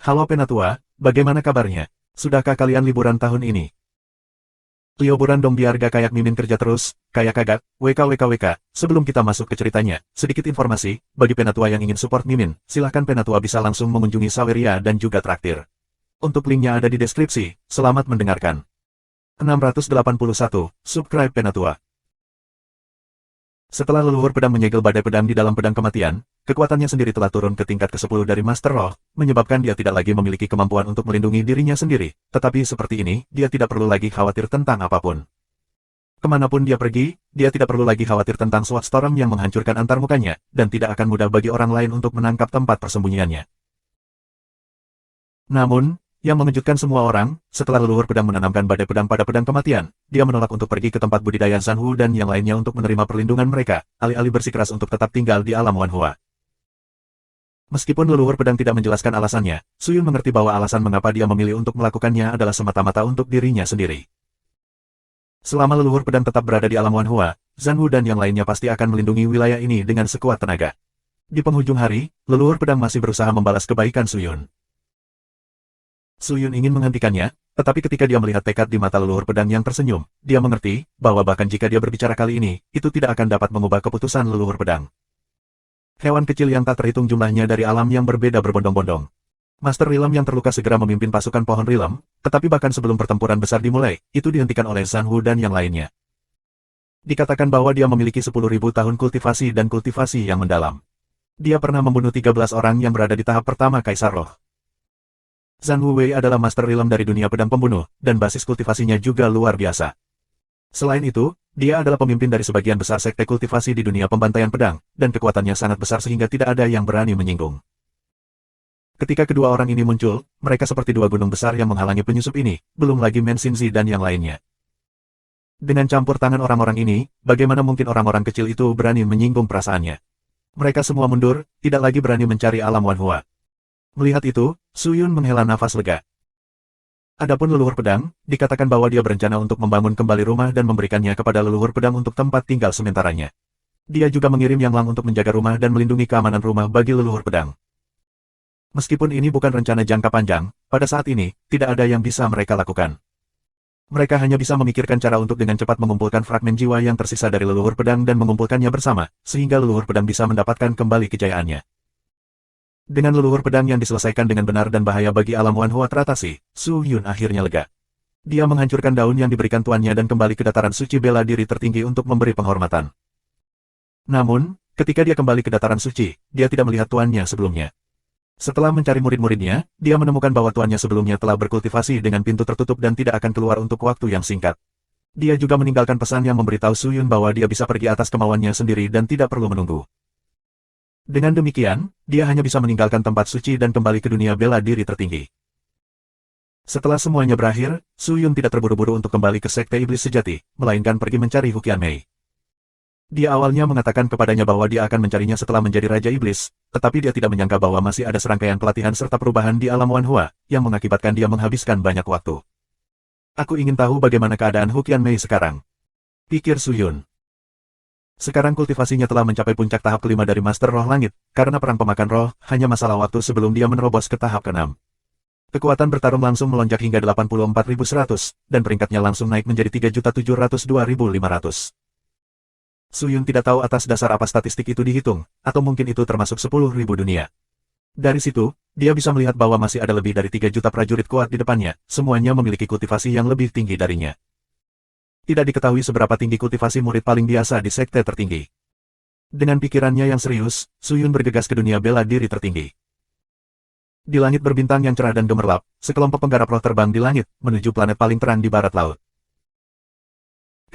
Halo Penatua, bagaimana kabarnya? Sudahkah kalian liburan tahun ini? Liburan dong biar gak kayak Mimin kerja terus, kayak kagak, WKWKWK. Sebelum kita masuk ke ceritanya, sedikit informasi, bagi Penatua yang ingin support Mimin, silahkan Penatua bisa langsung mengunjungi Saweria dan juga traktir. Untuk linknya ada di deskripsi, selamat mendengarkan. 681, subscribe Penatua. Setelah leluhur pedang menyegel badai pedang di dalam pedang kematian, kekuatannya sendiri telah turun ke tingkat ke-10 dari Master Roh, menyebabkan dia tidak lagi memiliki kemampuan untuk melindungi dirinya sendiri, tetapi seperti ini, dia tidak perlu lagi khawatir tentang apapun. Kemanapun dia pergi, dia tidak perlu lagi khawatir tentang SWAT Storm yang menghancurkan antarmukanya, dan tidak akan mudah bagi orang lain untuk menangkap tempat persembunyiannya. Namun, yang mengejutkan semua orang, setelah leluhur pedang menanamkan badai pedang pada pedang kematian, dia menolak untuk pergi ke tempat budidaya Zanhu dan yang lainnya untuk menerima perlindungan mereka, alih-alih bersikeras untuk tetap tinggal di alam Wanhua. Meskipun leluhur pedang tidak menjelaskan alasannya, Suyun mengerti bahwa alasan mengapa dia memilih untuk melakukannya adalah semata-mata untuk dirinya sendiri. Selama leluhur pedang tetap berada di alam Wanhua, Zanhu dan yang lainnya pasti akan melindungi wilayah ini dengan sekuat tenaga. Di penghujung hari, leluhur pedang masih berusaha membalas kebaikan Suyun. Suyun ingin menghentikannya, tetapi ketika dia melihat tekad di mata leluhur pedang yang tersenyum, dia mengerti bahwa bahkan jika dia berbicara kali ini, itu tidak akan dapat mengubah keputusan leluhur pedang. Hewan kecil yang tak terhitung jumlahnya dari alam yang berbeda berbondong-bondong. Master Rilem yang terluka segera memimpin pasukan pohon Rilem, tetapi bahkan sebelum pertempuran besar dimulai, itu dihentikan oleh Zanhu dan yang lainnya. Dikatakan bahwa dia memiliki 10.000 tahun kultivasi dan kultivasi yang mendalam. Dia pernah membunuh 13 orang yang berada di tahap pertama Kaisar Roh. Zanhu Wei adalah Master Rilem dari dunia pedang pembunuh, dan basis kultivasinya juga luar biasa. Selain itu, dia adalah pemimpin dari sebagian besar sekte kultivasi di dunia pembantaian pedang, dan kekuatannya sangat besar sehingga tidak ada yang berani menyinggung. Ketika kedua orang ini muncul, mereka seperti dua gunung besar yang menghalangi penyusup ini, belum lagi Men Xinzi dan yang lainnya. Dengan campur tangan orang-orang ini, bagaimana mungkin orang-orang kecil itu berani menyinggung perasaannya? Mereka semua mundur, tidak lagi berani mencari alam Wanhua. Melihat itu, Suyun menghela nafas lega. Adapun leluhur pedang, dikatakan bahwa dia berencana untuk membangun kembali rumah dan memberikannya kepada leluhur pedang untuk tempat tinggal sementaranya. Dia juga mengirim Yang Lang untuk menjaga rumah dan melindungi keamanan rumah bagi leluhur pedang. Meskipun ini bukan rencana jangka panjang, pada saat ini, tidak ada yang bisa mereka lakukan. Mereka hanya bisa memikirkan cara untuk dengan cepat mengumpulkan fragmen jiwa yang tersisa dari leluhur pedang dan mengumpulkannya bersama, sehingga leluhur pedang bisa mendapatkan kembali kejayaannya. Dengan leluhur pedang yang diselesaikan dengan benar dan bahaya bagi alam Wanhua teratasi, Suyun akhirnya lega. Dia menghancurkan daun yang diberikan tuannya dan kembali ke dataran suci bela diri tertinggi untuk memberi penghormatan. Namun, ketika dia kembali ke dataran suci, dia tidak melihat tuannya sebelumnya. Setelah mencari murid-muridnya, dia menemukan bahwa tuannya sebelumnya telah berkultivasi dengan pintu tertutup dan tidak akan keluar untuk waktu yang singkat. Dia juga meninggalkan pesan yang memberitahu Suyun bahwa dia bisa pergi atas kemauannya sendiri dan tidak perlu menunggu. Dengan demikian, dia hanya bisa meninggalkan tempat suci dan kembali ke dunia bela diri tertinggi. Setelah semuanya berakhir, Suyun tidak terburu-buru untuk kembali ke Sekte Iblis Sejati, melainkan pergi mencari Huqian-mei. Dia awalnya mengatakan kepadanya bahwa dia akan mencarinya setelah menjadi Raja Iblis, tetapi dia tidak menyangka bahwa masih ada serangkaian pelatihan serta perubahan di alam Wanhua, yang mengakibatkan dia menghabiskan banyak waktu. Aku ingin tahu bagaimana keadaan Huqian-mei sekarang, pikir Suyun. Sekarang kultivasinya telah mencapai puncak tahap kelima dari Master Roh Langit, karena perang pemakan roh, hanya masalah waktu sebelum dia menerobos ke tahap ke-6. Kekuatan bertarung langsung melonjak hingga 84.100, dan peringkatnya langsung naik menjadi 3.702.500. Suyun tidak tahu atas dasar apa statistik itu dihitung, atau mungkin itu termasuk 10.000 dunia. Dari situ, dia bisa melihat bahwa masih ada lebih dari 3 juta prajurit kuat di depannya, semuanya memiliki kultivasi yang lebih tinggi darinya. Tidak diketahui seberapa tinggi kultivasi murid paling biasa di sekte tertinggi. Dengan pikirannya yang serius, Suyun bergegas ke dunia bela diri tertinggi. Di langit berbintang yang cerah dan gemerlap, sekelompok penggarap roh terbang di langit, menuju planet paling terang di barat laut.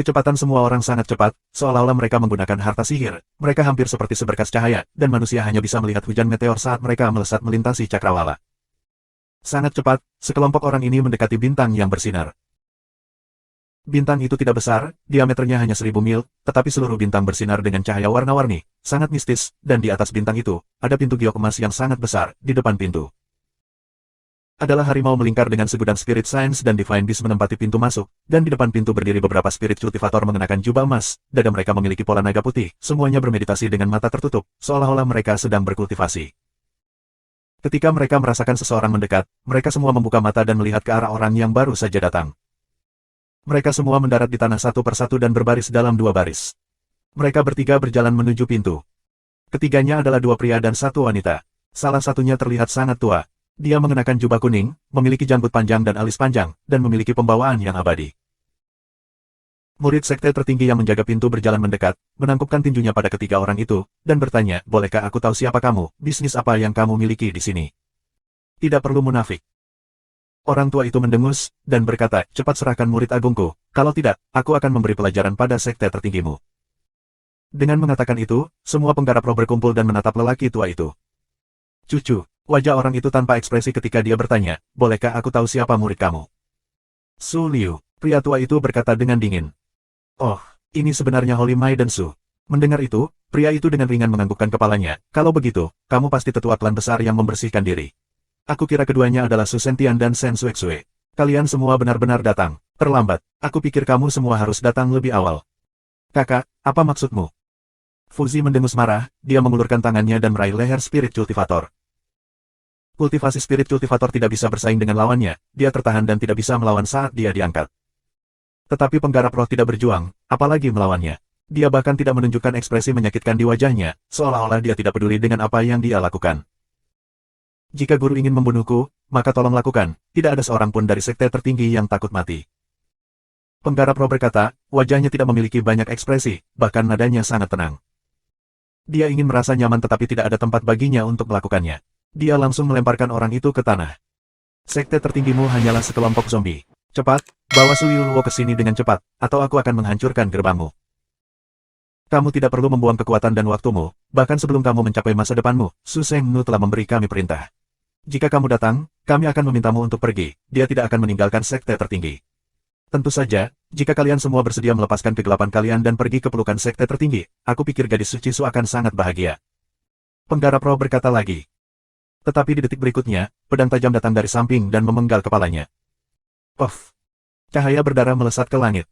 Kecepatan semua orang sangat cepat, seolah-olah mereka menggunakan harta sihir, mereka hampir seperti seberkas cahaya, dan manusia hanya bisa melihat hujan meteor saat mereka melesat melintasi cakrawala. Sangat cepat, sekelompok orang ini mendekati bintang yang bersinar. Bintang itu tidak besar, diameternya hanya 1000 mil, tetapi seluruh bintang bersinar dengan cahaya warna-warni, sangat mistis, dan di atas bintang itu, ada pintu giok emas yang sangat besar, di depan pintu. Adalah harimau melingkar dengan segudang spirit science dan divine beast menempati pintu masuk, dan di depan pintu berdiri beberapa spirit cultivator mengenakan jubah emas, dada mereka memiliki pola naga putih, semuanya bermeditasi dengan mata tertutup, seolah-olah mereka sedang berkultivasi. Ketika mereka merasakan seseorang mendekat, mereka semua membuka mata dan melihat ke arah orang yang baru saja datang. Mereka semua mendarat di tanah satu persatu dan berbaris dalam dua baris. Mereka bertiga berjalan menuju pintu. Ketiganya adalah dua pria dan satu wanita. Salah satunya terlihat sangat tua. Dia mengenakan jubah kuning, memiliki janggut panjang dan alis panjang, dan memiliki pembawaan yang abadi. Murid sekte tertinggi yang menjaga pintu berjalan mendekat, menangkupkan tinjunya pada ketiga orang itu, dan bertanya, bolehkah aku tahu siapa kamu, bisnis apa yang kamu miliki di sini? Tidak perlu munafik. Orang tua itu mendengus, dan berkata, cepat serahkan murid agungku, kalau tidak, aku akan memberi pelajaran pada sekte tertinggimu. Dengan mengatakan itu, semua penggarap roh berkumpul dan menatap lelaki tua itu. Cucu, wajah orang itu tanpa ekspresi ketika dia bertanya, bolehkah aku tahu siapa murid kamu? Su Liu, pria tua itu berkata dengan dingin. Oh, ini sebenarnya Holy Maiden Su. Mendengar itu, pria itu dengan ringan menganggukkan kepalanya. Kalau begitu, kamu pasti tetua klan besar yang membersihkan diri. Aku kira keduanya adalah Su Sentian dan Shen Xuexue. Kalian semua benar-benar datang. Terlambat. Aku pikir kamu semua harus datang lebih awal. Kakak, apa maksudmu? Fuzi mendengus marah, dia mengulurkan tangannya dan meraih leher Spirit Cultivator. Kultivasi Spirit Cultivator tidak bisa bersaing dengan lawannya, dia tertahan dan tidak bisa melawan saat dia diangkat. Tetapi penggarap roh tidak berjuang, apalagi melawannya. Dia bahkan tidak menunjukkan ekspresi menyakitkan di wajahnya, seolah-olah dia tidak peduli dengan apa yang dia lakukan. Jika guru ingin membunuhku, maka tolong lakukan, tidak ada seorang pun dari sekte tertinggi yang takut mati. Penggarap roh berkata, wajahnya tidak memiliki banyak ekspresi, bahkan nadanya sangat tenang. Dia ingin merasa nyaman tetapi tidak ada tempat baginya untuk melakukannya. Dia langsung melemparkan orang itu ke tanah. Sekte tertinggimu hanyalah sekelompok zombie. Cepat, bawa Su Yuluo ke sini dengan cepat, atau aku akan menghancurkan gerbangmu. Kamu tidak perlu membuang kekuatan dan waktumu, bahkan sebelum kamu mencapai masa depanmu, Su Shengnu telah memberi kami perintah. Jika kamu datang, kami akan memintamu untuk pergi, dia tidak akan meninggalkan sekte tertinggi. Tentu saja, jika kalian semua bersedia melepaskan kegelapan kalian dan pergi ke pelukan sekte tertinggi, aku pikir gadis suci Su akan sangat bahagia. Penggarap roh berkata lagi. Tetapi di detik berikutnya, pedang tajam datang dari samping dan memenggal kepalanya. Puff! Cahaya berdarah melesat ke langit.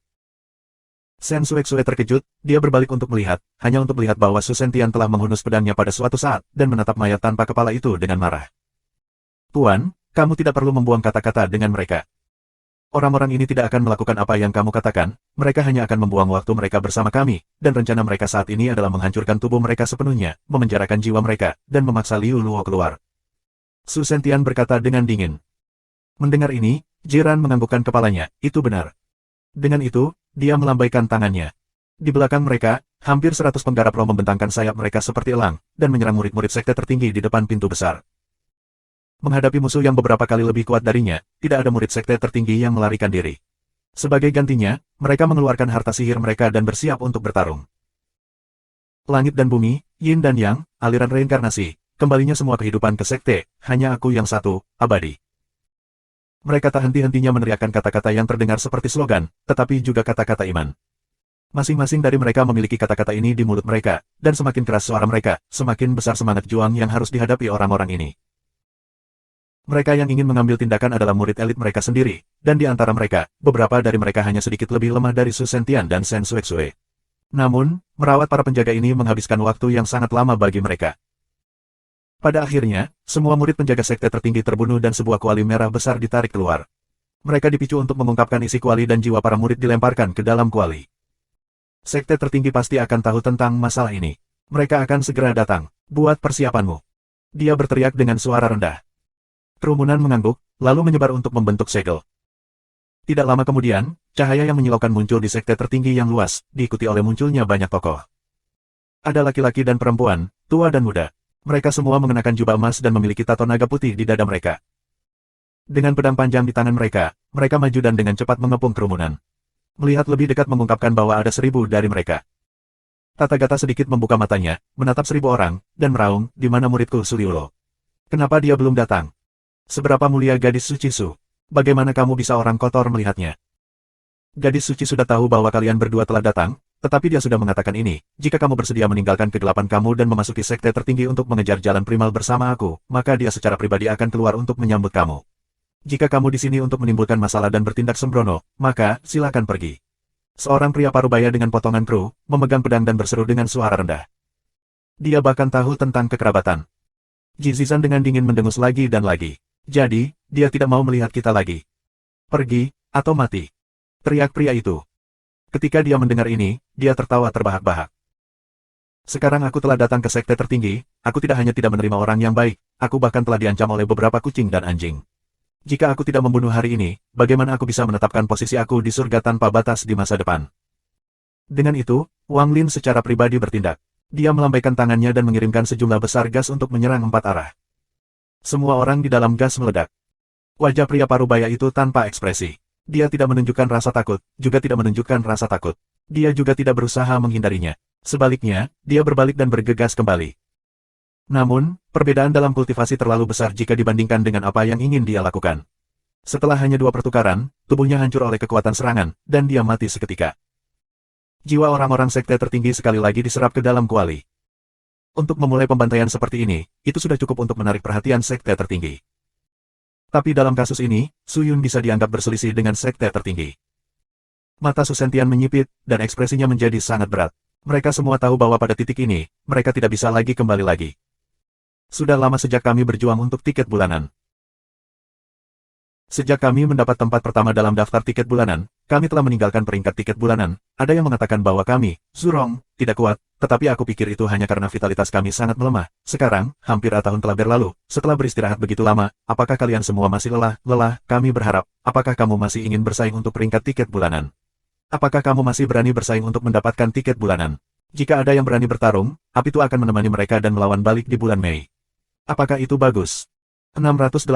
Shen Xuexue terkejut, dia berbalik untuk melihat, hanya untuk melihat bahwa Su Sentian telah menghunus pedangnya pada suatu saat, dan menatap mayat tanpa kepala itu dengan marah. Tuan, kamu tidak perlu membuang kata-kata dengan mereka. Orang-orang ini tidak akan melakukan apa yang kamu katakan, mereka hanya akan membuang waktu mereka bersama kami, dan rencana mereka saat ini adalah menghancurkan tubuh mereka sepenuhnya, memenjarakan jiwa mereka, dan memaksa Liu Luo keluar. Su Sentian berkata dengan dingin. Mendengar ini, Jiran menganggukkan kepalanya, itu benar. Dengan itu, dia melambaikan tangannya. Di belakang mereka, hampir 100 penggarap roh membentangkan sayap mereka seperti elang, dan menyerang murid-murid sekte tertinggi di depan pintu besar. Menghadapi musuh yang beberapa kali lebih kuat darinya, tidak ada murid sekte tertinggi yang melarikan diri. Sebagai gantinya, mereka mengeluarkan harta sihir mereka dan bersiap untuk bertarung. Langit dan bumi, Yin dan Yang, aliran reinkarnasi, kembalinya semua kehidupan ke sekte, hanya aku yang satu, abadi. Mereka tak henti-hentinya meneriakkan kata-kata yang terdengar seperti slogan, tetapi juga kata-kata iman. Masing-masing dari mereka memiliki kata-kata ini di mulut mereka, dan semakin keras suara mereka, semakin besar semangat juang yang harus dihadapi orang-orang ini. Mereka yang ingin mengambil tindakan adalah murid elit mereka sendiri, dan di antara mereka, beberapa dari mereka hanya sedikit lebih lemah dari Su Sentian dan Shen Xuexue. Namun, merawat para penjaga ini menghabiskan waktu yang sangat lama bagi mereka. Pada akhirnya, semua murid penjaga sekte tertinggi terbunuh dan sebuah kuali merah besar ditarik keluar. Mereka dipicu untuk mengungkapkan isi kuali dan jiwa para murid dilemparkan ke dalam kuali. Sekte tertinggi pasti akan tahu tentang masalah ini. Mereka akan segera datang. Buat persiapanmu. Dia berteriak dengan suara rendah. Kerumunan mengangguk, lalu menyebar untuk membentuk segel. Tidak lama kemudian, cahaya yang menyilaukan muncul di sekte tertinggi yang luas, diikuti oleh munculnya banyak tokoh. Ada laki-laki dan perempuan, tua dan muda. Mereka semua mengenakan jubah emas dan memiliki tato naga putih di dada mereka. Dengan pedang panjang di tangan mereka, mereka maju dan dengan cepat mengepung kerumunan. Melihat lebih dekat mengungkapkan bahwa ada 1000 dari mereka. Tathagata sedikit membuka matanya, menatap 1000 orang, dan meraung, di mana muridku Su Liulo? Kenapa dia belum datang? Seberapa mulia gadis suci Su? Bagaimana kamu bisa orang kotor melihatnya? Gadis suci sudah tahu bahwa kalian berdua telah datang, tetapi dia sudah mengatakan ini, jika kamu bersedia meninggalkan kegelapan kamu dan memasuki sekte tertinggi untuk mengejar jalan primal bersama aku, maka dia secara pribadi akan keluar untuk menyambut kamu. Jika kamu di sini untuk menimbulkan masalah dan bertindak sembrono, maka silakan pergi. Seorang pria parubaya dengan potongan kru, memegang pedang dan berseru dengan suara rendah. Dia bahkan tahu tentang kekerabatan. Ji Zizan dengan dingin mendengus lagi dan lagi. Jadi, dia tidak mau melihat kita lagi. Pergi, atau mati. Teriak pria itu. Ketika dia mendengar ini, dia tertawa terbahak-bahak. Sekarang aku telah datang ke sekte tertinggi, aku tidak hanya tidak menerima orang yang baik, aku bahkan telah diancam oleh beberapa kucing dan anjing. Jika aku tidak membunuh hari ini, bagaimana aku bisa menetapkan posisi aku di surga tanpa batas di masa depan? Dengan itu, Wang Lin secara pribadi bertindak. Dia melambaikan tangannya dan mengirimkan sejumlah besar gas untuk menyerang 4 arah. Semua orang di dalam gas meledak. Wajah pria parubaya itu tanpa ekspresi. Dia tidak menunjukkan rasa takut, juga tidak menunjukkan rasa takut. Dia juga tidak berusaha menghindarinya. Sebaliknya, dia berbalik dan bergegas kembali. Namun, perbedaan dalam kultivasi terlalu besar jika dibandingkan dengan apa yang ingin dia lakukan. Setelah hanya 2 pertukaran, tubuhnya hancur oleh kekuatan serangan, dan dia mati seketika. Jiwa orang-orang sekte tertinggi sekali lagi diserap ke dalam kuali. Untuk memulai pembantaian seperti ini, itu sudah cukup untuk menarik perhatian sekte tertinggi. Tapi dalam kasus ini, Su Yun bisa dianggap berselisih dengan sekte tertinggi. Mata Su Sentian menyipit, dan ekspresinya menjadi sangat berat. Mereka semua tahu bahwa pada titik ini, mereka tidak bisa lagi kembali lagi. Sudah lama sejak kami berjuang untuk tiket bulanan. Sejak kami mendapat tempat pertama dalam daftar tiket bulanan, kami telah meninggalkan peringkat tiket bulanan. Ada yang mengatakan bahwa kami, Zurong, tidak kuat, tetapi aku pikir itu hanya karena vitalitas kami sangat melemah. Sekarang, hampir tahun telah berlalu, setelah beristirahat begitu lama, apakah kalian semua masih lelah? Kami berharap, apakah kamu masih ingin bersaing untuk peringkat tiket bulanan? Apakah kamu masih berani bersaing untuk mendapatkan tiket bulanan? Jika ada yang berani bertarung, Apitu akan menemani mereka dan melawan balik di bulan Mei. Apakah itu bagus? 682.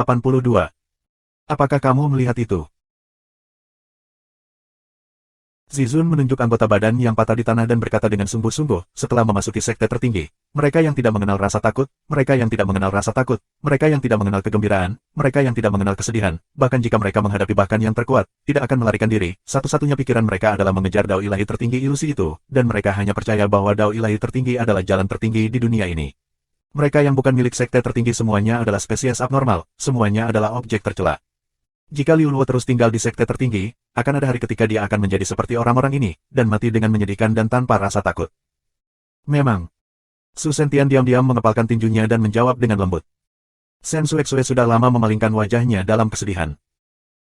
Apakah kamu melihat itu? Zizun menunjuk anggota badan yang patah di tanah dan berkata dengan sungguh-sungguh, setelah memasuki sekte tertinggi, mereka yang tidak mengenal rasa takut, mereka yang tidak mengenal rasa takut, mereka yang tidak mengenal kegembiraan, mereka yang tidak mengenal kesedihan, bahkan jika mereka menghadapi bahkan yang terkuat, tidak akan melarikan diri, satu-satunya pikiran mereka adalah mengejar dao ilahi tertinggi ilusi itu, dan mereka hanya percaya bahwa dao ilahi tertinggi adalah jalan tertinggi di dunia ini. Mereka yang bukan milik sekte tertinggi semuanya adalah spesies abnormal, semuanya adalah objek tercela. Jika Liu Luo terus tinggal di sekte tertinggi, akan ada hari ketika dia akan menjadi seperti orang-orang ini, dan mati dengan menyedihkan dan tanpa rasa takut. Memang. Su Sentian diam-diam mengepalkan tinjunya dan menjawab dengan lembut. Shen Xuexue sudah lama memalingkan wajahnya dalam kesedihan.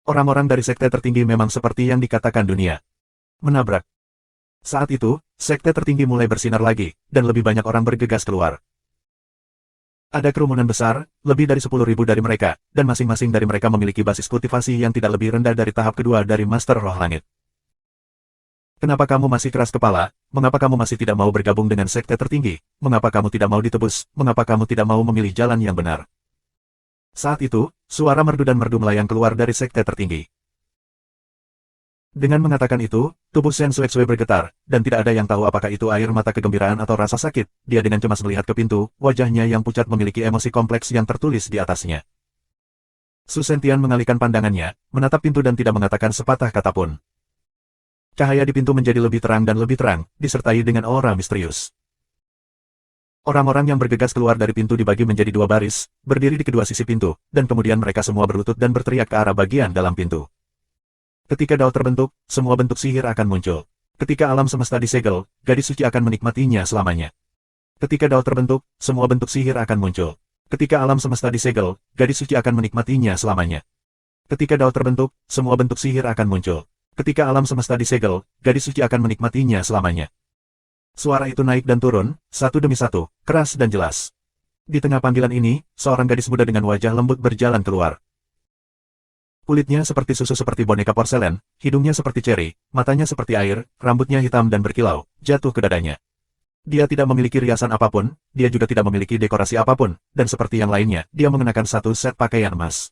Orang-orang dari sekte tertinggi memang seperti yang dikatakan dunia. Menabrak. Saat itu, sekte tertinggi mulai bersinar lagi, dan lebih banyak orang bergegas keluar. Ada kerumunan besar, lebih dari 10.000 dari mereka, dan masing-masing dari mereka memiliki basis kultivasi yang tidak lebih rendah dari tahap kedua dari Master Roh Langit. Kenapa kamu masih keras kepala? Mengapa kamu masih tidak mau bergabung dengan sekte tertinggi? Mengapa kamu tidak mau ditebus? Mengapa kamu tidak mau memilih jalan yang benar? Saat itu, suara merdu dan merdu melayang keluar dari sekte tertinggi. Dengan mengatakan itu, tubuh Shen Xuexue bergetar, dan tidak ada yang tahu apakah itu air mata kegembiraan atau rasa sakit. Dia dengan cemas melihat ke pintu, wajahnya yang pucat memiliki emosi kompleks yang tertulis di atasnya. Su Sentian mengalihkan pandangannya, menatap pintu dan tidak mengatakan sepatah kata pun. Cahaya di pintu menjadi lebih terang dan lebih terang, disertai dengan aura misterius. Orang-orang yang bergegas keluar dari pintu dibagi menjadi 2 baris, berdiri di kedua sisi pintu, dan kemudian mereka semua berlutut dan berteriak ke arah bagian dalam pintu. Ketika dao terbentuk, semua bentuk sihir akan muncul. Ketika alam semesta disegel, gadis suci akan menikmatinya selamanya. Ketika dao terbentuk, semua bentuk sihir akan muncul. Ketika alam semesta disegel, gadis suci akan menikmatinya selamanya. Ketika dao terbentuk, semua bentuk sihir akan muncul. Ketika alam semesta disegel, gadis suci akan menikmatinya selamanya. Suara itu naik dan turun, satu demi satu, keras dan jelas. Di tengah panggilan ini, seorang gadis muda dengan wajah lembut berjalan keluar. Kulitnya seperti susu seperti boneka porselen, hidungnya seperti ceri, matanya seperti air, rambutnya hitam dan berkilau, jatuh ke dadanya. Dia tidak memiliki riasan apapun, dia juga tidak memiliki dekorasi apapun, dan seperti yang lainnya, dia mengenakan satu set pakaian emas.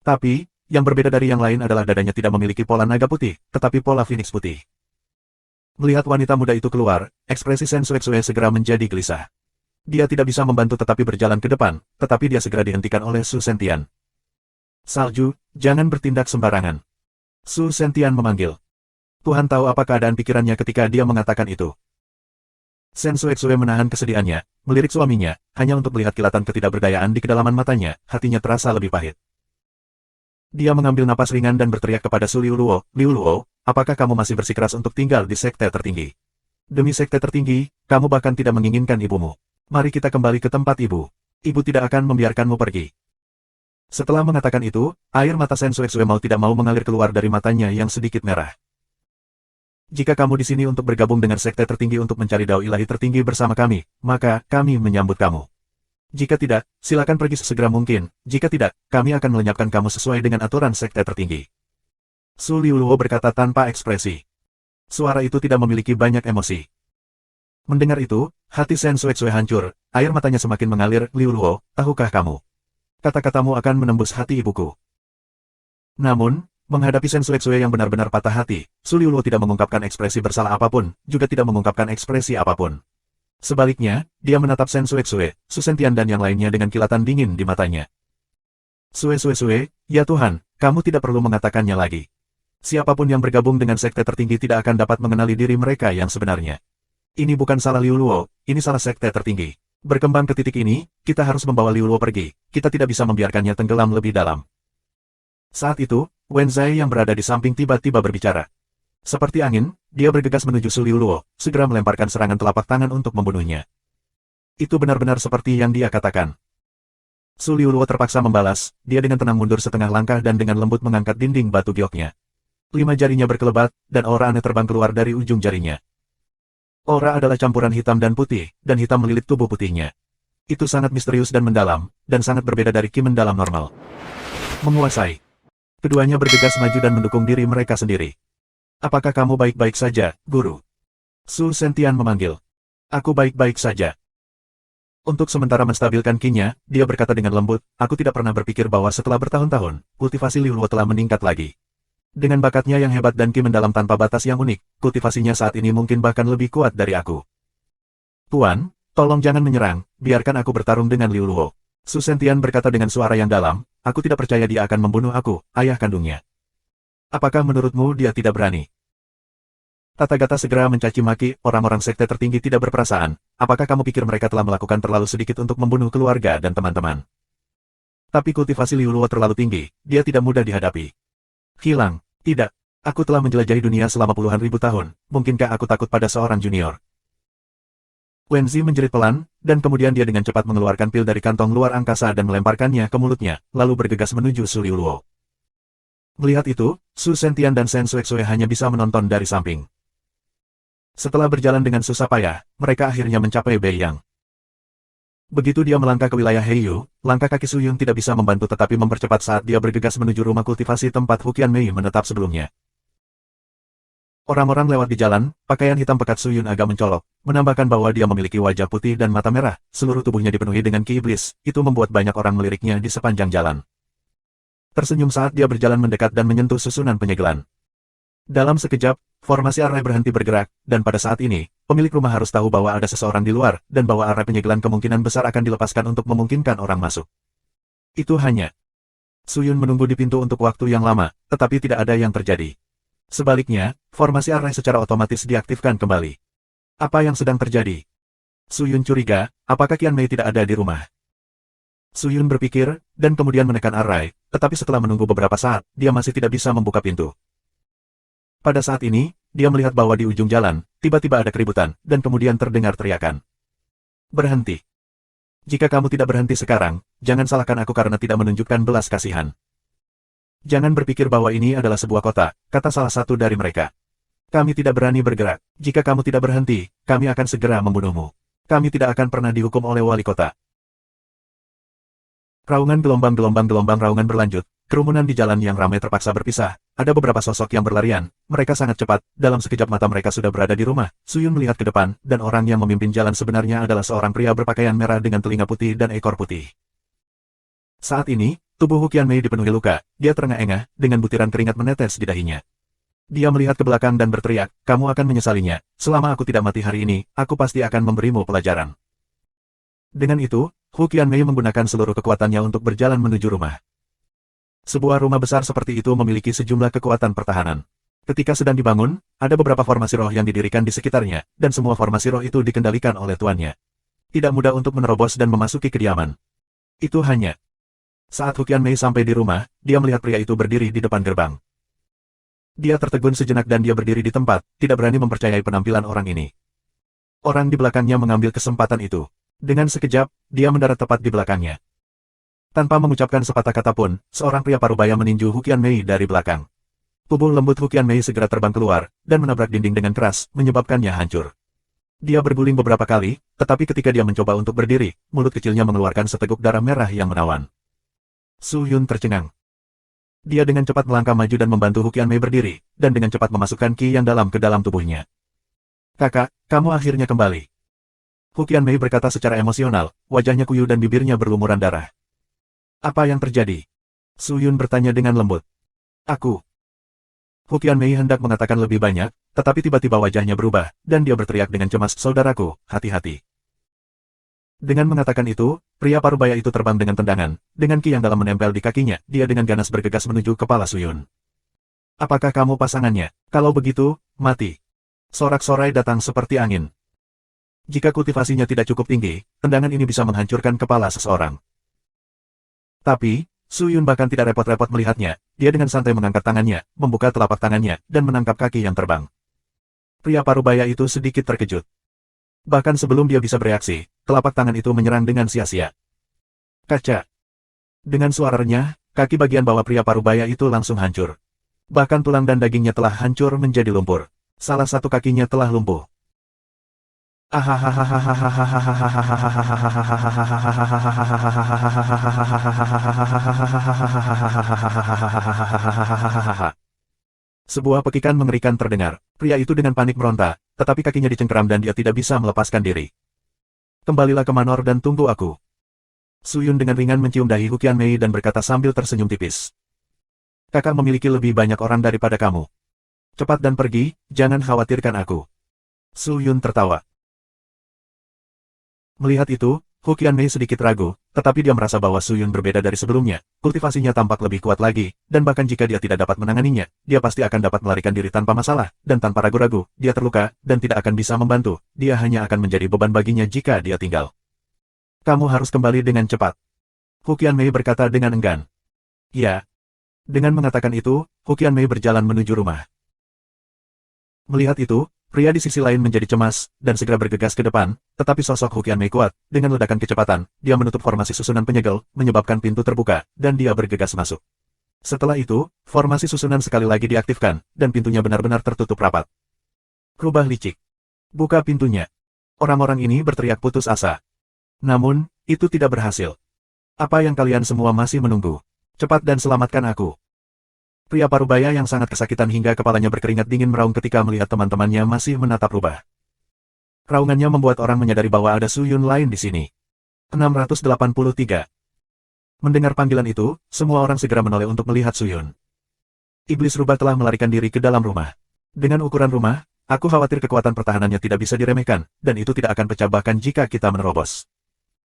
Tapi, yang berbeda dari yang lain adalah dadanya tidak memiliki pola naga putih, tetapi pola phoenix putih. Melihat wanita muda itu keluar, ekspresi Shen Xuexue segera menjadi gelisah. Dia tidak bisa membantu tetapi berjalan ke depan, tetapi dia segera dihentikan oleh Su Sentian. Salju, jangan bertindak sembarangan. Su Sentian memanggil. Tuhan tahu apa keadaan pikirannya ketika dia mengatakan itu. Shen Xuexue menahan kesedihannya, melirik suaminya, hanya untuk melihat kilatan ketidakberdayaan di kedalaman matanya, hatinya terasa lebih pahit. Dia mengambil napas ringan dan berteriak kepada Su Liu Luo, Liu Luo, apakah kamu masih bersikeras untuk tinggal di sekte tertinggi? Demi sekte tertinggi, kamu bahkan tidak menginginkan ibumu. Mari kita kembali ke tempat ibu. Ibu tidak akan membiarkanmu pergi. Setelah mengatakan itu, air mata Shen Xuexue mau tidak mau mengalir keluar dari matanya yang sedikit merah. Jika kamu di sini untuk bergabung dengan sekte tertinggi untuk mencari dao ilahi tertinggi bersama kami, maka kami menyambut kamu. Jika tidak, silakan pergi sesegera mungkin. Jika tidak, kami akan melenyapkan kamu sesuai dengan aturan sekte tertinggi. Su Liuluo berkata tanpa ekspresi. Suara itu tidak memiliki banyak emosi. Mendengar itu, hati Shen Xuexue hancur, air matanya semakin mengalir. Liuluo, tahukah kamu? Kata-katamu akan menembus hati ibuku. Namun, menghadapi Shen Xuexue yang benar-benar patah hati, Su Liuluo tidak mengungkapkan ekspresi bersalah apapun, juga tidak mengungkapkan ekspresi apapun. Sebaliknya, dia menatap Shen Xuexue, Su Sentian dan yang lainnya dengan kilatan dingin di matanya. Xuexue, ya Tuhan, kamu tidak perlu mengatakannya lagi. Siapapun yang bergabung dengan sekte tertinggi tidak akan dapat mengenali diri mereka yang sebenarnya. Ini bukan salah Liuluo, ini salah sekte tertinggi. Berkembang ke titik ini, kita harus membawa Liuluo pergi, kita tidak bisa membiarkannya tenggelam lebih dalam. Saat itu, Wen Zai yang berada di samping tiba-tiba berbicara. Seperti angin, dia bergegas menuju Su Liuluo, segera melemparkan serangan telapak tangan untuk membunuhnya. Itu benar-benar seperti yang dia katakan. Su Liuluo terpaksa membalas, dia dengan tenang mundur setengah langkah dan dengan lembut mengangkat dinding batu gioknya. 5 jarinya berkelebat, dan aura aneh terbang keluar dari ujung jarinya. Aura adalah campuran hitam dan putih, dan hitam melilit tubuh putihnya. Itu sangat misterius dan mendalam, dan sangat berbeda dari ki mendalam normal. Menguasai. Keduanya bergegas maju dan mendukung diri mereka sendiri. Apakah kamu baik-baik saja, Guru? Su Sentian memanggil. Aku baik-baik saja. Untuk sementara menstabilkan ki-nya, dia berkata dengan lembut, aku tidak pernah berpikir bahwa setelah bertahun-tahun, kultivasi Liuluo telah meningkat lagi. Dengan bakatnya yang hebat dan ki mendalam tanpa batas yang unik, kultivasinya saat ini mungkin bahkan lebih kuat dari aku. Tuan, tolong jangan menyerang, biarkan aku bertarung dengan Liuluo. Su Sentian berkata dengan suara yang dalam, aku tidak percaya dia akan membunuh aku, ayah kandungnya. Apakah menurutmu dia tidak berani? Tathagata segera mencaci maki, orang-orang sekte tertinggi tidak berperasaan, apakah kamu pikir mereka telah melakukan terlalu sedikit untuk membunuh keluarga dan teman-teman? Tapi kultivasi Liuluo terlalu tinggi, dia tidak mudah dihadapi. Hilang. Tidak. Aku telah menjelajahi dunia selama puluhan ribu tahun, mungkinkah aku takut pada seorang junior? Wenzi menjerit pelan, dan kemudian dia dengan cepat mengeluarkan pil dari kantong luar angkasa dan melemparkannya ke mulutnya, lalu bergegas menuju Su Liuluo. Melihat itu, Su Sentian dan Shen Xuexue hanya bisa menonton dari samping. Setelah berjalan dengan susah payah, mereka akhirnya mencapai Beiyang. Begitu dia melangkah ke wilayah Heiyu, langkah kaki Su Yun tidak bisa membantu tetapi mempercepat saat dia bergegas menuju rumah kultivasi tempat Hu Qianmei menetap sebelumnya. Orang-orang lewat di jalan, pakaian hitam pekat Su Yun agak mencolok, menambahkan bahwa dia memiliki wajah putih dan mata merah, seluruh tubuhnya dipenuhi dengan ki iblis, itu membuat banyak orang meliriknya di sepanjang jalan. Tersenyum saat dia berjalan mendekat dan menyentuh susunan penyegelan. Dalam sekejap, formasi arai berhenti bergerak, dan pada saat ini, pemilik rumah harus tahu bahwa ada seseorang di luar, dan bahwa arai penyegelan kemungkinan besar akan dilepaskan untuk memungkinkan orang masuk. Itu hanya. Su Yun menunggu di pintu untuk waktu yang lama, tetapi tidak ada yang terjadi. Sebaliknya, formasi arai secara otomatis diaktifkan kembali. Apa yang sedang terjadi? Su Yun curiga, apakah Qianmei tidak ada di rumah? Su Yun berpikir, dan kemudian menekan arai, tetapi setelah menunggu beberapa saat, dia masih tidak bisa membuka pintu. Pada saat ini, dia melihat bahwa di ujung jalan, tiba-tiba ada keributan, dan kemudian terdengar teriakan. Berhenti. Jika kamu tidak berhenti sekarang, jangan salahkan aku karena tidak menunjukkan belas kasihan. Jangan berpikir bahwa ini adalah sebuah kota, kata salah satu dari mereka. Kami tidak berani bergerak. Jika kamu tidak berhenti, kami akan segera membunuhmu. Kami tidak akan pernah dihukum oleh wali kota. Raungan gelombang raungan berlanjut, kerumunan di jalan yang ramai terpaksa berpisah, ada beberapa sosok yang berlarian, mereka sangat cepat, dalam sekejap mata mereka sudah berada di rumah. Su Yun melihat ke depan, dan orang yang memimpin jalan sebenarnya adalah seorang pria berpakaian merah dengan telinga putih dan ekor putih. Saat ini, tubuh Hu Qianmei dipenuhi luka, dia terengah-engah, dengan butiran keringat menetes di dahinya. Dia melihat ke belakang dan berteriak, kamu akan menyesalinya, selama aku tidak mati hari ini, aku pasti akan memberimu pelajaran. Dengan itu, Hu Qianmei menggunakan seluruh kekuatannya untuk berjalan menuju rumah. Sebuah rumah besar seperti itu memiliki sejumlah kekuatan pertahanan. Ketika sedang dibangun, ada beberapa formasi roh yang didirikan di sekitarnya, dan semua formasi roh itu dikendalikan oleh tuannya. Tidak mudah untuk menerobos dan memasuki kediaman. Itu hanya. Saat Hu Qianmei sampai di rumah, dia melihat pria itu berdiri di depan gerbang. Dia tertegun sejenak dan dia berdiri di tempat, tidak berani mempercayai penampilan orang ini. Orang di belakangnya mengambil kesempatan itu. Dengan sekejap, dia mendarat tepat di belakangnya. Tanpa mengucapkan sepatah kata pun, seorang pria parubaya meninju Hu Qianmei dari belakang. Tubuh lembut Hu Qianmei segera terbang keluar, dan menabrak dinding dengan keras, menyebabkannya hancur. Dia berguling beberapa kali, tetapi ketika dia mencoba untuk berdiri, mulut kecilnya mengeluarkan seteguk darah merah yang menawan. Su Yun tercengang. Dia dengan cepat melangkah maju dan membantu Hu Qianmei berdiri, dan dengan cepat memasukkan ki yang dalam ke dalam tubuhnya. Kakak, kamu akhirnya kembali. Hu Qianmei berkata secara emosional, wajahnya kuyu dan bibirnya berlumuran darah. Apa yang terjadi? Su Yun bertanya dengan lembut. Aku. Hu Qianmei hendak mengatakan lebih banyak, tetapi tiba-tiba wajahnya berubah, dan dia berteriak dengan cemas, saudaraku, hati-hati. Dengan mengatakan itu, pria parubaya itu terbang dengan tendangan, dengan ki yang dalam menempel di kakinya, dia dengan ganas bergegas menuju kepala Su Yun. Apakah kamu pasangannya? Kalau begitu, mati. Sorak-sorai datang seperti angin. Jika kultivasinya tidak cukup tinggi, tendangan ini bisa menghancurkan kepala seseorang. Tapi, Su Yun bahkan tidak repot-repot melihatnya, dia dengan santai mengangkat tangannya, membuka telapak tangannya, dan menangkap kaki yang terbang. Pria parubaya itu sedikit terkejut. Bahkan sebelum dia bisa bereaksi, telapak tangan itu menyerang dengan sia-sia. Kaca. Dengan suara renyah, kaki bagian bawah pria parubaya itu langsung hancur. Bahkan tulang dan dagingnya telah hancur menjadi lumpur. Salah satu kakinya telah lumpuh. Sebuah pekikan mengerikan terdengar. Pria itu dengan panik meronta, tetapi kakinya dicengkeram dan dia tidak bisa melepaskan diri. Kembalilah ke Manor dan tunggu aku. Su Yun dengan ringan mencium dahi Hu Qianmei dan berkata sambil tersenyum tipis. Kakak memiliki lebih banyak orang daripada kamu. Cepat dan pergi, jangan khawatirkan aku. Su Yun tertawa. Melihat itu, Hu Qianmei sedikit ragu, tetapi dia merasa bahwa Su Yun berbeda dari sebelumnya, kultivasinya tampak lebih kuat lagi, dan bahkan jika dia tidak dapat menanganinya, dia pasti akan dapat melarikan diri tanpa masalah, dan tanpa ragu-ragu, dia terluka, dan tidak akan bisa membantu, dia hanya akan menjadi beban baginya jika dia tinggal. Kamu harus kembali dengan cepat. Hu Qianmei berkata dengan enggan. Ya. Dengan mengatakan itu, Hu Qianmei berjalan menuju rumah. Melihat itu, pria di sisi lain menjadi cemas, dan segera bergegas ke depan, tetapi sosok Hu Qianmei kuat, dengan ledakan kecepatan, dia menutup formasi susunan penyegel, menyebabkan pintu terbuka, dan dia bergegas masuk. Setelah itu, formasi susunan sekali lagi diaktifkan, dan pintunya benar-benar tertutup rapat. Rubah licik. Buka pintunya. Orang-orang ini berteriak putus asa. Namun, itu tidak berhasil. Apa yang kalian semua masih menunggu? Cepat dan selamatkan aku. Pria parubaya yang sangat kesakitan hingga kepalanya berkeringat dingin meraung ketika melihat teman-temannya masih menatap rubah. Raungannya membuat orang menyadari bahwa ada Su Yun lain di sini. 683. Mendengar panggilan itu, semua orang segera menoleh untuk melihat Su Yun. Iblis rubah telah melarikan diri ke dalam rumah. Dengan ukuran rumah, aku khawatir kekuatan pertahanannya tidak bisa diremehkan, dan itu tidak akan pecah bahkan jika kita menerobos.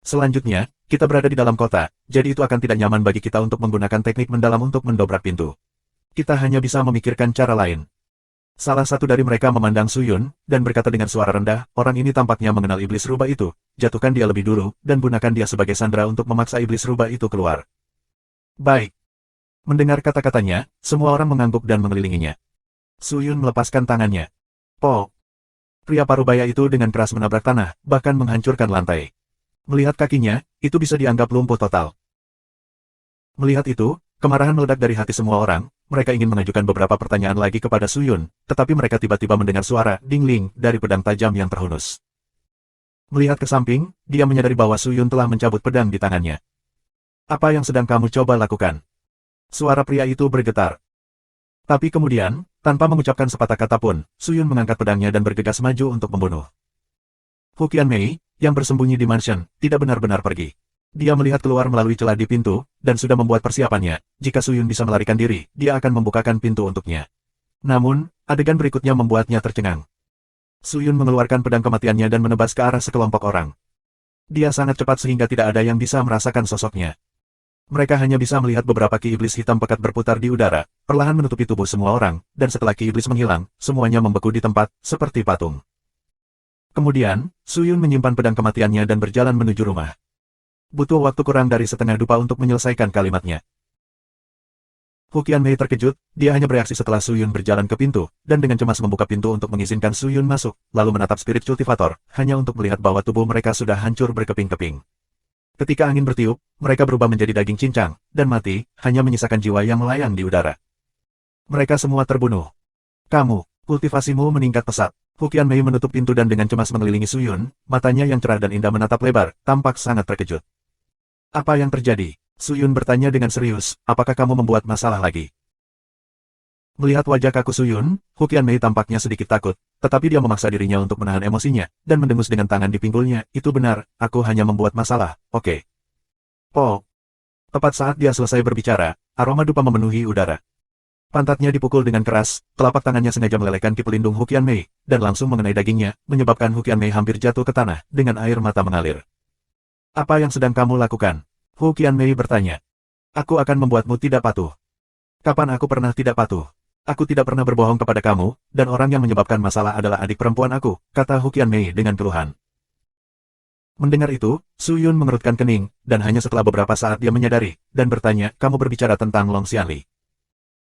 Selanjutnya, kita berada di dalam kota, jadi itu akan tidak nyaman bagi kita untuk menggunakan teknik mendalam untuk mendobrak pintu. Kita hanya bisa memikirkan cara lain. Salah satu dari mereka memandang Su Yun, dan berkata dengan suara rendah, orang ini tampaknya mengenal iblis rubah itu, jatuhkan dia lebih dulu, dan gunakan dia sebagai sandera untuk memaksa iblis rubah itu keluar. Baik. Mendengar kata-katanya, semua orang mengangguk dan mengelilinginya. Su Yun melepaskan tangannya. Po. Pria parubaya itu dengan keras menabrak tanah, bahkan menghancurkan lantai. Melihat kakinya, itu bisa dianggap lumpuh total. Melihat itu, kemarahan meledak dari hati semua orang. Mereka ingin mengajukan beberapa pertanyaan lagi kepada Su Yun, tetapi mereka tiba-tiba mendengar suara ding-ling dari pedang tajam yang terhunus. Melihat ke samping, dia menyadari bahwa Su Yun telah mencabut pedang di tangannya. Apa yang sedang kamu coba lakukan? Suara pria itu bergetar. Tapi kemudian, tanpa mengucapkan sepatah kata pun, Su Yun mengangkat pedangnya dan bergegas maju untuk membunuh. Hu Qianmei, yang bersembunyi di mansion, tidak benar-benar pergi. Dia melihat keluar melalui celah di pintu, dan sudah membuat persiapannya. Jika Su Yun bisa melarikan diri, dia akan membukakan pintu untuknya. Namun, adegan berikutnya membuatnya tercengang. Su Yun mengeluarkan pedang kematiannya dan menebas ke arah sekelompok orang. Dia sangat cepat sehingga tidak ada yang bisa merasakan sosoknya. Mereka hanya bisa melihat beberapa ki iblis hitam pekat berputar di udara, perlahan menutupi tubuh semua orang, dan setelah ki iblis menghilang, semuanya membeku di tempat, seperti patung. Kemudian, Su Yun menyimpan pedang kematiannya dan berjalan menuju rumah. Butuh waktu kurang dari setengah dupa untuk menyelesaikan kalimatnya. Hu Qianmei terkejut, dia hanya bereaksi setelah Su Yun berjalan ke pintu, dan dengan cemas membuka pintu untuk mengizinkan Su Yun masuk, lalu menatap spirit cultivator, hanya untuk melihat bahwa tubuh mereka sudah hancur berkeping-keping. Ketika angin bertiup, mereka berubah menjadi daging cincang, dan mati, hanya menyisakan jiwa yang melayang di udara. Mereka semua terbunuh. Kamu, kultivasimu meningkat pesat. Hu Qianmei menutup pintu dan dengan cemas mengelilingi Su Yun, matanya yang cerah dan indah menatap lebar, tampak sangat terkejut. Apa yang terjadi? Su Yun bertanya dengan serius, apakah kamu membuat masalah lagi? Melihat wajah kaku Su Yun, Hu Qianmei tampaknya sedikit takut, tetapi dia memaksa dirinya untuk menahan emosinya, dan mendengus dengan tangan di pinggulnya, itu benar, aku hanya membuat masalah, oke. Po. Tepat saat dia selesai berbicara, aroma dupa memenuhi udara. Pantatnya dipukul dengan keras, telapak tangannya sengaja melelehkan ki pelindung Hu Qianmei, dan langsung mengenai dagingnya, menyebabkan Hu Qianmei hampir jatuh ke tanah, dengan air mata mengalir. Apa yang sedang kamu lakukan? Hu Qianmei bertanya. Aku akan membuatmu tidak patuh. Kapan aku pernah tidak patuh? Aku tidak pernah berbohong kepada kamu, dan orang yang menyebabkan masalah adalah adik perempuan aku, kata Hu Qianmei dengan keluhan. Mendengar itu, Su Yun mengerutkan kening, dan hanya setelah beberapa saat dia menyadari, dan bertanya, kamu berbicara tentang Long Xianli.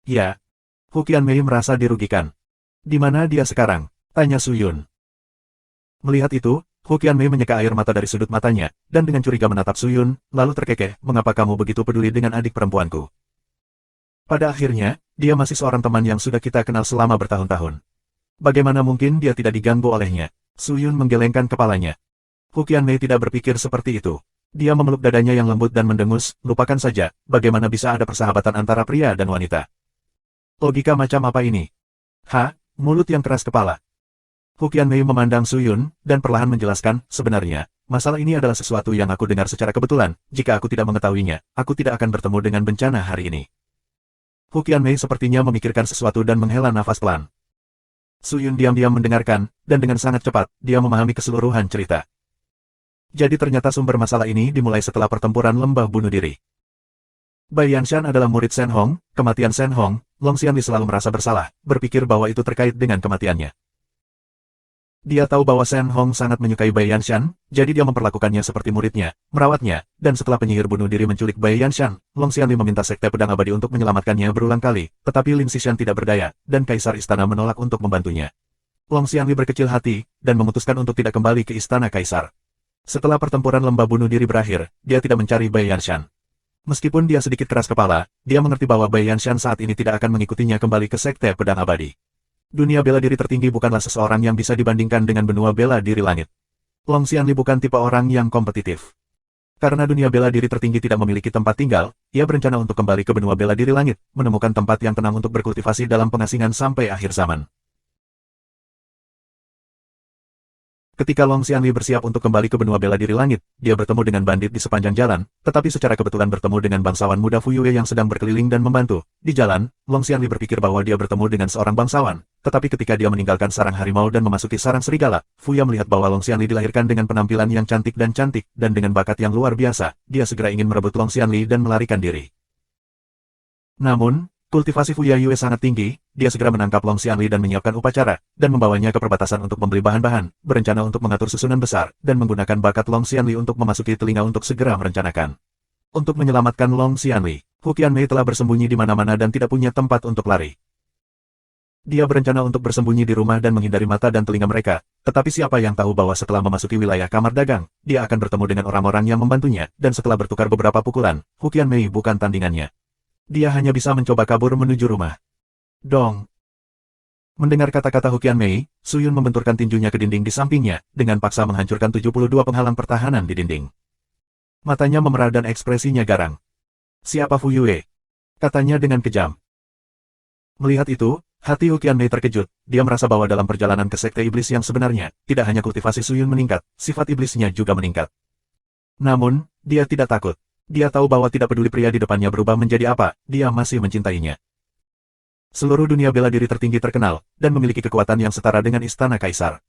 Ya. Hu Qianmei merasa dirugikan. Di mana dia sekarang? Tanya Su Yun. Melihat itu, Hu Qianmei menyeka air mata dari sudut matanya, dan dengan curiga menatap Su Yun, lalu terkekeh, mengapa kamu begitu peduli dengan adik perempuanku? Pada akhirnya, dia masih seorang teman yang sudah kita kenal selama bertahun-tahun. Bagaimana mungkin dia tidak diganggu olehnya? Su Yun menggelengkan kepalanya. Hu Qianmei tidak berpikir seperti itu. Dia memeluk dadanya yang lembut dan mendengus, lupakan saja, bagaimana bisa ada persahabatan antara pria dan wanita. Logika macam apa ini? Mulut yang keras kepala. Hu Qianmei memandang Su Yun, dan perlahan menjelaskan, sebenarnya, masalah ini adalah sesuatu yang aku dengar secara kebetulan, jika aku tidak mengetahuinya, aku tidak akan bertemu dengan bencana hari ini. Hu Qianmei sepertinya memikirkan sesuatu dan menghela nafas pelan. Su Yun diam-diam mendengarkan, dan dengan sangat cepat, dia memahami keseluruhan cerita. Jadi ternyata sumber masalah ini dimulai setelah pertempuran lembah bunuh diri. Bai Yanshan adalah murid Shen Hong, kematian Shen Hong, Long Xianli selalu merasa bersalah, berpikir bahwa itu terkait dengan kematiannya. Dia tahu bahwa Shen Hong sangat menyukai Bai Yanshan, jadi dia memperlakukannya seperti muridnya, merawatnya, dan setelah penyihir bunuh diri menculik Bai Yanshan, Long Xianli meminta Sekte Pedang Abadi untuk menyelamatkannya berulang kali, tetapi Lin Xishan tidak berdaya, dan Kaisar Istana menolak untuk membantunya. Long Xianli berkecil hati, dan memutuskan untuk tidak kembali ke Istana Kaisar. Setelah pertempuran lembah bunuh diri berakhir, dia tidak mencari Bai Yanshan. Meskipun dia sedikit keras kepala, dia mengerti bahwa Bai Yanshan saat ini tidak akan mengikutinya kembali ke Sekte Pedang Abadi. Dunia bela diri tertinggi bukanlah seseorang yang bisa dibandingkan dengan benua bela diri langit. Long Xianli bukan tipe orang yang kompetitif. Karena dunia bela diri tertinggi tidak memiliki tempat tinggal, ia berencana untuk kembali ke benua bela diri langit, menemukan tempat yang tenang untuk berkultivasi dalam pengasingan sampai akhir zaman. Ketika Long Xianli bersiap untuk kembali ke benua bela diri langit, dia bertemu dengan bandit di sepanjang jalan, tetapi secara kebetulan bertemu dengan bangsawan muda Fu Yue yang sedang berkeliling dan membantu. Di jalan, Long Xianli berpikir bahwa dia bertemu dengan seorang bangsawan, tetapi ketika dia meninggalkan sarang harimau dan memasuki sarang serigala, Fu Yue melihat bahwa Long Xianli dilahirkan dengan penampilan yang cantik, dan dengan bakat yang luar biasa, dia segera ingin merebut Long Xianli dan melarikan diri. Namun, kultivasi Fu Yue sangat tinggi, dia segera menangkap Long Xianli dan menyiapkan upacara, dan membawanya ke perbatasan untuk membeli bahan-bahan, berencana untuk mengatur susunan besar, dan menggunakan bakat Long Xianli untuk memasuki telinga untuk segera merencanakan. Untuk menyelamatkan Long Xianli, Hu Qianmei telah bersembunyi di mana-mana dan tidak punya tempat untuk lari. Dia berencana untuk bersembunyi di rumah dan menghindari mata dan telinga mereka, tetapi siapa yang tahu bahwa setelah memasuki wilayah kamar dagang, dia akan bertemu dengan orang-orang yang membantunya, dan setelah bertukar beberapa pukulan, Hu Qianmei bukan tandingannya. Dia hanya bisa mencoba kabur menuju rumah. Dong. Mendengar kata-kata Hu Qianmei, Su Yun membenturkan tinjunya ke dinding di sampingnya, dengan paksa menghancurkan 72 penghalang pertahanan di dinding. Matanya memerah dan ekspresinya garang. Siapa Fu Yue? Katanya dengan kejam. Melihat itu, hati Hu Qianmei terkejut, dia merasa bahwa dalam perjalanan ke Sekte Iblis yang sebenarnya, tidak hanya kultivasi Su Yun meningkat, sifat iblisnya juga meningkat. Namun, dia tidak takut. Dia tahu bahwa tidak peduli pria di depannya berubah menjadi apa, dia masih mencintainya. Seluruh dunia bela diri tertinggi terkenal, dan memiliki kekuatan yang setara dengan Istana Kaisar.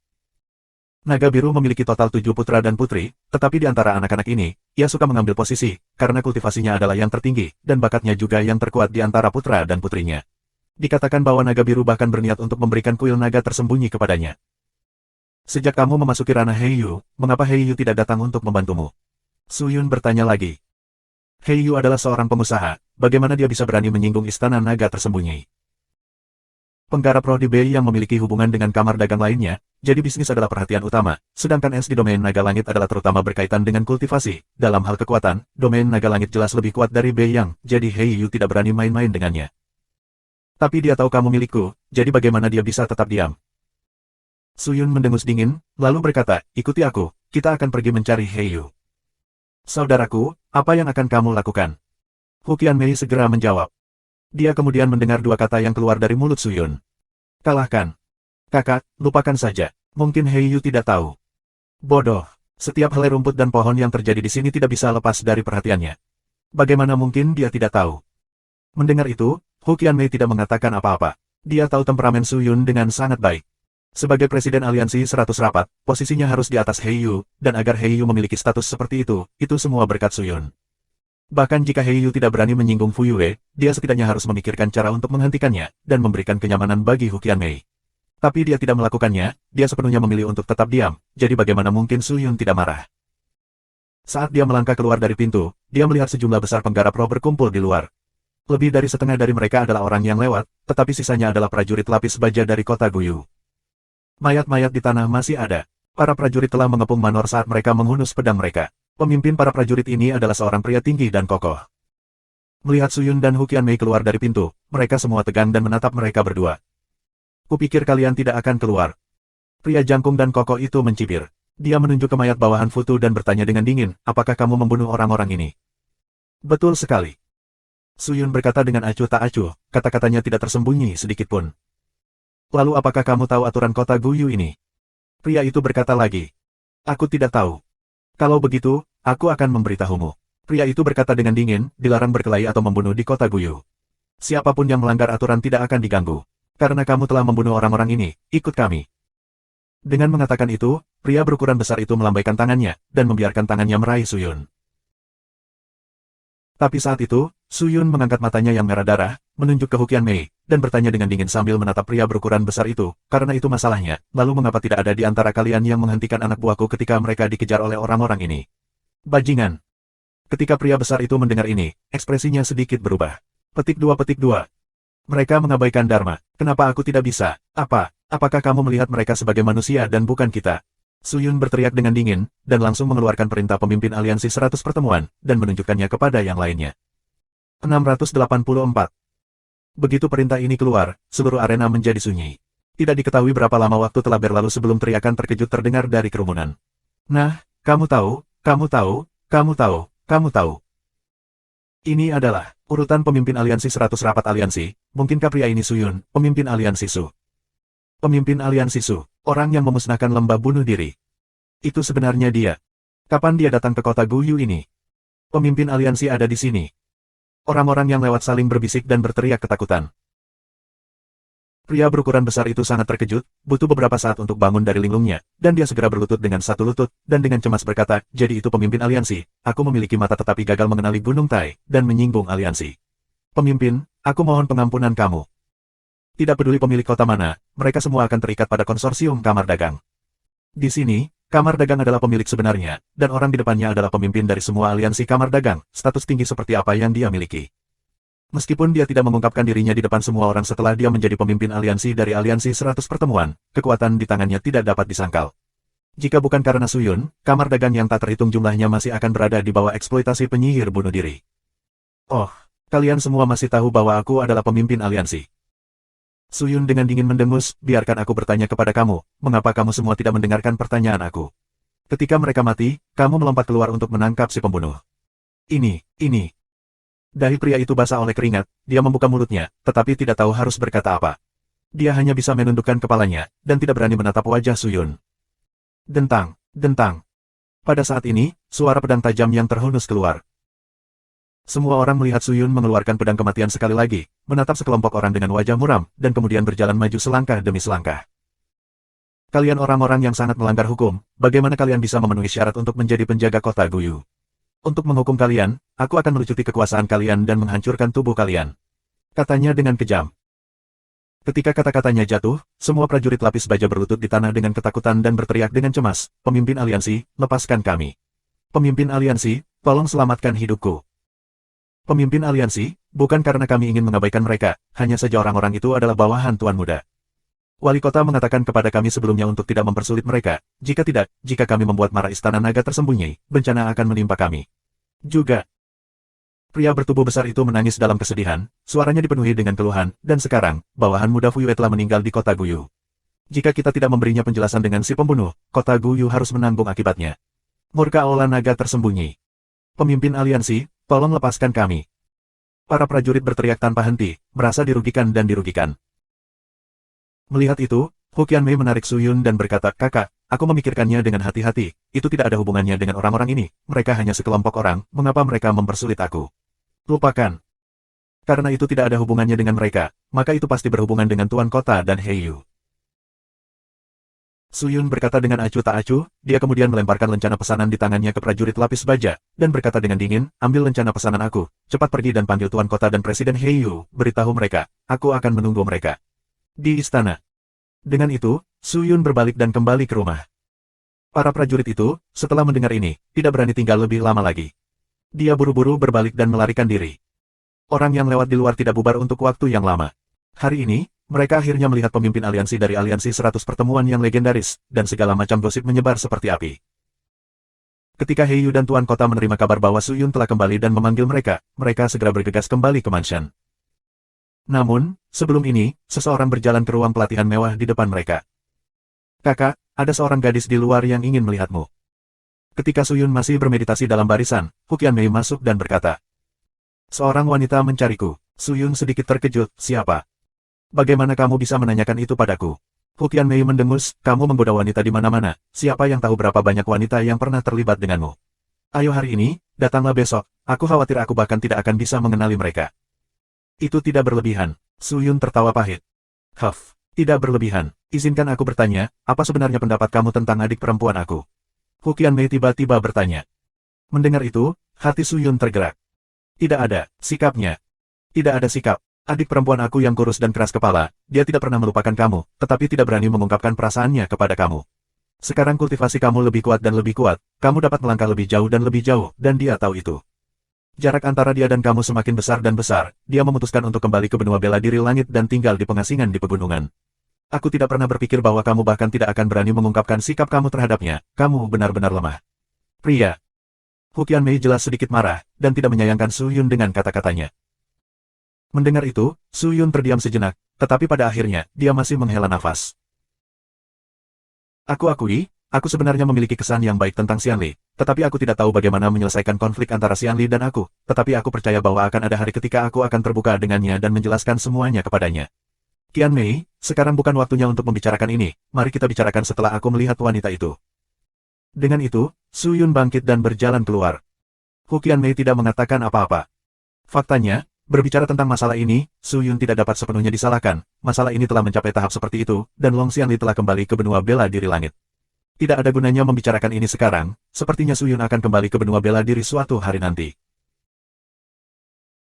Naga Biru memiliki total 7 putra dan putri, tetapi di antara anak-anak ini, ia suka mengambil posisi, karena kultivasinya adalah yang tertinggi, dan bakatnya juga yang terkuat di antara putra dan putrinya. Dikatakan bahwa Naga Biru bahkan berniat untuk memberikan kuil naga tersembunyi kepadanya. Sejak kamu memasuki ranah Heiyu, mengapa Heiyu tidak datang untuk membantumu? Su Yun bertanya lagi. He Yu adalah seorang pengusaha, bagaimana dia bisa berani menyinggung istana naga tersembunyi? Penggarap roh di Bei yang memiliki hubungan dengan kamar dagang lainnya, jadi bisnis adalah perhatian utama, sedangkan es di domain naga langit adalah terutama berkaitan dengan kultivasi. Dalam hal kekuatan, domain naga langit jelas lebih kuat dari Bei Yang, jadi He Yu tidak berani main-main dengannya. Tapi dia tahu kamu milikku, jadi bagaimana dia bisa tetap diam? Suyun mendengus dingin, lalu berkata, ikuti aku, kita akan pergi mencari He Yu. Saudaraku, apa yang akan kamu lakukan? Hu Qianmei segera menjawab. Dia kemudian mendengar dua kata yang keluar dari mulut Suyun. Kalahkan. Kakak, lupakan saja. Mungkin He Yu tidak tahu. Bodoh. Setiap helai rumput dan pohon yang terjadi di sini tidak bisa lepas dari perhatiannya. Bagaimana mungkin dia tidak tahu? Mendengar itu, Hu Qianmei tidak mengatakan apa-apa. Dia tahu temperamen Suyun dengan sangat baik. Sebagai Presiden Aliansi 100 Rapat, posisinya harus di atas He Yu, dan agar He Yu memiliki status seperti itu semua berkat Suyun. Bahkan jika He Yu tidak berani menyinggung Fu Yue, dia setidaknya harus memikirkan cara untuk menghentikannya, dan memberikan kenyamanan bagi Hu Qianmei. Tapi dia tidak melakukannya, dia sepenuhnya memilih untuk tetap diam, jadi bagaimana mungkin Suyun tidak marah? Saat dia melangkah keluar dari pintu, dia melihat sejumlah besar penggarap roh berkumpul di luar. Lebih dari setengah dari mereka adalah orang yang lewat, tetapi sisanya adalah prajurit lapis baja dari kota Guyu. Mayat-mayat di tanah masih ada. Para prajurit telah mengepung manor saat mereka menghunus pedang mereka. Pemimpin para prajurit ini adalah seorang pria tinggi dan kokoh. Melihat Suyun dan Hu Qianmei keluar dari pintu, mereka semua tegang dan menatap mereka berdua. Kupikir kalian tidak akan keluar. Pria jangkung dan kokoh itu mencibir. Dia menunjuk ke mayat bawahan Futu dan bertanya dengan dingin, apakah kamu membunuh orang-orang ini? Betul sekali. Suyun berkata dengan acuh tak acuh, kata-katanya tidak tersembunyi sedikitpun. Lalu apakah kamu tahu aturan kota Guyu ini? Pria itu berkata lagi. Aku tidak tahu. Kalau begitu, aku akan memberitahumu. Pria itu berkata dengan dingin, dilarang berkelahi atau membunuh di kota Guyu. Siapapun yang melanggar aturan tidak akan diganggu. Karena kamu telah membunuh orang-orang ini, ikut kami. Dengan mengatakan itu, pria berukuran besar itu melambaikan tangannya, dan membiarkan tangannya meraih Suyun. Tapi saat itu, Suyun mengangkat matanya yang merah darah, menunjuk ke Hu Qianmei, dan bertanya dengan dingin sambil menatap pria berukuran besar itu, karena itu masalahnya, lalu mengapa tidak ada di antara kalian yang menghentikan anak buahku ketika mereka dikejar oleh orang-orang ini? Bajingan. Ketika pria besar itu mendengar ini, ekspresinya sedikit berubah. Petik 2. Mereka mengabaikan Dharma, kenapa aku tidak bisa? Apakah kamu melihat mereka sebagai manusia dan bukan kita? Suyun berteriak dengan dingin, dan langsung mengeluarkan perintah pemimpin aliansi 100 pertemuan, dan menunjukkannya kepada yang lainnya. 684. Begitu perintah ini keluar, seluruh arena menjadi sunyi. Tidak diketahui berapa lama waktu telah berlalu sebelum teriakan terkejut terdengar dari kerumunan. Nah, kamu tahu. Ini adalah urutan pemimpin aliansi 100 rapat aliansi, mungkinkah pria ini Suyun, pemimpin aliansi Su? Pemimpin aliansi Su, orang yang memusnahkan lembah bunuh diri. Itu sebenarnya dia. Kapan dia datang ke kota Guyu ini? Pemimpin aliansi ada di sini. Orang-orang yang lewat saling berbisik dan berteriak ketakutan. Pria berukuran besar itu sangat terkejut, butuh beberapa saat untuk bangun dari linglungnya, dan dia segera berlutut dengan satu lutut, dan dengan cemas berkata, jadi itu pemimpin aliansi, aku memiliki mata tetapi gagal mengenali Gunung Tai, dan menyinggung aliansi. Pemimpin, aku mohon pengampunan kamu. Tidak peduli pemilik kota mana, mereka semua akan terikat pada konsorsium kamar dagang. Di sini, kamar dagang adalah pemilik sebenarnya, dan orang di depannya adalah pemimpin dari semua aliansi kamar dagang, status tinggi seperti apa yang dia miliki. Meskipun dia tidak mengungkapkan dirinya di depan semua orang setelah dia menjadi pemimpin aliansi dari aliansi 100 pertemuan, kekuatan di tangannya tidak dapat disangkal. Jika bukan karena Suyun, kamar dagang yang tak terhitung jumlahnya masih akan berada di bawah eksploitasi penyihir bunuh diri. Oh, kalian semua masih tahu bahwa aku adalah pemimpin aliansi. Suyun dengan dingin mendengus, biarkan aku bertanya kepada kamu, mengapa kamu semua tidak mendengarkan pertanyaan aku? Ketika mereka mati, kamu melompat keluar untuk menangkap si pembunuh. Ini. Dahi pria itu basah oleh keringat, dia membuka mulutnya, tetapi tidak tahu harus berkata apa. Dia hanya bisa menundukkan kepalanya, dan tidak berani menatap wajah Suyun. Dentang. Pada saat ini, suara pedang tajam yang terhunus keluar. Semua orang melihat Suyun mengeluarkan pedang kematian sekali lagi, menatap sekelompok orang dengan wajah muram, dan kemudian berjalan maju selangkah demi selangkah. Kalian orang-orang yang sangat melanggar hukum, bagaimana kalian bisa memenuhi syarat untuk menjadi penjaga kota Guyu? Untuk menghukum kalian, aku akan melucuti kekuasaan kalian dan menghancurkan tubuh kalian. Katanya dengan kejam. Ketika kata-katanya jatuh, semua prajurit lapis baja berlutut di tanah dengan ketakutan dan berteriak dengan cemas, pemimpin aliansi, lepaskan kami. Pemimpin aliansi, tolong selamatkan hidupku. Pemimpin aliansi, bukan karena kami ingin mengabaikan mereka, hanya saja orang-orang itu adalah bawahan Tuan Muda. Wali kota mengatakan kepada kami sebelumnya untuk tidak mempersulit mereka, jika tidak, jika kami membuat marah istana naga tersembunyi, bencana akan menimpa kami. Juga, pria bertubuh besar itu menangis dalam kesedihan, suaranya dipenuhi dengan keluhan, dan sekarang, bawahan muda Fuyue telah meninggal di kota Guyu. Jika kita tidak memberinya penjelasan dengan si pembunuh, kota Guyu harus menanggung akibatnya. Murka Aula Naga tersembunyi. Pemimpin aliansi, tolong lepaskan kami. Para prajurit berteriak tanpa henti, merasa dirugikan dan dirugikan. Melihat itu, Hu Qianmei menarik Su Yun dan berkata, "Kakak, aku memikirkannya dengan hati-hati, itu tidak ada hubungannya dengan orang-orang ini, mereka hanya sekelompok orang, mengapa mereka mempersulit aku? Lupakan. Karena itu tidak ada hubungannya dengan mereka, maka itu pasti berhubungan dengan Tuan Kota dan Heiyu." Su Yun berkata dengan acuh tak acuh, dia kemudian melemparkan lencana pesanan di tangannya ke prajurit lapis baja, dan berkata dengan dingin, "Ambil lencana pesanan aku, cepat pergi dan panggil Tuan Kota dan Presiden Heiyu, beritahu mereka, aku akan menunggu mereka di istana." Dengan itu, Su Yun berbalik dan kembali ke rumah. Para prajurit itu, setelah mendengar ini, tidak berani tinggal lebih lama lagi. Dia buru-buru berbalik dan melarikan diri. Orang yang lewat di luar tidak bubar untuk waktu yang lama. Hari ini, mereka akhirnya melihat pemimpin aliansi dari aliansi 100 pertemuan yang legendaris, dan segala macam gosip menyebar seperti api. Ketika Heiyu dan Tuan Kota menerima kabar bahwa Su Yun telah kembali dan memanggil mereka, mereka segera bergegas kembali ke mansion. Namun, sebelum ini, seseorang berjalan ke ruang pelatihan mewah di depan mereka. "Kakak, ada seorang gadis di luar yang ingin melihatmu." Ketika Su Yun masih bermeditasi dalam barisan, Hu Qianmei masuk dan berkata, "Seorang wanita mencariku." Su Yun sedikit terkejut, "Siapa? Bagaimana kamu bisa menanyakan itu padaku?" Hu Qianmei mendengus, "Kamu menggoda wanita di mana-mana, siapa yang tahu berapa banyak wanita yang pernah terlibat denganmu? Ayo hari ini, datanglah besok, aku khawatir aku bahkan tidak akan bisa mengenali mereka." "Itu tidak berlebihan." Su Yun tertawa pahit. "Huff, tidak berlebihan. Izinkan aku bertanya, apa sebenarnya pendapat kamu tentang adik perempuan aku?" Hu Qianmei tiba-tiba bertanya. Mendengar itu, hati Su Yun tergerak. Tidak ada sikapnya. Tidak ada sikap. Adik perempuan aku yang kurus dan keras kepala, dia tidak pernah melupakan kamu, tetapi tidak berani mengungkapkan perasaannya kepada kamu. Sekarang kultivasi kamu lebih kuat dan lebih kuat, kamu dapat melangkah lebih jauh, dan dia tahu itu. Jarak antara dia dan kamu semakin besar dan besar, dia memutuskan untuk kembali ke benua bela diri langit dan tinggal di pengasingan di pegunungan. Aku tidak pernah berpikir bahwa kamu bahkan tidak akan berani mengungkapkan sikap kamu terhadapnya, kamu benar-benar lemah. Pria. Hu Qianmei jelas sedikit marah, dan tidak menyayangkan Su Yun dengan kata-katanya. Mendengar itu, Su Yun terdiam sejenak, tetapi pada akhirnya, dia masih menghela nafas. "Aku akui, aku sebenarnya memiliki kesan yang baik tentang Xianli, tetapi aku tidak tahu bagaimana menyelesaikan konflik antara Xianli dan aku, tetapi aku percaya bahwa akan ada hari ketika aku akan terbuka dengannya dan menjelaskan semuanya kepadanya. Qianmei, sekarang bukan waktunya untuk membicarakan ini, mari kita bicarakan setelah aku melihat wanita itu." Dengan itu, Su Yun bangkit dan berjalan keluar. Hu Qianmei tidak mengatakan apa-apa. Faktanya, berbicara tentang masalah ini, Su Yun tidak dapat sepenuhnya disalahkan, masalah ini telah mencapai tahap seperti itu, dan Long Xianli telah kembali ke benua bela diri langit. Tidak ada gunanya membicarakan ini sekarang, sepertinya Su Yun akan kembali ke benua bela diri suatu hari nanti.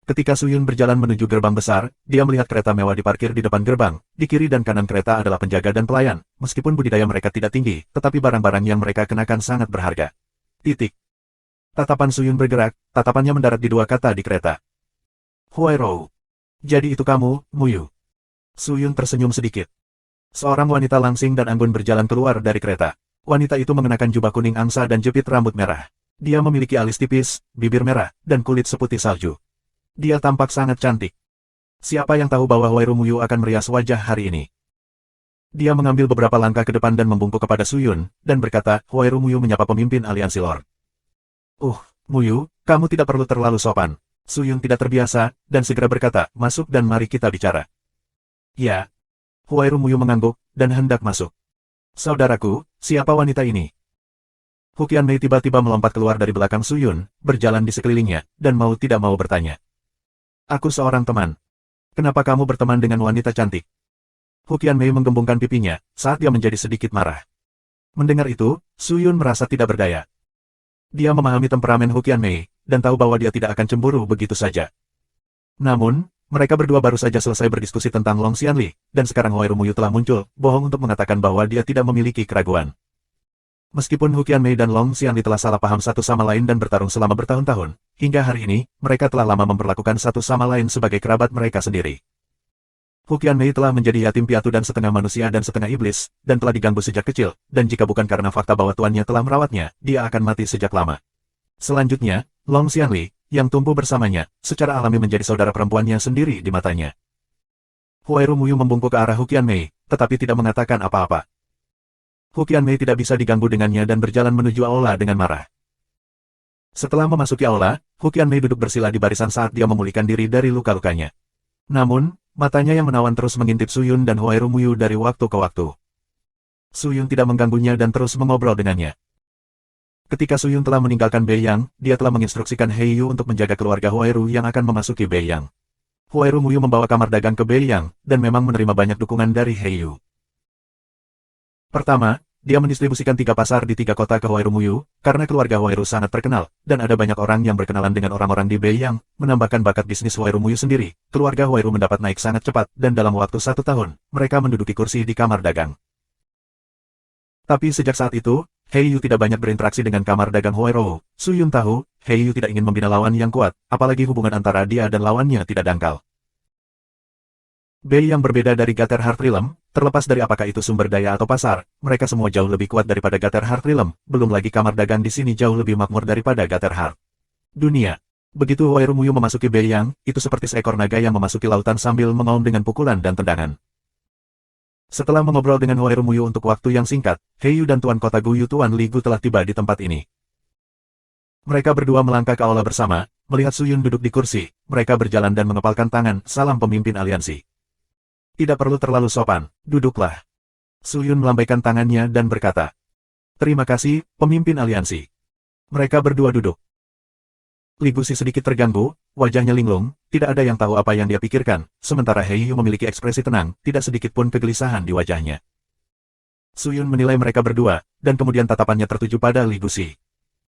Ketika Su Yun berjalan menuju gerbang besar, dia melihat kereta mewah diparkir di depan gerbang, di kiri dan kanan kereta adalah penjaga dan pelayan, meskipun budidaya mereka tidak tinggi, tetapi barang-barang yang mereka kenakan sangat berharga. Titik. Tatapan Su Yun bergerak, tatapannya mendarat di dua kata di kereta. "Huairou. Jadi itu kamu, Muyu." Su Yun tersenyum sedikit. Seorang wanita langsing dan anggun berjalan keluar dari kereta. Wanita itu mengenakan jubah kuning angsa dan jepit rambut merah. Dia memiliki alis tipis, bibir merah, dan kulit seputih salju. Dia tampak sangat cantik. Siapa yang tahu bahwa Huairou Muyu akan merias wajah hari ini? Dia mengambil beberapa langkah ke depan dan membungkuk kepada Su Yun, dan berkata, "Huairou Muyu menyapa pemimpin aliansi Lord." Muyu, kamu tidak perlu terlalu sopan." Su Yun tidak terbiasa, dan segera berkata, "Masuk dan mari kita bicara." "Ya." Huairou Muyu mengangguk, dan hendak masuk. "Saudaraku, siapa wanita ini?" Hu Qianmei tiba-tiba melompat keluar dari belakang Su Yun, berjalan di sekelilingnya, dan mau tidak mau bertanya. "Aku seorang teman. Kenapa kamu berteman dengan wanita cantik?" Hu Qianmei menggembungkan pipinya, saat dia menjadi sedikit marah. Mendengar itu, Su Yun merasa tidak berdaya. Dia memahami temperamen Hu Qianmei, dan tahu bahwa dia tidak akan cemburu begitu saja. Namun, mereka berdua baru saja selesai berdiskusi tentang Long Xianli, dan sekarang Huairou Muyu telah muncul, bohong untuk mengatakan bahwa dia tidak memiliki keraguan. Meskipun Hu Qianmei dan Long Xianli telah salah paham satu sama lain dan bertarung selama bertahun-tahun, hingga hari ini, mereka telah lama memperlakukan satu sama lain sebagai kerabat mereka sendiri. Hu Qianmei telah menjadi yatim piatu dan setengah manusia dan setengah iblis, dan telah diganggu sejak kecil, dan jika bukan karena fakta bahwa tuannya telah merawatnya, dia akan mati sejak lama. Selanjutnya, Long Xianli, yang tumbuh bersamanya, secara alami menjadi saudara perempuannya sendiri di matanya. Huairu Muyu membungkuk ke arah Hu Qianmei, tetapi tidak mengatakan apa-apa. Hu Qianmei tidak bisa diganggu dengannya dan berjalan menuju aula dengan marah. Setelah memasuki aula, Hu Qianmei duduk bersila di barisan saat dia memulihkan diri dari luka-lukanya. Namun, matanya yang menawan terus mengintip Suyun dan Huairu Muyu dari waktu ke waktu. Suyun tidak mengganggunya dan terus mengobrol dengannya. Ketika Suyun telah meninggalkan Beiyang, dia telah menginstruksikan Heiyu untuk menjaga keluarga Huairu yang akan memasuki Beiyang. Huairu Muyu membawa kamar dagang ke Beiyang, dan memang menerima banyak dukungan dari Heiyu. Pertama, dia mendistribusikan 3 pasar di 3 kota ke Huairu Muyu, karena keluarga Huairu sangat terkenal, dan ada banyak orang yang berkenalan dengan orang-orang di Beiyang, menambahkan bakat bisnis Huairu Muyu sendiri. Keluarga Huairu mendapat naik sangat cepat, dan dalam waktu 1 tahun, mereka menduduki kursi di kamar dagang. Tapi sejak saat itu, Heiyu tidak banyak berinteraksi dengan kamar dagang Huairu. Suyun tahu, Heiyu tidak ingin membina lawan yang kuat, apalagi hubungan antara dia dan lawannya tidak dangkal. Beiyang berbeda dari Gater Heart Realm, terlepas dari apakah itu sumber daya atau pasar, mereka semua jauh lebih kuat daripada Gater Heart Realm, belum lagi kamar dagang di sini jauh lebih makmur daripada Gater Heart. Dunia. Begitu Huairu Muyu memasuki Beiyang, itu seperti seekor naga yang memasuki lautan sambil mengaum dengan pukulan dan tendangan. Setelah mengobrol dengan Huairu Muyu untuk waktu yang singkat, Heiyu dan Tuan Kota Guyu Tuan Li Gu telah tiba di tempat ini. Mereka berdua melangkah ke aula bersama, melihat Suyun duduk di kursi, mereka berjalan dan mengepalkan tangan, salam pemimpin aliansi. Tidak perlu terlalu sopan, duduklah. Suyun melambaikan tangannya dan berkata, terima kasih, pemimpin aliansi. Mereka berdua duduk. Li Gusi sedikit terganggu, wajahnya linglung, tidak ada yang tahu apa yang dia pikirkan, sementara Heiyu memiliki ekspresi tenang, tidak sedikit pun kegelisahan di wajahnya. Suyun menilai mereka berdua, dan kemudian tatapannya tertuju pada Li Gusi.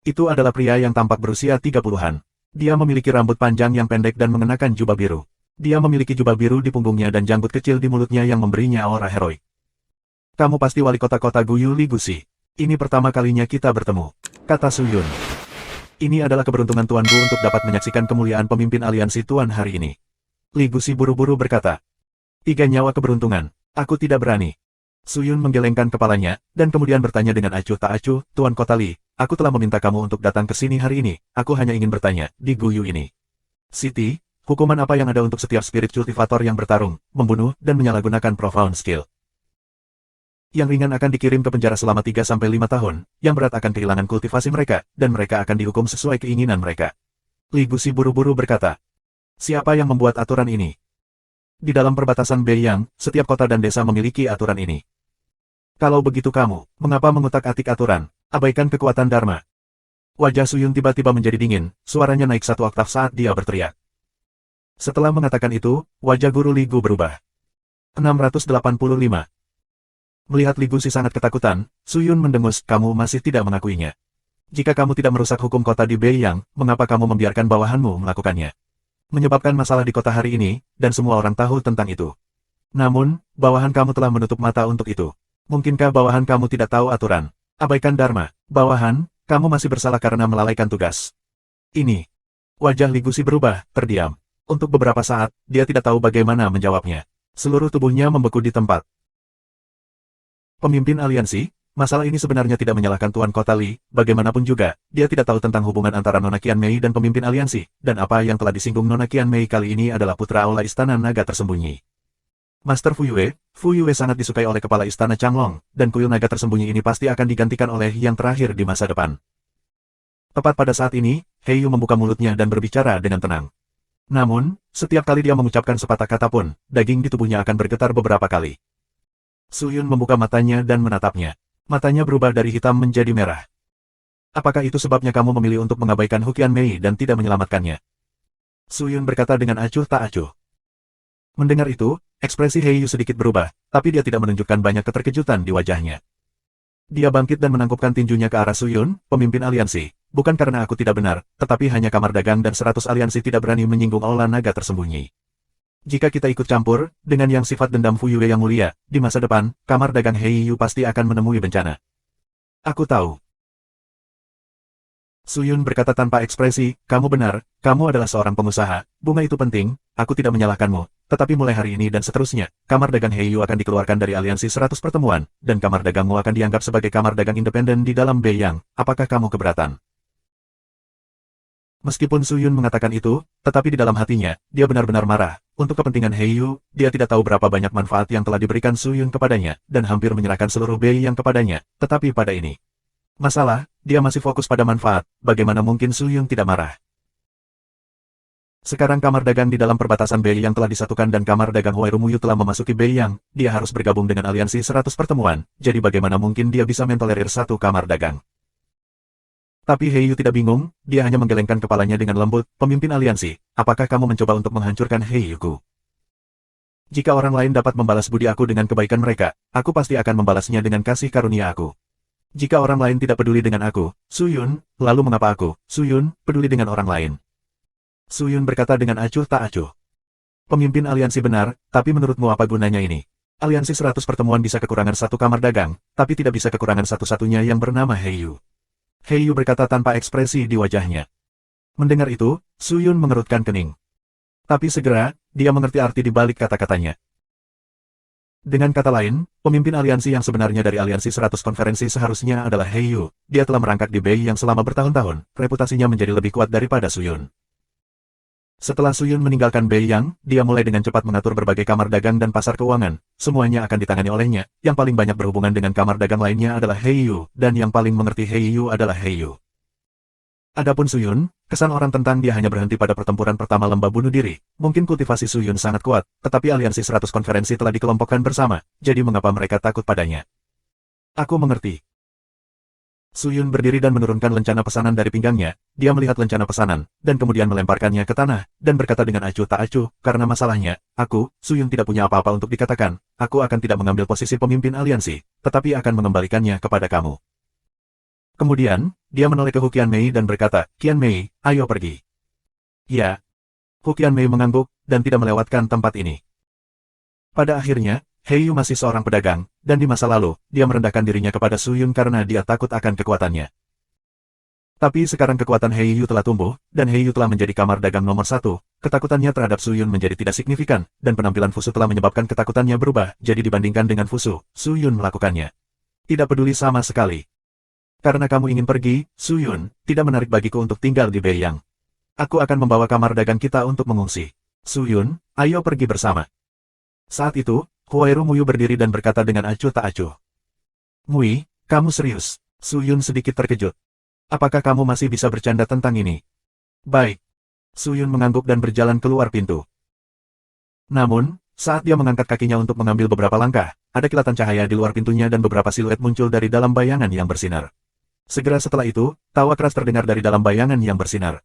Itu adalah pria yang tampak berusia 30-an. Dia memiliki rambut panjang yang pendek dan mengenakan jubah biru. Dia memiliki jubah biru di punggungnya dan janggut kecil di mulutnya yang memberinya aura heroik. Kamu pasti wali kota Guyu Li Gusi. Ini pertama kalinya kita bertemu, kata Suyun. Ini adalah keberuntungan tuanku untuk dapat menyaksikan kemuliaan pemimpin aliansi tuan hari ini. Li Gusi buru-buru berkata. 3 nyawa keberuntungan, aku tidak berani. Suyun menggelengkan kepalanya, dan kemudian bertanya dengan acuh tak acuh, Tuan Kota Li, aku telah meminta kamu untuk datang ke sini hari ini, aku hanya ingin bertanya, di Guyu ini. Siti, hukuman apa yang ada untuk setiap spirit cultivator yang bertarung, membunuh, dan menyalahgunakan profound skill? Yang ringan akan dikirim ke penjara selama 3-5 tahun, yang berat akan kehilangan kultivasi mereka, dan mereka akan dihukum sesuai keinginan mereka. Li Gusi buru-buru berkata. Siapa yang membuat aturan ini? Di dalam perbatasan Beiyang, setiap kota dan desa memiliki aturan ini. Kalau begitu kamu, mengapa mengutak-atik aturan? Abaikan kekuatan Dharma. Wajah Suyun tiba-tiba menjadi dingin, suaranya naik 1 oktav saat dia berteriak. Setelah mengatakan itu, wajah Guru Li Gu berubah. 685. Melihat Li Gusi sangat ketakutan, Suyun mendengus, kamu masih tidak mengakuinya. Jika kamu tidak merusak hukum kota di Beiyang, mengapa kamu membiarkan bawahanmu melakukannya? Menyebabkan masalah di kota hari ini, dan semua orang tahu tentang itu. Namun, bawahan kamu telah menutup mata untuk itu. Mungkinkah bawahan kamu tidak tahu aturan? Abaikan Dharma. Bawahan, kamu masih bersalah karena melalaikan tugas. Ini. Wajah Li Gusi berubah, terdiam. Untuk beberapa saat, dia tidak tahu bagaimana menjawabnya. Seluruh tubuhnya membeku di tempat. Pemimpin aliansi, masalah ini sebenarnya tidak menyalahkan Tuan Kota Li, bagaimanapun juga, dia tidak tahu tentang hubungan antara Nona Qianmei dan pemimpin aliansi, dan apa yang telah disinggung Nona Qianmei kali ini adalah putra aula Istana Naga Tersembunyi. Master Fu Yue sangat disukai oleh kepala Istana Changlong, dan kuil naga tersembunyi ini pasti akan digantikan oleh yang terakhir di masa depan. Tepat pada saat ini, Heiyu membuka mulutnya dan berbicara dengan tenang. Namun, setiap kali dia mengucapkan sepatah kata pun, daging di tubuhnya akan bergetar beberapa kali. Suyun membuka matanya dan menatapnya. Matanya berubah dari hitam menjadi merah. Apakah itu sebabnya kamu memilih untuk mengabaikan Hu Qianmei dan tidak menyelamatkannya? Suyun berkata dengan acuh tak acuh. Mendengar itu, ekspresi Heiyu sedikit berubah, tapi dia tidak menunjukkan banyak keterkejutan di wajahnya. Dia bangkit dan menangkupkan tinjunya ke arah Suyun, pemimpin aliansi. Bukan karena aku tidak benar, tetapi hanya kamar dagang dan 100 aliansi tidak berani menyinggung aula naga tersembunyi. Jika kita ikut campur, dengan yang sifat dendam Fu Yue yang mulia, di masa depan, kamar dagang Heiyu pasti akan menemui bencana. Aku tahu. Suyun berkata tanpa ekspresi, kamu benar, kamu adalah seorang pengusaha, bunga itu penting, aku tidak menyalahkanmu, tetapi mulai hari ini dan seterusnya, kamar dagang Heiyu akan dikeluarkan dari aliansi 100 pertemuan, dan kamar dagangmu akan dianggap sebagai kamar dagang independen di dalam Beiyang, apakah kamu keberatan? Meskipun Suyun mengatakan itu, tetapi di dalam hatinya, dia benar-benar marah. Untuk kepentingan Heiyu, dia tidak tahu berapa banyak manfaat yang telah diberikan Suyun kepadanya, dan hampir menyerahkan seluruh Beiyang kepadanya, tetapi pada ini. Masalah, dia masih fokus pada manfaat, bagaimana mungkin Suyun tidak marah. Sekarang kamar dagang di dalam perbatasan Beiyang telah disatukan dan kamar dagang Huairumuyu telah memasuki Beiyang, dia harus bergabung dengan aliansi 100 pertemuan, jadi bagaimana mungkin dia bisa mentolerir satu kamar dagang. Tapi Heiyu tidak bingung, dia hanya menggelengkan kepalanya dengan lembut, pemimpin aliansi, apakah kamu mencoba untuk menghancurkan Heiyuku? Jika orang lain dapat membalas budi aku dengan kebaikan mereka, aku pasti akan membalasnya dengan kasih karunia aku. Jika orang lain tidak peduli dengan aku, Suyun, lalu mengapa aku, Suyun, peduli dengan orang lain? Suyun berkata dengan acuh tak acuh. Pemimpin aliansi benar, tapi menurutmu apa gunanya ini? Aliansi 100 pertemuan bisa kekurangan satu kamar dagang, tapi tidak bisa kekurangan satu-satunya yang bernama Heiyu. Heiyu berkata tanpa ekspresi di wajahnya. Mendengar itu, Suyun mengerutkan kening. Tapi segera, dia mengerti arti di balik kata-katanya. Dengan kata lain, pemimpin aliansi yang sebenarnya dari aliansi 100 konferensi seharusnya adalah Heiyu. Dia telah merangkak di Beiyang selama bertahun-tahun, reputasinya menjadi lebih kuat daripada Suyun. Setelah Suyun meninggalkan Beiyang, dia mulai dengan cepat mengatur berbagai kamar dagang dan pasar keuangan. Semuanya akan ditangani olehnya. Yang paling banyak berhubungan dengan kamar dagang lainnya adalah Heiyu, dan yang paling mengerti Heiyu adalah Heiyu. Adapun Suyun, kesan orang tentang dia hanya berhenti pada pertempuran pertama lomba bunuh diri. Mungkin kultivasi Suyun sangat kuat, tetapi aliansi 100 konferensi telah dikelompokkan bersama, jadi mengapa mereka takut padanya? Aku mengerti. Suyun berdiri dan menurunkan lencana pesanan dari pinggangnya, dia melihat lencana pesanan, dan kemudian melemparkannya ke tanah, dan berkata dengan acuh tak acuh, karena masalahnya, aku, Suyun tidak punya apa-apa untuk dikatakan, aku akan tidak mengambil posisi pemimpin aliansi, tetapi akan mengembalikannya kepada kamu. Kemudian, dia menoleh ke Hu Qianmei dan berkata, Qianmei, ayo pergi. Ya. Hu Qianmei mengangguk, dan tidak melewatkan tempat ini. Pada akhirnya, Heiyu masih seorang pedagang, dan di masa lalu, dia merendahkan dirinya kepada Suyun karena dia takut akan kekuatannya. Tapi sekarang kekuatan Heiyu telah tumbuh, dan Heiyu telah menjadi kamar dagang nomor 1, ketakutannya terhadap Suyun menjadi tidak signifikan, dan penampilan Fusu telah menyebabkan ketakutannya berubah, jadi dibandingkan dengan Fusu, Suyun melakukannya. Tidak peduli sama sekali. Karena kamu ingin pergi, Suyun, tidak menarik bagiku untuk tinggal di Beiyang. Aku akan membawa kamar dagang kita untuk mengungsi. Suyun, ayo pergi bersama. Saat itu, Huairumuyu berdiri dan berkata dengan acuh tak acuh. Mui, kamu serius? Suyun sedikit terkejut. Apakah kamu masih bisa bercanda tentang ini? Baik. Suyun mengangguk dan berjalan keluar pintu. Namun, saat dia mengangkat kakinya untuk mengambil beberapa langkah, ada kilatan cahaya di luar pintunya dan beberapa siluet muncul dari dalam bayangan yang bersinar. Segera setelah itu, tawa keras terdengar dari dalam bayangan yang bersinar.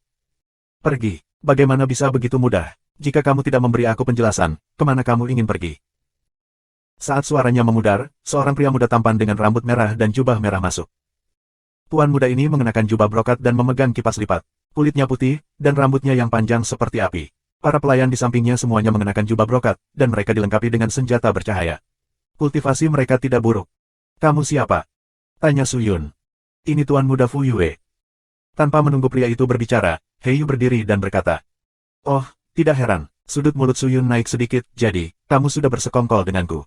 Pergi. Bagaimana bisa begitu mudah? Jika kamu tidak memberi aku penjelasan, kemana kamu ingin pergi? Saat suaranya memudar, seorang pria muda tampan dengan rambut merah dan jubah merah masuk. Tuan muda ini mengenakan jubah brokat dan memegang kipas lipat. Kulitnya putih, dan rambutnya yang panjang seperti api. Para pelayan di sampingnya semuanya mengenakan jubah brokat, dan mereka dilengkapi dengan senjata bercahaya. Kultivasi mereka tidak buruk. Kamu siapa? Tanya Suyun. Ini Tuan Muda Fu Yue. Tanpa menunggu pria itu berbicara, Heiyu berdiri dan berkata. Oh, tidak heran, sudut mulut Suyun naik sedikit, jadi, kamu sudah bersekongkol denganku.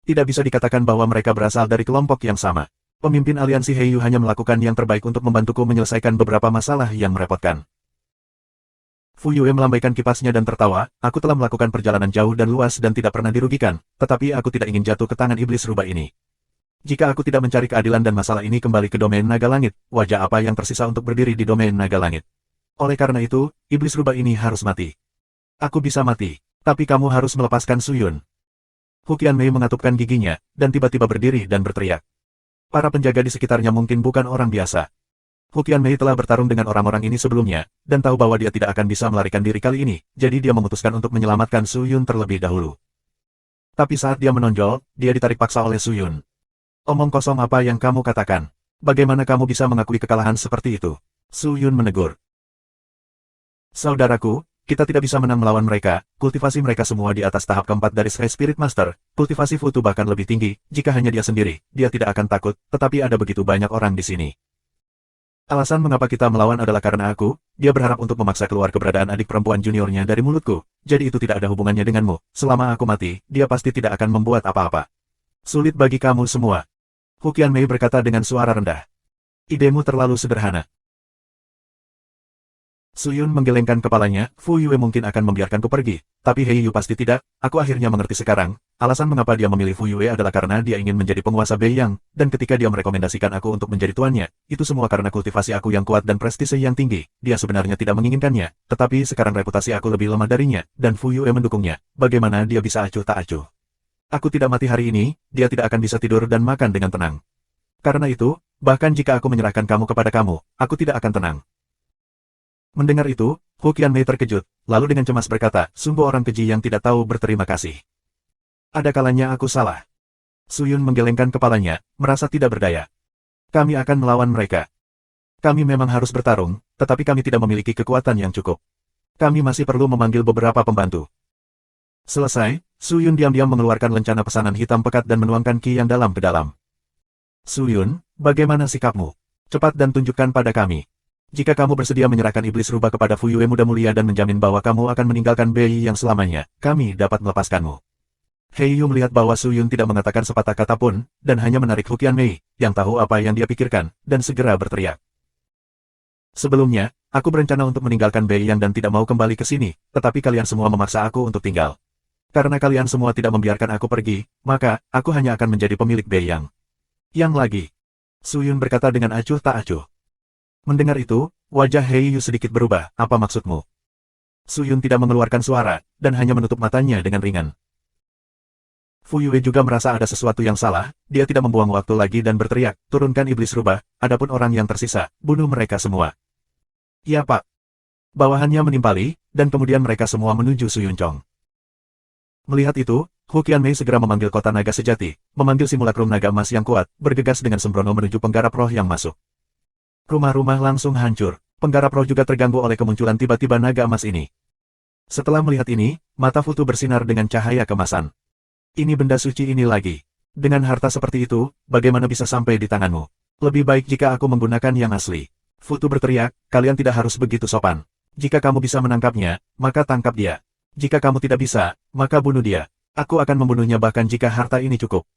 Tidak bisa dikatakan bahwa mereka berasal dari kelompok yang sama. Pemimpin aliansi Heiyu hanya melakukan yang terbaik untuk membantuku menyelesaikan beberapa masalah yang merepotkan. Fu Yue melambaikan kipasnya dan tertawa, aku telah melakukan perjalanan jauh dan luas dan tidak pernah dirugikan, tetapi aku tidak ingin jatuh ke tangan iblis rubah ini. Jika aku tidak mencari keadilan dan masalah ini kembali ke domain naga langit, wajah apa yang tersisa untuk berdiri di domain naga langit? Oleh karena itu, iblis rubah ini harus mati. Aku bisa mati, tapi kamu harus melepaskan Suyun. Hu Qianmei mengatupkan giginya, dan tiba-tiba berdiri dan berteriak. Para penjaga di sekitarnya mungkin bukan orang biasa. Hu Qianmei telah bertarung dengan orang-orang ini sebelumnya, dan tahu bahwa dia tidak akan bisa melarikan diri kali ini, jadi dia memutuskan untuk menyelamatkan Suyun terlebih dahulu. Tapi saat dia menonjol, dia ditarik paksa oleh Suyun. Omong kosong apa yang kamu katakan? Bagaimana kamu bisa mengakui kekalahan seperti itu? Suyun menegur. Saudaraku, kita tidak bisa menang melawan mereka. Kultivasi mereka semua di atas tahap keempat dari Sky Spirit Master. Kultivasi Futu bahkan lebih tinggi. Jika hanya dia sendiri, dia tidak akan takut, tetapi ada begitu banyak orang di sini. Alasan mengapa kita melawan adalah karena dia berharap untuk memaksa keluar keberadaan adik perempuan juniornya dari mulutku. Jadi itu tidak ada hubungannya denganmu. Selama aku mati, dia pasti tidak akan membuat apa-apa. Sulit bagi kamu semua. Hu Qianmei berkata dengan suara rendah. Idemu terlalu sederhana. Su Yun menggelengkan kepalanya, Fu Yue mungkin akan membiarkanku pergi, tapi Hei Yu pasti tidak. Aku akhirnya mengerti sekarang, alasan mengapa dia memilih Fu Yue adalah karena dia ingin menjadi penguasa Beiyang, dan ketika dia merekomendasikan aku untuk menjadi tuannya, itu semua karena kultivasi aku yang kuat dan prestise yang tinggi. Dia sebenarnya tidak menginginkannya, tetapi sekarang reputasi aku lebih lemah darinya, dan Fu Yue mendukungnya. Bagaimana dia bisa acuh tak acuh? Aku tidak mati hari ini, dia tidak akan bisa tidur dan makan dengan tenang. Karena itu, bahkan jika aku menyerahkan kamu kepada kamu, aku tidak akan tenang. Mendengar itu, Hu Qianmei terkejut, lalu dengan cemas berkata, sungguh orang keji yang tidak tahu berterima kasih. Ada kalanya aku salah. Su Yun menggelengkan kepalanya, merasa tidak berdaya. Kami akan melawan mereka. Kami memang harus bertarung, tetapi kami tidak memiliki kekuatan yang cukup. Kami masih perlu memanggil beberapa pembantu. Selesai, Su Yun diam-diam mengeluarkan lencana pesanan hitam pekat dan menuangkan ki yang dalam ke dalam. Su Yun, bagaimana sikapmu? Cepat dan tunjukkan pada kami. Jika kamu bersedia menyerahkan iblis rubah kepada Fu Yue muda mulia dan menjamin bahwa kamu akan meninggalkan Bei yang selamanya, kami dapat melepaskanmu. Hei Yu melihat bahwa Su Yun tidak mengatakan sepatah kata pun, dan hanya menarik Hu Qianmei, yang tahu apa yang dia pikirkan, dan segera berteriak. Sebelumnya, aku berencana untuk meninggalkan Beiyang dan tidak mau kembali ke sini, tetapi kalian semua memaksa aku untuk tinggal. Karena kalian semua tidak membiarkan aku pergi, maka, aku hanya akan menjadi pemilik Beiyang. Yang lagi. Su Yun berkata dengan acuh tak acuh. Mendengar itu, wajah Hei Yu sedikit berubah, apa maksudmu? Su Yun tidak mengeluarkan suara, dan hanya menutup matanya dengan ringan. Fu Yue juga merasa ada sesuatu yang salah, dia tidak membuang waktu lagi dan berteriak, turunkan iblis rubah, adapun orang yang tersisa, bunuh mereka semua. Ya Pak. Bawahannya menimpali, dan kemudian mereka semua menuju Su Yun Chong. Melihat itu, Hu Qianmei segera memanggil kota naga sejati, memanggil simulakrum naga emas yang kuat, bergegas dengan sembrono menuju penggarap roh yang masuk. Rumah-rumah langsung hancur, penggarap roh juga terganggu oleh kemunculan tiba-tiba naga emas ini. Setelah melihat ini, mata Futu bersinar dengan cahaya kemasan. Ini benda suci ini lagi. Dengan harta seperti itu, bagaimana bisa sampai di tanganmu? Lebih baik jika aku menggunakan yang asli. Futu berteriak, kalian tidak harus begitu sopan. Jika kamu bisa menangkapnya, maka tangkap dia. Jika kamu tidak bisa, maka bunuh dia. Aku akan membunuhnya bahkan jika harta ini cukup.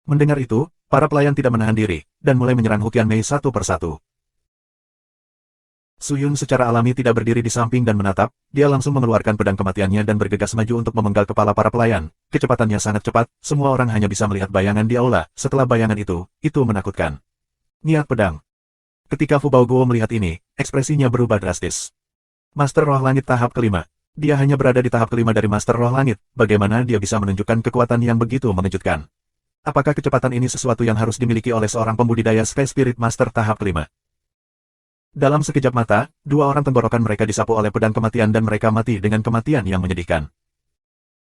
Mendengar itu, para pelayan tidak menahan diri, dan mulai menyerang Hu Qianmei satu persatu. Su Yun secara alami tidak berdiri di samping dan menatap, dia langsung mengeluarkan pedang kematiannya dan bergegas maju untuk memenggal kepala para pelayan. Kecepatannya sangat cepat, semua orang hanya bisa melihat bayangan di aula, setelah bayangan itu menakutkan. Niat pedang. Ketika Fu Baoguo melihat ini, ekspresinya berubah drastis. Master Roh Langit tahap kelima. Dia hanya berada di tahap kelima dari Master Roh Langit, bagaimana dia bisa menunjukkan kekuatan yang begitu mengejutkan? Apakah kecepatan ini sesuatu yang harus dimiliki oleh seorang pembudidaya Sky Spirit Master tahap kelima? Dalam sekejap mata, dua orang tenggorokan mereka disapu oleh pedang kematian dan mereka mati dengan kematian yang menyedihkan.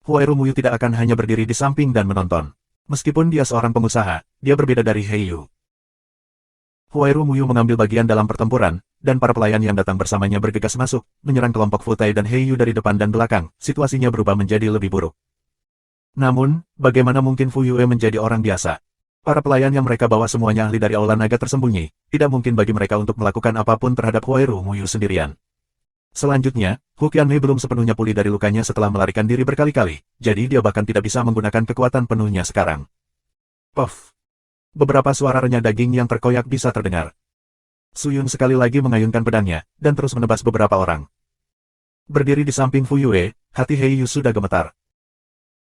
Huairu Muyu tidak akan hanya berdiri di samping dan menonton. Meskipun dia seorang pengusaha, dia berbeda dari Hei Yu. Huairu Muyu mengambil bagian dalam pertempuran, dan para pelayan yang datang bersamanya bergegas masuk, menyerang kelompok Futai dan Hei Yu dari depan dan belakang, situasinya berubah menjadi lebih buruk. Namun, bagaimana mungkin Fu Yue menjadi orang biasa? Para pelayan yang mereka bawa semuanya ahli dari aula naga tersembunyi, tidak mungkin bagi mereka untuk melakukan apapun terhadap Huairu Muyu sendirian. Selanjutnya, Hu Qianmei belum sepenuhnya pulih dari lukanya setelah melarikan diri berkali-kali, jadi dia bahkan tidak bisa menggunakan kekuatan penuhnya sekarang. Puff! Beberapa suara renyah daging yang terkoyak bisa terdengar. Su Yun sekali lagi mengayunkan pedangnya, dan terus menebas beberapa orang. Berdiri di samping Fu Yue, hati Hei Yu sudah gemetar.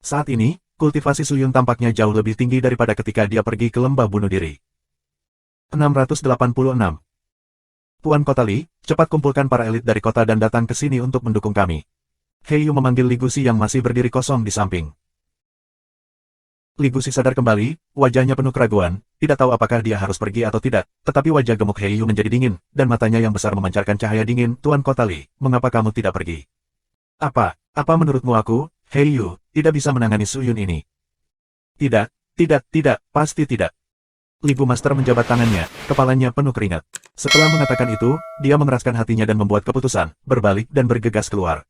Saat ini, kultivasi Su Yun tampaknya jauh lebih tinggi daripada ketika dia pergi ke lembah bunuh diri. 686. Tuan Kota Li, cepat kumpulkan para elit dari kota dan datang ke sini untuk mendukung kami. Hei Yu memanggil Li Gusi yang masih berdiri kosong di samping. Li Gusi sadar kembali, wajahnya penuh keraguan, tidak tahu apakah dia harus pergi atau tidak, tetapi wajah gemuk Hei Yu menjadi dingin, dan matanya yang besar memancarkan cahaya dingin. Tuan Kota Li, mengapa kamu tidak pergi? Apa menurutmu aku, Hei Yu, tidak bisa menangani Su Yun ini? Tidak, pasti tidak. Li Bu Master menjabat tangannya, kepalanya penuh keringat. Setelah mengatakan itu, dia mengeraskan hatinya dan membuat keputusan, berbalik dan bergegas keluar.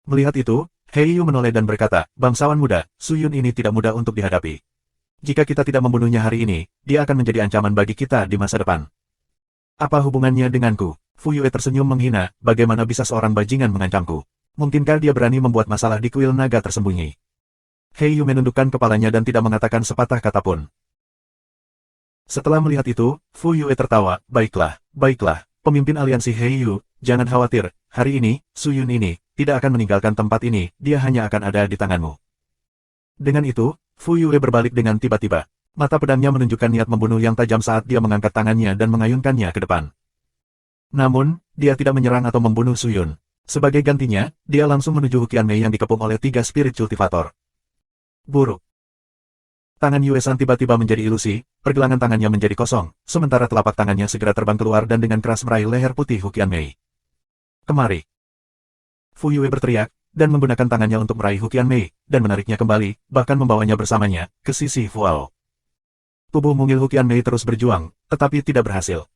Melihat itu, Hei Yu menoleh dan berkata, bangsawan muda, Suyun ini tidak mudah untuk dihadapi. Jika kita tidak membunuhnya hari ini, dia akan menjadi ancaman bagi kita di masa depan. Apa hubungannya denganku? Fu Yue tersenyum menghina, bagaimana bisa seorang bajingan mengancamku? Mungkinkah dia berani membuat masalah di kuil naga tersembunyi? Hei Yu menundukkan kepalanya dan tidak mengatakan sepatah kata pun. Setelah melihat itu, Fu Yue tertawa, baiklah, baiklah, pemimpin aliansi Hei Yu, jangan khawatir, hari ini, Suyun ini, tidak akan meninggalkan tempat ini, dia hanya akan ada di tanganmu. Dengan itu, Fu Yue berbalik dengan tiba-tiba. Mata pedangnya menunjukkan niat membunuh yang tajam saat dia mengangkat tangannya dan mengayunkannya ke depan. Namun, dia tidak menyerang atau membunuh Suyun. Sebagai gantinya, dia langsung menuju Hukian Mei yang dikepung oleh 3 spirit cultivator. Buruk. Tangan Yue San tiba-tiba menjadi ilusi, pergelangan tangannya menjadi kosong, sementara telapak tangannya segera terbang keluar dan dengan keras meraih leher putih Hukian Mei. Kemari. Fu Yue berteriak, dan menggunakan tangannya untuk meraih Hukian Mei, dan menariknya kembali, bahkan membawanya bersamanya, ke sisi Fuao. Tubuh mungil Hukian Mei terus berjuang, tetapi tidak berhasil.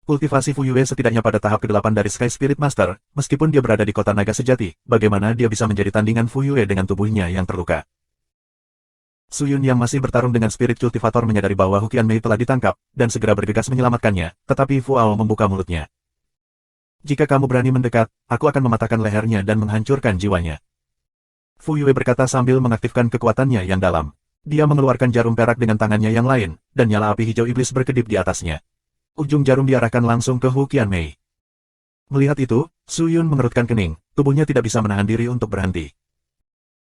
Kultivasi Fu Yue setidaknya pada tahap ke-8 dari Sky Spirit Master, meskipun dia berada di kota naga sejati, bagaimana dia bisa menjadi tandingan Fu Yue dengan tubuhnya yang terluka. Suyun yang masih bertarung dengan Spirit Cultivator menyadari bahwa Hukian Mei telah ditangkap, dan segera bergegas menyelamatkannya, tetapi Fu Ao membuka mulutnya. Jika kamu berani mendekat, aku akan mematahkan lehernya dan menghancurkan jiwanya. Fu Yue berkata sambil mengaktifkan kekuatannya yang dalam. Dia mengeluarkan jarum perak dengan tangannya yang lain, dan nyala api hijau iblis berkedip di atasnya. Ujung jarum diarahkan langsung ke Hukian Mei. Melihat itu, Suyun mengerutkan kening, tubuhnya tidak bisa menahan diri untuk berhenti.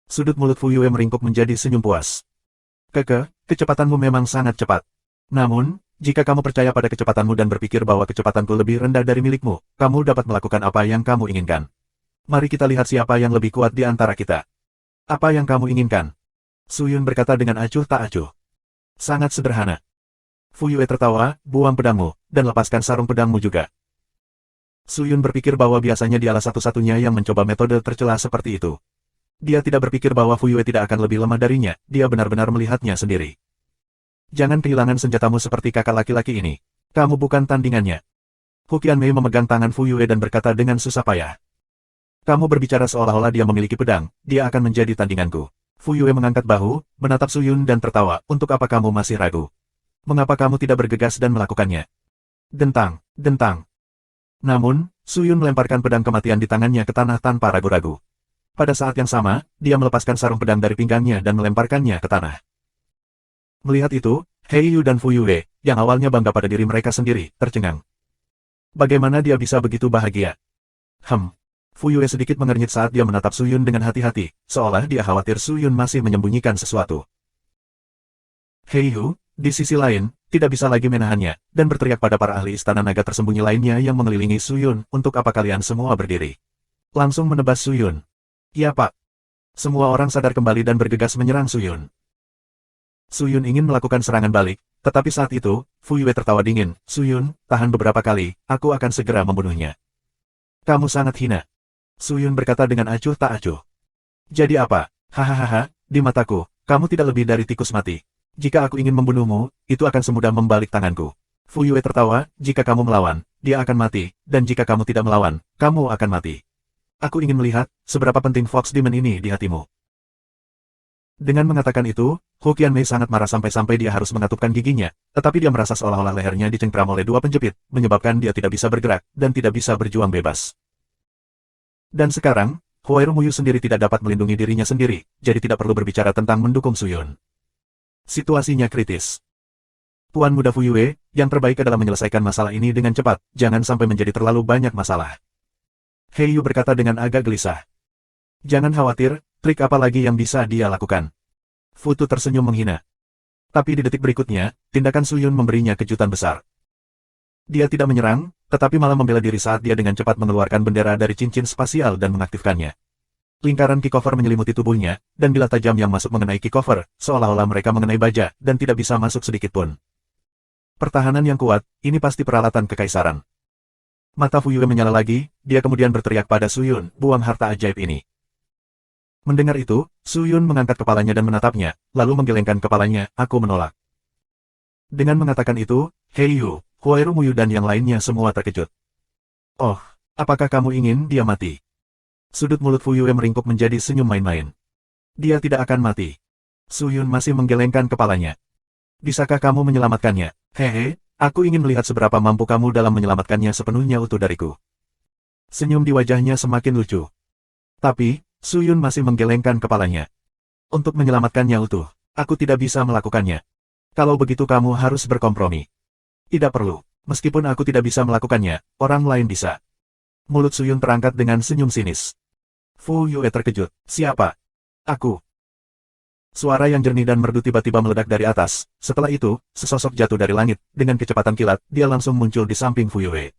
Sudut mulut Fu Yue meringkuk menjadi senyum puas. Kecepatanmu memang sangat cepat. Namun, jika kamu percaya pada kecepatanmu dan berpikir bahwa kecepatanku lebih rendah dari milikmu, kamu dapat melakukan apa yang kamu inginkan. Mari kita lihat siapa yang lebih kuat di antara kita. Apa yang kamu inginkan? Suyun berkata dengan acuh tak acuh. Sangat sederhana. Fu Yue tertawa, buang pedangmu, dan lepaskan sarung pedangmu juga. Suyun berpikir bahwa biasanya dialah satu-satunya yang mencoba metode tercela seperti itu. Dia tidak berpikir bahwa Fu Yue tidak akan lebih lemah darinya, dia benar-benar melihatnya sendiri. Jangan kehilangan senjatamu seperti kakak laki-laki ini. Kamu bukan tandingannya. Hukian Mei memegang tangan Fu Yue dan berkata dengan susah payah. Kamu berbicara seolah-olah dia memiliki pedang, dia akan menjadi tandinganku. Fu Yue mengangkat bahu, menatap Suyun dan tertawa, untuk apa kamu masih ragu? Mengapa kamu tidak bergegas dan melakukannya? Dentang, dentang. Namun, Suyun melemparkan pedang kematian di tangannya ke tanah tanpa ragu-ragu. Pada saat yang sama, dia melepaskan sarung pedang dari pinggangnya dan melemparkannya ke tanah. Melihat itu, Hei Yu dan Fu Yue, yang awalnya bangga pada diri mereka sendiri, tercengang. Bagaimana dia bisa begitu bahagia? Fu Yue sedikit mengernyit saat dia menatap Suyun dengan hati-hati, seolah dia khawatir Suyun masih menyembunyikan sesuatu. Hei Yu, di sisi lain, tidak bisa lagi menahannya, dan berteriak pada para ahli istana naga tersembunyi lainnya yang mengelilingi Suyun, untuk apa kalian semua berdiri? Langsung menebas Suyun. Ya Pak. Semua orang sadar kembali dan bergegas menyerang Suyun. Suyun ingin melakukan serangan balik, tetapi saat itu, Fu Yue tertawa dingin, Suyun, tahan beberapa kali, aku akan segera membunuhnya. Kamu sangat hina. Suyun berkata dengan acuh tak acuh. Jadi apa? Hahaha, di mataku, kamu tidak lebih dari tikus mati. Jika aku ingin membunuhmu, itu akan semudah membalik tanganku. Fu Yue tertawa, jika kamu melawan, dia akan mati, dan jika kamu tidak melawan, kamu akan mati. Aku ingin melihat, seberapa penting Fox Demon ini di hatimu. Dengan mengatakan itu, Hukian Mei sangat marah sampai-sampai dia harus mengatupkan giginya, tetapi dia merasa seolah-olah lehernya dicengkram oleh 2 penjepit, menyebabkan dia tidak bisa bergerak, dan tidak bisa berjuang bebas. Dan sekarang, Huairu Muyu sendiri tidak dapat melindungi dirinya sendiri, jadi tidak perlu berbicara tentang mendukung Suyun. Situasinya kritis. Tuan muda Fu Yue, yang terbaik adalah menyelesaikan masalah ini dengan cepat, jangan sampai menjadi terlalu banyak masalah. Hei Yu berkata dengan agak gelisah. Jangan khawatir, trik apa lagi yang bisa dia lakukan? Fu Tu tersenyum menghina. Tapi di detik berikutnya, tindakan Suyun memberinya kejutan besar. Dia tidak menyerang, tetapi malah membela diri saat dia dengan cepat mengeluarkan bendera dari cincin spasial dan mengaktifkannya. Lingkaran kickover menyelimuti tubuhnya, dan bila tajam yang masuk mengenai kickover, seolah-olah mereka mengenai baja, dan tidak bisa masuk sedikit pun. Pertahanan yang kuat, ini pasti peralatan kekaisaran. Mata Fu Yue menyala lagi, dia kemudian berteriak pada Suyun, buang harta ajaib ini. Mendengar itu, Suyun mengangkat kepalanya dan menatapnya, lalu menggelengkan kepalanya, aku menolak. Dengan mengatakan itu, Hei Yu, Huairu Muyu dan yang lainnya semua terkejut. Oh, apakah kamu ingin dia mati? Sudut mulut Fu Yue meringkuk menjadi senyum main-main. Dia tidak akan mati. Su Yun masih menggelengkan kepalanya. Bisakah kamu menyelamatkannya? Hehe, aku ingin melihat seberapa mampu kamu dalam menyelamatkannya sepenuhnya utuh dariku. Senyum di wajahnya semakin lucu. Tapi, Su Yun masih menggelengkan kepalanya. Untuk menyelamatkannya utuh, aku tidak bisa melakukannya. Kalau begitu kamu harus berkompromi. Tidak perlu. Meskipun aku tidak bisa melakukannya, orang lain bisa. Mulut Su Yun terangkat dengan senyum sinis. Fu Yue terkejut. Siapa? Aku. Suara yang jernih dan merdu tiba-tiba meledak dari atas. Setelah itu, sesosok jatuh dari langit. Dengan kecepatan kilat, dia langsung muncul di samping Fu Yue.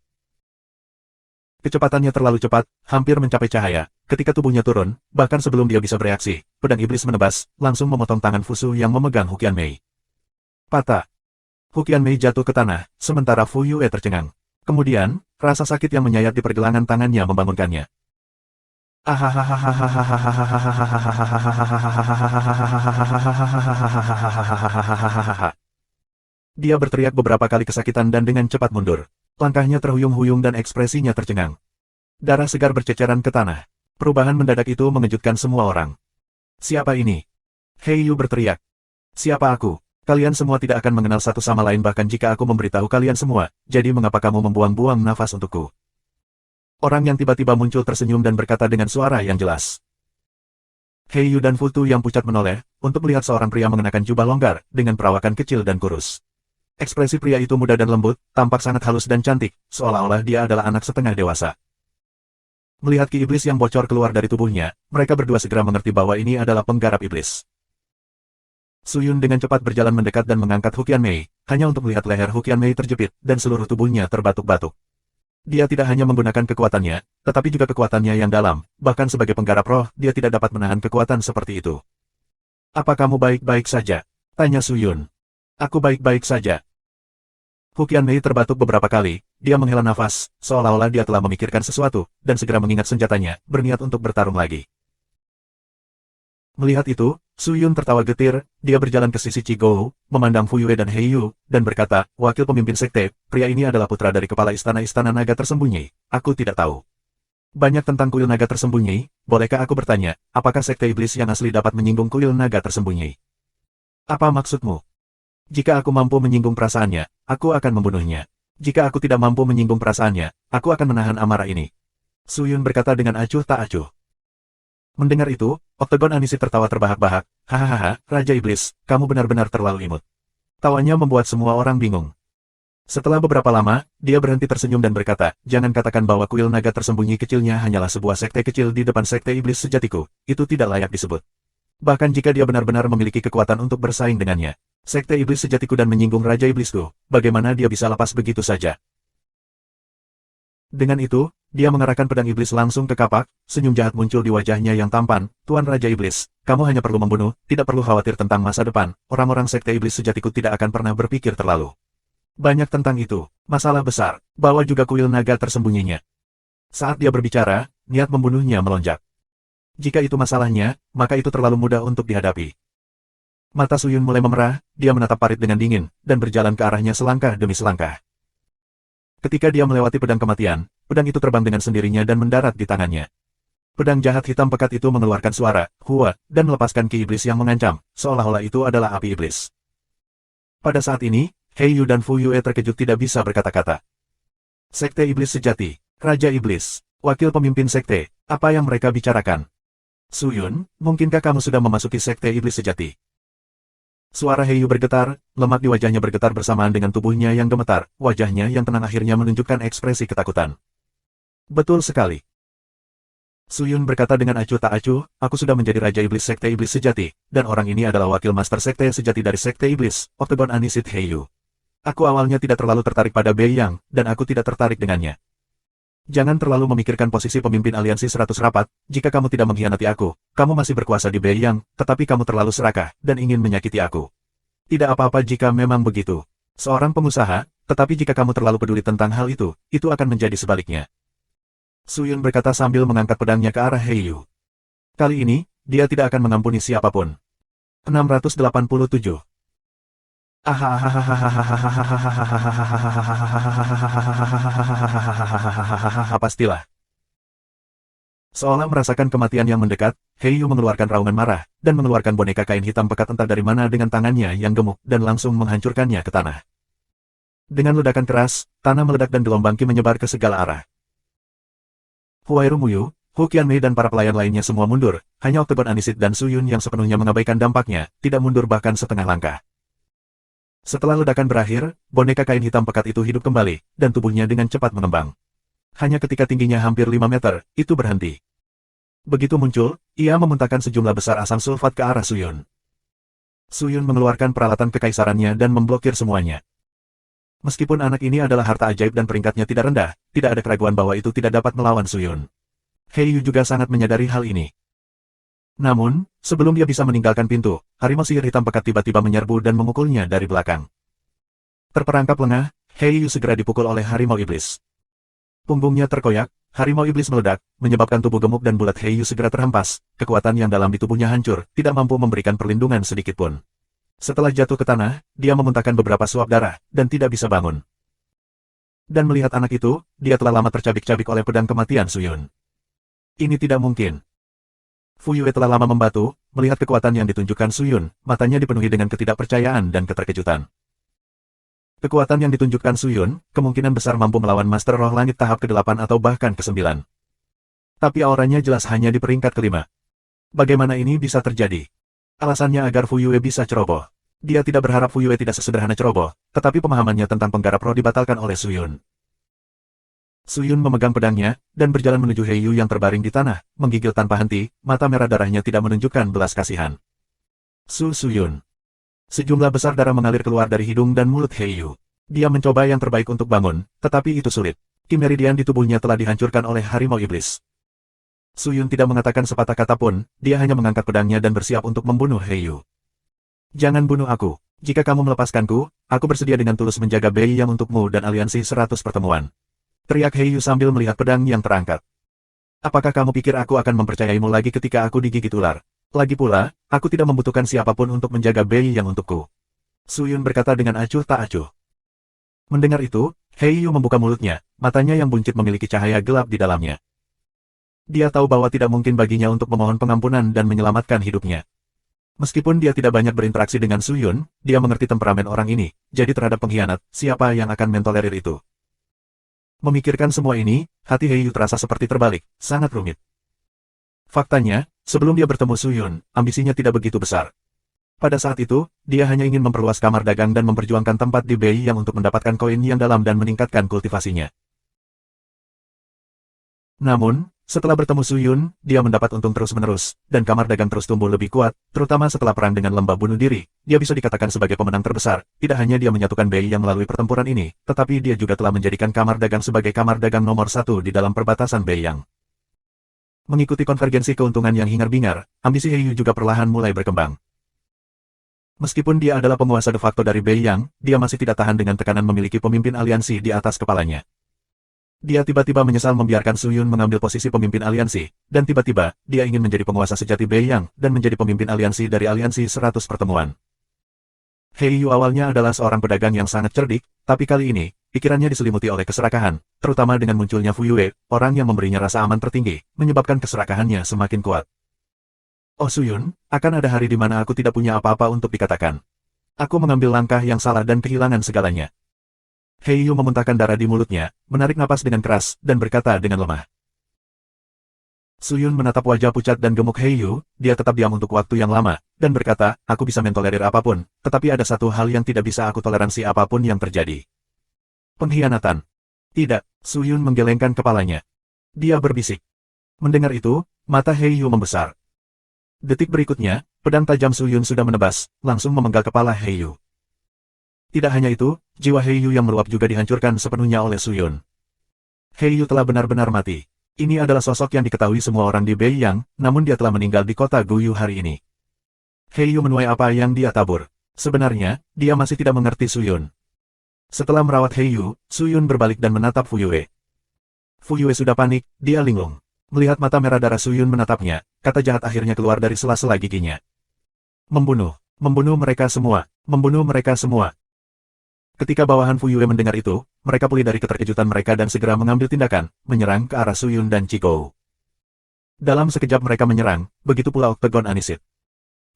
Kecepatannya terlalu cepat, hampir mencapai cahaya. Ketika tubuhnya turun, bahkan sebelum dia bisa bereaksi, pedang iblis menebas, langsung memotong tangan Fusu yang memegang Huqian Mei. Patah. Huqian Mei jatuh ke tanah, sementara Fu Yue tercengang. Kemudian, rasa sakit yang menyayat di pergelangan tangannya membangunkannya. Dia berteriak beberapa kali kesakitan dan dengan cepat mundur. Langkahnya terhuyung-huyung dan ekspresinya tercengang. Darah segar berceceran ke tanah. Perubahan mendadak itu mengejutkan semua orang. Siapa ini? Hei Yu berteriak. Siapa aku? Kalian semua tidak akan mengenal satu sama lain bahkan jika aku memberitahu kalian semua, jadi mengapa kamu membuang-buang nafas untukku? Orang yang tiba-tiba muncul tersenyum dan berkata dengan suara yang jelas. Hei Yu dan Futu yang pucat menoleh, untuk melihat seorang pria mengenakan jubah longgar, dengan perawakan kecil dan kurus. Ekspresi pria itu muda dan lembut, tampak sangat halus dan cantik, seolah-olah dia adalah anak setengah dewasa. Melihat ki iblis yang bocor keluar dari tubuhnya, mereka berdua segera mengerti bahwa ini adalah penggarap iblis. Su Yun dengan cepat berjalan mendekat dan mengangkat Huqian Mei, hanya untuk melihat leher Huqian Mei terjepit, dan seluruh tubuhnya terbatuk-batuk. Dia tidak hanya menggunakan kekuatannya, tetapi juga kekuatannya yang dalam, bahkan sebagai penggarap roh, dia tidak dapat menahan kekuatan seperti itu. Apa kamu baik-baik saja? Tanya Su Yun. Aku baik-baik saja. Huqian Mei terbatuk beberapa kali, dia menghela nafas, seolah-olah dia telah memikirkan sesuatu, dan segera mengingat senjatanya, berniat untuk bertarung lagi. Melihat itu, Su Yun tertawa getir, dia berjalan ke sisi Chi Gou, memandang Fu Yue dan Hei Yu, dan berkata, wakil pemimpin sekte, pria ini adalah putra dari kepala istana-istana naga tersembunyi, aku tidak tahu banyak tentang kuil naga tersembunyi, bolehkah aku bertanya, apakah sekte iblis yang asli dapat menyinggung kuil naga tersembunyi? Apa maksudmu? Jika aku mampu menyinggung perasaannya, aku akan membunuhnya. Jika aku tidak mampu menyinggung perasaannya, aku akan menahan amarah ini. Su Yun berkata dengan acuh tak acuh. Mendengar itu, Oktagon Anisit tertawa terbahak-bahak, hahaha, Raja Iblis, kamu benar-benar terlalu imut. Tawanya membuat semua orang bingung. Setelah beberapa lama, dia berhenti tersenyum dan berkata, jangan katakan bahwa kuil naga tersembunyi kecilnya hanyalah sebuah sekte kecil di depan sekte iblis sejatiku, itu tidak layak disebut. Bahkan jika dia benar-benar memiliki kekuatan untuk bersaing dengannya, sekte iblis sejatiku dan menyinggung Raja Iblisku, bagaimana dia bisa lepas begitu saja? Dengan itu, dia mengarahkan pedang iblis langsung ke kapak, senyum jahat muncul di wajahnya yang tampan, Tuan Raja Iblis, kamu hanya perlu membunuh, tidak perlu khawatir tentang masa depan, orang-orang sekte iblis sejatiku tidak akan pernah berpikir terlalu banyak tentang itu, masalah besar, bawa juga kuil naga tersembunyinya. Saat dia berbicara, niat membunuhnya melonjak. Jika itu masalahnya, maka itu terlalu mudah untuk dihadapi. Mata Su Yun mulai memerah, dia menatap parit dengan dingin, dan berjalan ke arahnya selangkah demi selangkah. Ketika dia melewati pedang kematian, pedang itu terbang dengan sendirinya dan mendarat di tangannya. Pedang jahat hitam pekat itu mengeluarkan suara, hua, dan melepaskan ki iblis yang mengancam, seolah-olah itu adalah api iblis. Pada saat ini, Hei Yu dan Fu Yue terkejut tidak bisa berkata-kata. Sekte iblis sejati, Raja Iblis, wakil pemimpin sekte, apa yang mereka bicarakan? Su Yun, mungkinkah kamu sudah memasuki sekte iblis sejati? Suara Hei Yu bergetar, lemak di wajahnya bergetar bersamaan dengan tubuhnya yang gemetar, wajahnya yang tenang akhirnya menunjukkan ekspresi ketakutan. Betul sekali. Su Yun berkata dengan acuh tak acuh, aku sudah menjadi Raja Iblis Sekte Iblis Sejati, dan orang ini adalah wakil Master Sekte Sejati dari Sekte Iblis, Oktagon Anisit Hei Yu. Aku awalnya tidak terlalu tertarik pada Bei Yang, dan aku tidak tertarik dengannya. Jangan terlalu memikirkan posisi pemimpin aliansi 100 rapat, jika kamu tidak mengkhianati aku, kamu masih berkuasa di Bei Yang, tetapi kamu terlalu serakah, dan ingin menyakiti aku. Tidak apa-apa jika memang begitu. Seorang pengusaha, tetapi jika kamu terlalu peduli tentang hal itu akan menjadi sebaliknya. Su Yun berkata sambil mengangkat pedangnya ke arah Hei Yu. Kali ini, dia tidak akan mengampuni siapapun. 687. Pastilah. Seolah merasakan kematian yang mendekat, Heiyu mengeluarkan raungan marah, dan mengeluarkan boneka kain hitam pekat entah dari mana dengan tangannya yang gemuk dan langsung menghancurkannya ke tanah. Dengan ledakan keras, tanah meledak dan gelombang ki menyebar ke segala arah. Huairu Muyu, Hu Qianmei dan para pelayan lainnya semua mundur, hanya Octagon Anisit dan Suyun yang sepenuhnya mengabaikan dampaknya, tidak mundur bahkan setengah langkah. Setelah ledakan berakhir, boneka kain hitam pekat itu hidup kembali, dan tubuhnya dengan cepat mengembang. Hanya ketika tingginya hampir 5 meter, itu berhenti. Begitu muncul, ia memuntahkan sejumlah besar asam sulfat ke arah Suyun. Suyun mengeluarkan peralatan kekaisarannya dan memblokir semuanya. Meskipun anak ini adalah harta ajaib dan peringkatnya tidak rendah, tidak ada keraguan bahwa itu tidak dapat melawan Suyun. Heiyu juga sangat menyadari hal ini. Namun, sebelum dia bisa meninggalkan pintu, harimau sihir hitam pekat tiba-tiba menyerbu dan memukulnya dari belakang. Terperangkap lengah, Heiyu segera dipukul oleh harimau iblis. Punggungnya terkoyak, harimau iblis meledak, menyebabkan tubuh gemuk dan bulat Heiyu segera terhempas, kekuatan yang dalam di tubuhnya hancur, tidak mampu memberikan perlindungan sedikitpun. Setelah jatuh ke tanah, dia memuntahkan beberapa suap darah, dan tidak bisa bangun. Dan melihat anak itu, dia telah lama tercabik-cabik oleh pedang kematian Suyun. Ini tidak mungkin. Fu Yue telah lama membatu, melihat kekuatan yang ditunjukkan Suyun, matanya dipenuhi dengan ketidakpercayaan dan keterkejutan. Kekuatan yang ditunjukkan Suyun, kemungkinan besar mampu melawan Master Roh Langit tahap ke-8 atau bahkan ke-9. Tapi auranya jelas hanya di peringkat ke-5. Bagaimana ini bisa terjadi? Alasannya agar Fu Yue bisa ceroboh. Dia tidak berharap Fu Yue tidak sesederhana ceroboh, tetapi pemahamannya tentang penggarap roh dibatalkan oleh Suyun. Suyun memegang pedangnya, dan berjalan menuju Heiyu yang terbaring di tanah, menggigil tanpa henti, mata merah darahnya tidak menunjukkan belas kasihan. Suyun. Sejumlah besar darah mengalir keluar dari hidung dan mulut Heiyu. Dia mencoba yang terbaik untuk bangun, tetapi itu sulit. Ki meridian di tubuhnya telah dihancurkan oleh harimau iblis. Suyun tidak mengatakan sepatah kata pun, dia hanya mengangkat pedangnya dan bersiap untuk membunuh Heiyu. Jangan bunuh aku. Jika kamu melepaskanku, aku bersedia dengan tulus menjaga Bei yang untukmu dan aliansi 100 pertemuan. Teriak Heiyu sambil melihat pedang yang terangkat. Apakah kamu pikir aku akan mempercayaimu lagi ketika aku digigit ular? Lagi pula, aku tidak membutuhkan siapapun untuk menjaga Bei yang untukku. Suyun berkata dengan acuh tak acuh. Mendengar itu, Heiyu membuka mulutnya, matanya yang buncit memiliki cahaya gelap di dalamnya. Dia tahu bahwa tidak mungkin baginya untuk memohon pengampunan dan menyelamatkan hidupnya. Meskipun dia tidak banyak berinteraksi dengan Suyun, dia mengerti temperamen orang ini, jadi terhadap pengkhianat, siapa yang akan mentolerir itu? Memikirkan semua ini, hati Heiyu terasa seperti terbalik, sangat rumit. Faktanya, sebelum dia bertemu Suyun, ambisinya tidak begitu besar. Pada saat itu, dia hanya ingin memperluas kamar dagang dan memperjuangkan tempat di Bei yang untuk mendapatkan koin yang dalam dan meningkatkan kultivasinya. Namun, setelah bertemu Suyun, dia mendapat untung terus-menerus, dan kamar dagang terus tumbuh lebih kuat, terutama setelah perang dengan lembah bunuh diri. Dia bisa dikatakan sebagai pemenang terbesar, tidak hanya dia menyatukan Bei yang melalui pertempuran ini, tetapi dia juga telah menjadikan kamar dagang sebagai kamar dagang nomor 1 di dalam perbatasan Bei yang. Mengikuti konvergensi keuntungan yang hingar-bingar, ambisi Heiyu juga perlahan mulai berkembang. Meskipun dia adalah penguasa de facto dari Bei yang, dia masih tidak tahan dengan tekanan memiliki pemimpin aliansi di atas kepalanya. Dia tiba-tiba menyesal membiarkan Suyun mengambil posisi pemimpin aliansi, dan tiba-tiba, dia ingin menjadi penguasa sejati Bei yang, dan menjadi pemimpin aliansi dari aliansi 100 pertemuan. Heiyu awalnya adalah seorang pedagang yang sangat cerdik, tapi kali ini, pikirannya diselimuti oleh keserakahan, terutama dengan munculnya Fu Yue, orang yang memberinya rasa aman tertinggi, menyebabkan keserakahannya semakin kuat. Oh Suyun, akan ada hari di mana aku tidak punya apa-apa untuk dikatakan. Aku mengambil langkah yang salah dan kehilangan segalanya. Heiyu memuntahkan darah di mulutnya, menarik napas dengan keras, dan berkata dengan lemah. Suyun menatap wajah pucat dan gemuk Heiyu, dia tetap diam untuk waktu yang lama, dan berkata, aku bisa mentolerir apapun, tetapi ada satu hal yang tidak bisa aku toleransi apapun yang terjadi. Pengkhianatan. Tidak, Suyun menggelengkan kepalanya. Dia berbisik. Mendengar itu, mata Heiyu membesar. Detik berikutnya, pedang tajam Suyun sudah menebas, langsung memenggal kepala Heiyu. Tidak hanya itu, jiwa Heiyu yang meluap juga dihancurkan sepenuhnya oleh Suyun. Heiyu telah benar-benar mati. Ini adalah sosok yang diketahui semua orang di Bei yang, namun dia telah meninggal di kota Guyu hari ini. Heiyu menuai apa yang dia tabur. Sebenarnya, dia masih tidak mengerti Suyun. Setelah merawat Heiyu, Suyun berbalik dan menatap Fu Yue. Fu Yue sudah panik, dia linglung. Melihat mata merah darah Suyun menatapnya, kata jahat akhirnya keluar dari sela-sela giginya. Membunuh. Membunuh mereka semua. Membunuh mereka semua. Ketika bawahan Fu Yue mendengar itu, mereka pulih dari keterkejutan mereka dan segera mengambil tindakan, menyerang ke arah Suyun dan Chikou. Dalam sekejap mereka menyerang, begitu pula Oktagon Anisit.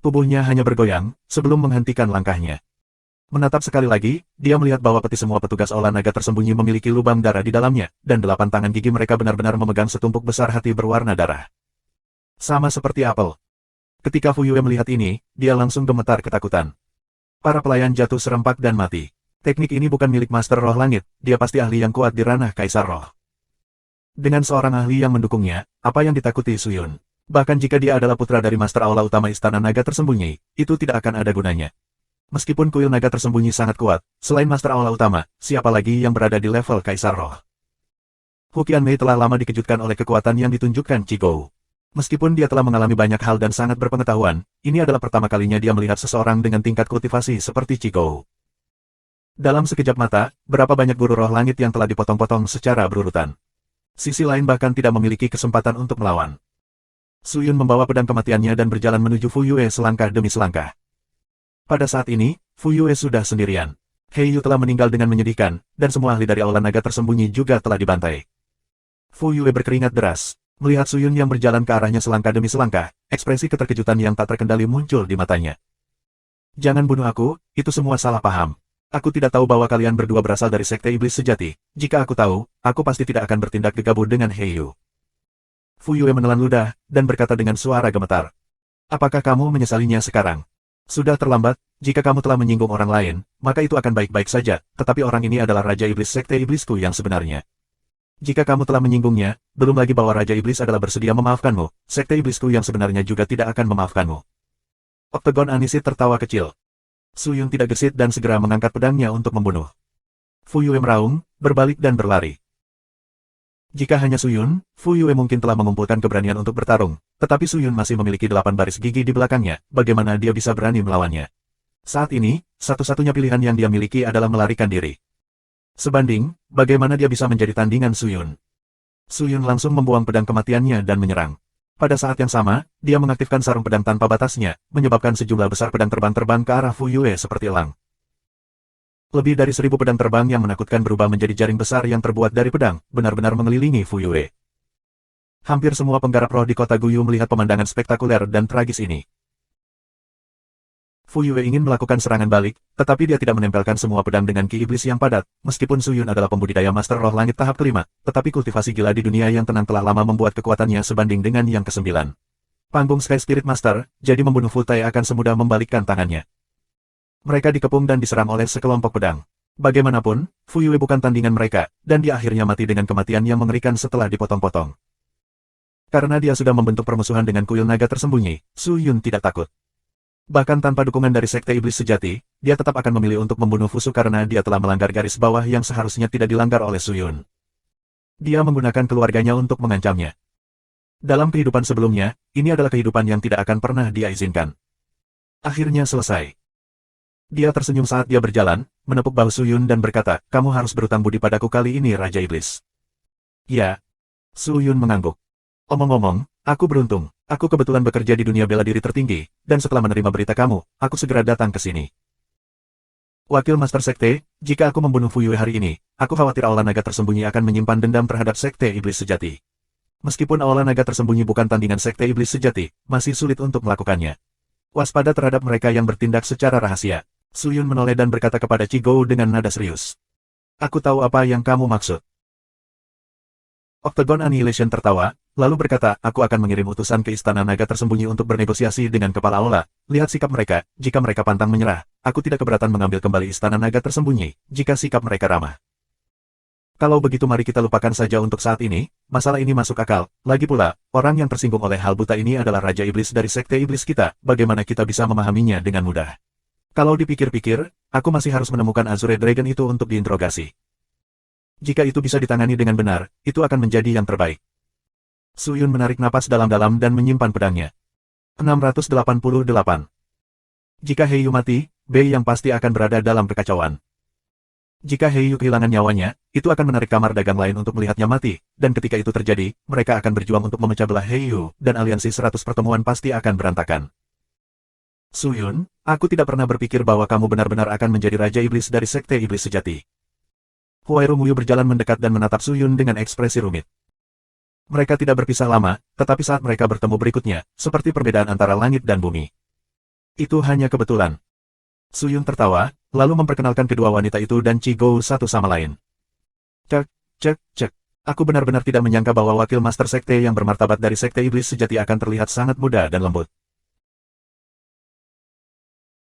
Tubuhnya hanya bergoyang, sebelum menghentikan langkahnya. Menatap sekali lagi, dia melihat bahwa peti semua petugas Aula Naga tersembunyi memiliki lubang darah di dalamnya, dan 8 tangan gigi mereka benar-benar memegang setumpuk besar hati berwarna darah. Sama seperti apel. Ketika Fu Yue melihat ini, dia langsung gemetar ketakutan. Para pelayan jatuh serempak dan mati. Teknik ini bukan milik Master Roh Langit, dia pasti ahli yang kuat di ranah Kaisar Roh. Dengan seorang ahli yang mendukungnya, apa yang ditakuti Su Yun? Bahkan jika dia adalah putra dari Master Aula Utama Istana Naga Tersembunyi, itu tidak akan ada gunanya. Meskipun kuil naga tersembunyi sangat kuat, selain Master Aula Utama, siapa lagi yang berada di level Kaisar Roh? Hu Qianmei telah lama dikejutkan oleh kekuatan yang ditunjukkan Chi Gou. Meskipun dia telah mengalami banyak hal dan sangat berpengetahuan, ini adalah pertama kalinya dia melihat seseorang dengan tingkat kultivasi seperti Chi Gou. Dalam sekejap mata, berapa banyak guru roh langit yang telah dipotong-potong secara berurutan. Sisi lain bahkan tidak memiliki kesempatan untuk melawan. Su Yun membawa pedang kematiannya dan berjalan menuju Fu Yue selangkah demi selangkah. Pada saat ini, Fu Yue sudah sendirian. He Yu telah meninggal dengan menyedihkan, dan semua ahli dari Aula Naga Tersembunyi juga telah dibantai. Fu Yue berkeringat deras. Melihat Su Yun yang berjalan ke arahnya selangkah demi selangkah, ekspresi keterkejutan yang tak terkendali muncul di matanya. Jangan bunuh aku, itu semua salah paham. Aku tidak tahu bahwa kalian berdua berasal dari Sekte Iblis Sejati. Jika aku tahu, aku pasti tidak akan bertindak gegabah dengan He Yu. Fu Yue menelan ludah, dan berkata dengan suara gemetar. Apakah kamu menyesalinya sekarang? Sudah terlambat, jika kamu telah menyinggung orang lain, maka itu akan baik-baik saja, tetapi orang ini adalah Raja Iblis Sekte Iblisku yang sebenarnya. Jika kamu telah menyinggungnya, belum lagi bahwa Raja Iblis adalah bersedia memaafkanmu, Sekte Iblisku yang sebenarnya juga tidak akan memaafkanmu. Oktagon Anisit tertawa kecil. Su Yun tidak gesit dan segera mengangkat pedangnya untuk membunuh. Fu Yue meraung, berbalik dan berlari. Jika hanya Su Yun, Fu Yue mungkin telah mengumpulkan keberanian untuk bertarung, tetapi Su Yun masih memiliki 8 baris gigi di belakangnya, bagaimana dia bisa berani melawannya? Saat ini, satu-satunya pilihan yang dia miliki adalah melarikan diri. Sebanding, bagaimana dia bisa menjadi tandingan Su Yun? Su Yun langsung membuang pedang kematiannya dan menyerang. Pada saat yang sama, dia mengaktifkan sarung pedang tanpa batasnya, menyebabkan sejumlah besar pedang terbang ke arah Fu Yue seperti elang. Lebih dari 1000 pedang terbang yang menakutkan berubah menjadi jaring besar yang terbuat dari pedang, benar-benar mengelilingi Fu Yue. Hampir semua penggarap roh di kota Guyu melihat pemandangan spektakuler dan tragis ini. Fu Yue ingin melakukan serangan balik, tetapi dia tidak menempelkan semua pedang dengan ki iblis yang padat. Meskipun Su Yun adalah pembudidaya Master Roh Langit tahap kelima, tetapi kultivasi gila di dunia yang tenang telah lama membuat kekuatannya sebanding dengan yang ke-9. Panggung Sky Spirit Master, jadi membunuh Fu Tai akan semudah membalikkan tangannya. Mereka dikepung dan diserang oleh sekelompok pedang. Bagaimanapun, Fu Yue bukan tandingan mereka, dan dia akhirnya mati dengan kematian yang mengerikan setelah dipotong-potong. Karena dia sudah membentuk permusuhan dengan kuil naga tersembunyi, Su Yun tidak takut. Bahkan tanpa dukungan dari Sekte Iblis Sejati, dia tetap akan memilih untuk membunuh Fusu karena dia telah melanggar garis bawah yang seharusnya tidak dilanggar oleh Su Yun. Dia menggunakan keluarganya untuk mengancamnya. Dalam kehidupan sebelumnya, ini adalah kehidupan yang tidak akan pernah dia izinkan. Akhirnya selesai. Dia tersenyum saat dia berjalan, menepuk bahu Su Yun dan berkata, kamu harus berutang budi padaku kali ini Raja Iblis. Ya. Su Yun mengangguk. Omong-omong, aku beruntung. Aku kebetulan bekerja di dunia bela diri tertinggi, dan setelah menerima berita kamu, aku segera datang ke sini. Wakil Master Sekte, jika aku membunuh Fu Yue hari ini, aku khawatir Aula Naga Tersembunyi akan menyimpan dendam terhadap Sekte Iblis Sejati. Meskipun Aula Naga Tersembunyi bukan tandingan Sekte Iblis Sejati, masih sulit untuk melakukannya. Waspada terhadap mereka yang bertindak secara rahasia. Su Yun menoleh dan berkata kepada Chi Gou dengan nada serius. Aku tahu apa yang kamu maksud. Octagon Annihilation tertawa, lalu berkata, aku akan mengirim utusan ke Istana Naga Tersembunyi untuk bernegosiasi dengan Kepala Aula. Lihat sikap mereka, jika mereka pantang menyerah, aku tidak keberatan mengambil kembali Istana Naga Tersembunyi, jika sikap mereka ramah. Kalau begitu mari kita lupakan saja untuk saat ini, masalah ini masuk akal. Lagi pula, orang yang tersinggung oleh hal buta ini adalah Raja Iblis dari Sekte Iblis kita, bagaimana kita bisa memahaminya dengan mudah. Kalau dipikir-pikir, aku masih harus menemukan Azure Dragon itu untuk diinterogasi. Jika itu bisa ditangani dengan benar, itu akan menjadi yang terbaik. Su Yun menarik napas dalam-dalam dan menyimpan pedangnya. 688. Jika He Yu mati, Bei yang pasti akan berada dalam kekacauan. Jika He Yu kehilangan nyawanya, itu akan menarik kamar dagang lain untuk melihatnya mati, dan ketika itu terjadi, mereka akan berjuang untuk memecah belah He Yu, dan aliansi 100 pertemuan pasti akan berantakan. Su Yun, aku tidak pernah berpikir bahwa kamu benar-benar akan menjadi Raja Iblis dari Sekte Iblis Sejati. Huai Rongyu berjalan mendekat dan menatap Su Yun dengan ekspresi rumit. Mereka tidak berpisah lama, tetapi saat mereka bertemu berikutnya, seperti perbedaan antara langit dan bumi. Itu hanya kebetulan. Su Yun tertawa, lalu memperkenalkan kedua wanita itu dan Chi Gou satu sama lain. Cek, cek, cek. Aku benar-benar tidak menyangka bahwa wakil Master Sekte yang bermartabat dari Sekte Iblis Sejati akan terlihat sangat muda dan lembut.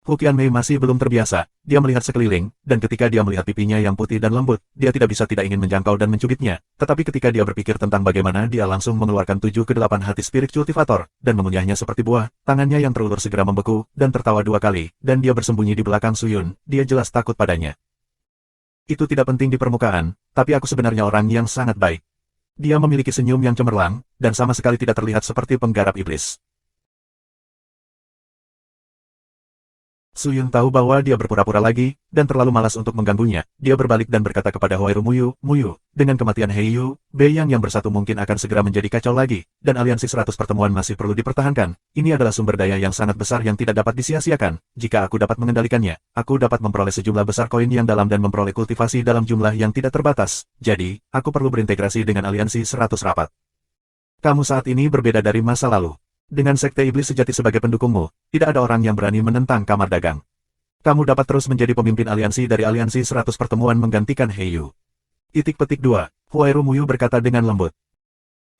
Hu Qianmei masih belum terbiasa, dia melihat sekeliling, dan ketika dia melihat pipinya yang putih dan lembut, dia tidak ingin menjangkau dan mencubitnya, tetapi ketika dia berpikir tentang bagaimana dia langsung mengeluarkan 7 ke 8 hati spirit cultivator, dan mengunyahnya seperti buah, tangannya yang terulur segera membeku, dan tertawa 2 kali, dan dia bersembunyi di belakang Su Yun, dia jelas takut padanya. Itu tidak penting di permukaan, tapi aku sebenarnya orang yang sangat baik. Dia memiliki senyum yang cemerlang, dan sama sekali tidak terlihat seperti penggarap iblis. Su Yun tahu bahwa dia berpura-pura lagi, dan terlalu malas untuk mengganggunya. Dia berbalik dan berkata kepada Huairu Muyu, Muyu, dengan kematian He Yu, Bei Yang bersatu mungkin akan segera menjadi kacau lagi, dan aliansi 100 pertemuan masih perlu dipertahankan. Ini adalah sumber daya yang sangat besar yang tidak dapat disia-siakan. Jika aku dapat mengendalikannya, aku dapat memperoleh sejumlah besar koin yang dalam dan memperoleh kultivasi dalam jumlah yang tidak terbatas. Jadi, aku perlu berintegrasi dengan aliansi 100 rapat. Kamu saat ini berbeda dari masa lalu. Dengan Sekte Iblis Sejati sebagai pendukungmu, tidak ada orang yang berani menentang kamar dagang. Kamu dapat terus menjadi pemimpin aliansi dari aliansi 100 pertemuan menggantikan He Yu. Titik petik 2, Huairu Muyu berkata dengan lembut.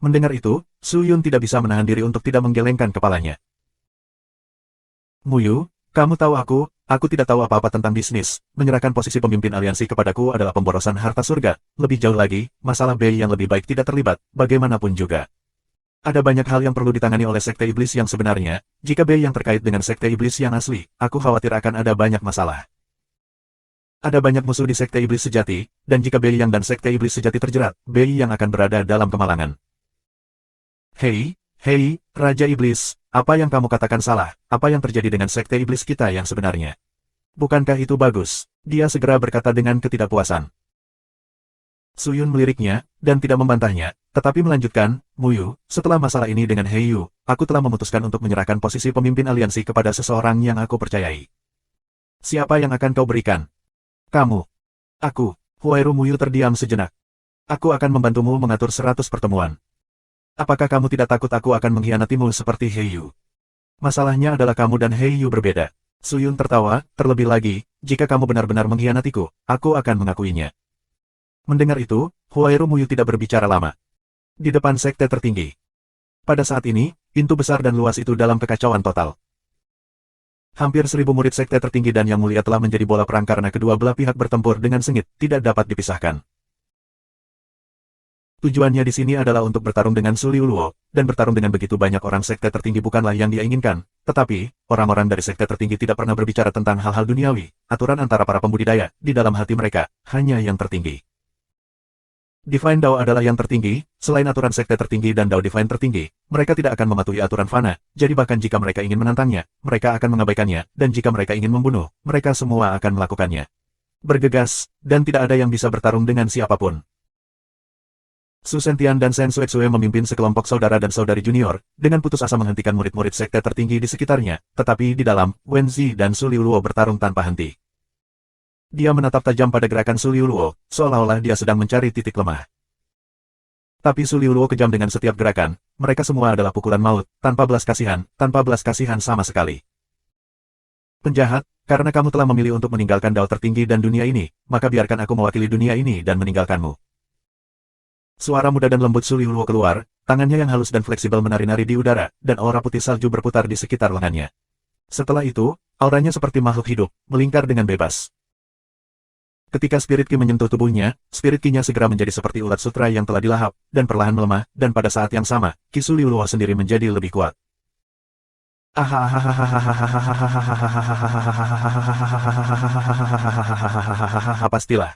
Mendengar itu, Su Yun tidak bisa menahan diri untuk tidak menggelengkan kepalanya. Muyu, kamu tahu aku tidak tahu apa-apa tentang bisnis. Menyerahkan posisi pemimpin aliansi kepadaku adalah pemborosan harta surga. Lebih jauh lagi, masalah Bei yang lebih baik tidak terlibat, bagaimanapun juga. Ada banyak hal yang perlu ditangani oleh Sekte Iblis yang sebenarnya, jika Bei yang terkait dengan Sekte Iblis yang asli, aku khawatir akan ada banyak masalah. Ada banyak musuh di Sekte Iblis Sejati, dan jika Bei Yang dan Sekte Iblis Sejati terjerat, Bei Yang akan berada dalam kemalangan. Hei, Raja Iblis, apa yang kamu katakan salah? Apa yang terjadi dengan Sekte Iblis kita yang sebenarnya? Bukankah itu bagus? Dia segera berkata dengan ketidakpuasan. Su Yun meliriknya, dan tidak membantahnya, tetapi melanjutkan, Muyu, setelah masalah ini dengan He Yu, aku telah memutuskan untuk menyerahkan posisi pemimpin aliansi kepada seseorang yang aku percayai. Siapa yang akan kau berikan? Kamu. Aku. Huairu Muyu terdiam sejenak. Aku akan membantumu mengatur 100 pertemuan. Apakah kamu tidak takut aku akan mengkhianatimu seperti He Yu? Masalahnya adalah kamu dan He Yu berbeda. Su Yun tertawa, terlebih lagi, jika kamu benar-benar mengkhianatiku, aku akan mengakuinya. Mendengar itu, Huairu Muyu tidak berbicara lama. Di depan sekte tertinggi. Pada saat ini, pintu besar dan luas itu dalam kekacauan total. Hampir 1000 murid sekte tertinggi dan yang mulia telah menjadi bola perang karena kedua belah pihak bertempur dengan sengit, tidak dapat dipisahkan. Tujuannya di sini adalah untuk bertarung dengan Su Liuluo, dan bertarung dengan begitu banyak orang sekte tertinggi bukanlah yang dia inginkan. Tetapi, orang-orang dari sekte tertinggi tidak pernah berbicara tentang hal-hal duniawi, aturan antara para pembudidaya, di dalam hati mereka, hanya yang tertinggi. Divine Dao adalah yang tertinggi, selain aturan sekte tertinggi dan Dao Divine tertinggi, mereka tidak akan mematuhi aturan fana, jadi bahkan jika mereka ingin menantangnya, mereka akan mengabaikannya, dan jika mereka ingin membunuh, mereka semua akan melakukannya. Bergegas, dan tidak ada yang bisa bertarung dengan siapapun. Su Sentian dan Shen Xuexue memimpin sekelompok saudara dan saudari junior, dengan putus asa menghentikan murid-murid sekte tertinggi di sekitarnya, tetapi di dalam, Wen Zi dan Su Liuluo bertarung tanpa henti. Dia menatap tajam pada gerakan Su Liuluo, seolah-olah dia sedang mencari titik lemah. Tapi Su Liuluo kejam dengan setiap gerakan, mereka semua adalah pukulan maut, tanpa belas kasihan sama sekali. Penjahat, karena kamu telah memilih untuk meninggalkan Dao tertinggi dan dunia ini, maka biarkan aku mewakili dunia ini dan meninggalkanmu. Suara muda dan lembut Su Liuluo keluar, tangannya yang halus dan fleksibel menari-nari di udara, dan aura putih salju berputar di sekitar lengannya. Setelah itu, auranya seperti makhluk hidup, melingkar dengan bebas. Ketika Spirit Ki menyentuh tubuhnya, Spirit Ki-nya segera menjadi seperti ulat sutra yang telah dilahap, dan perlahan melemah, dan pada saat yang sama, Ki Su Liuluo sendiri menjadi lebih kuat. Pastilah.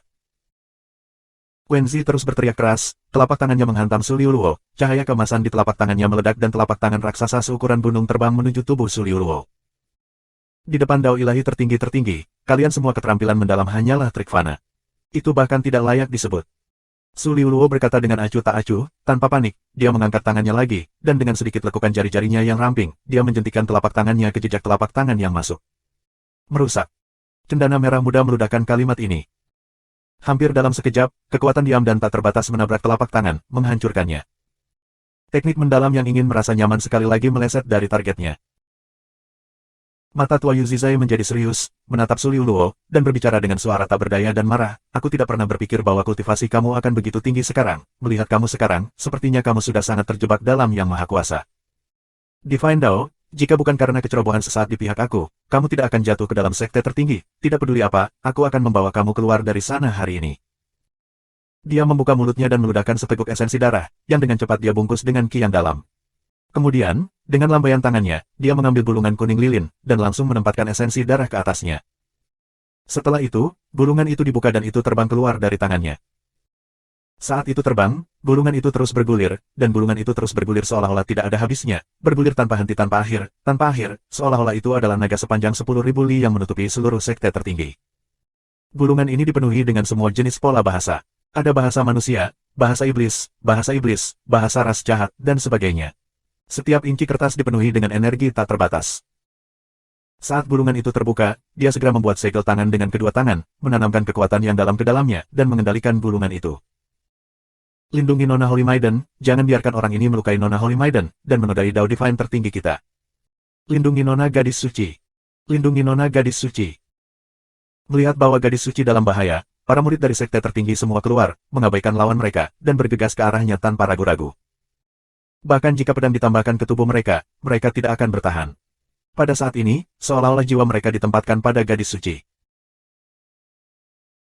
Wen Zi terus berteriak keras, telapak tangannya menghantam Su Liuluo, cahaya keemasan di telapak tangannya meledak dan telapak tangan raksasa seukuran gunung terbang menuju tubuh Su Liuluo. Di depan Dao ilahi tertinggi, kalian semua keterampilan mendalam hanyalah trik fana. Itu bahkan tidak layak disebut. Su Liuluo berkata dengan acuh tak acuh, tanpa panik, dia mengangkat tangannya lagi, dan dengan sedikit lekukan jari-jarinya yang ramping, dia menjentikan telapak tangannya ke jejak telapak tangan yang masuk. Merusak. Cendana merah muda meludahkan kalimat ini. Hampir dalam sekejap, kekuatan diam dan tak terbatas menabrak telapak tangan, menghancurkannya. Teknik mendalam yang ingin merasa nyaman sekali lagi meleset dari targetnya. Mata tua Yu Zizai menjadi serius, menatap Su Liuluo, dan berbicara dengan suara tak berdaya dan marah. Aku tidak pernah berpikir bahwa kultivasi kamu akan begitu tinggi sekarang. Melihat kamu sekarang, sepertinya kamu sudah sangat terjebak dalam Yang Maha Kuasa. Divine Dao, jika bukan karena kecerobohan sesaat di pihak aku, kamu tidak akan jatuh ke dalam sekte tertinggi. Tidak peduli apa, aku akan membawa kamu keluar dari sana hari ini. Dia membuka mulutnya dan meludahkan seteguk esensi darah, yang dengan cepat dia bungkus dengan ki yang dalam. Kemudian, dengan lambaian tangannya, dia mengambil bulungan kuning lilin, dan langsung menempatkan esensi darah ke atasnya. Setelah itu, bulungan itu dibuka dan itu terbang keluar dari tangannya. Saat itu terbang, bulungan itu terus bergulir, dan bulungan itu terus bergulir seolah-olah tidak ada habisnya, bergulir tanpa henti tanpa akhir, seolah-olah itu adalah naga sepanjang 10.000 li yang menutupi seluruh sekte tertinggi. Bulungan ini dipenuhi dengan semua jenis pola bahasa. Ada bahasa manusia, bahasa iblis, bahasa ras jahat, dan sebagainya. Setiap inci kertas dipenuhi dengan energi tak terbatas. Saat bulungan itu terbuka, dia segera membuat segel tangan dengan kedua tangan, menanamkan kekuatan yang dalam ke dalamnya, dan mengendalikan bulungan itu. Lindungi Nona Holy Maiden, jangan biarkan orang ini melukai Nona Holy Maiden, dan menodai Dao Divine tertinggi kita. Lindungi Nona Gadis Suci. Lindungi Nona Gadis Suci. Melihat bahwa gadis suci dalam bahaya, para murid dari sekte tertinggi semua keluar, mengabaikan lawan mereka, dan bergegas ke arahnya tanpa ragu-ragu. Bahkan jika pedang ditambahkan ke tubuh mereka, mereka tidak akan bertahan. Pada saat ini, seolah-olah jiwa mereka ditempatkan pada gadis suci.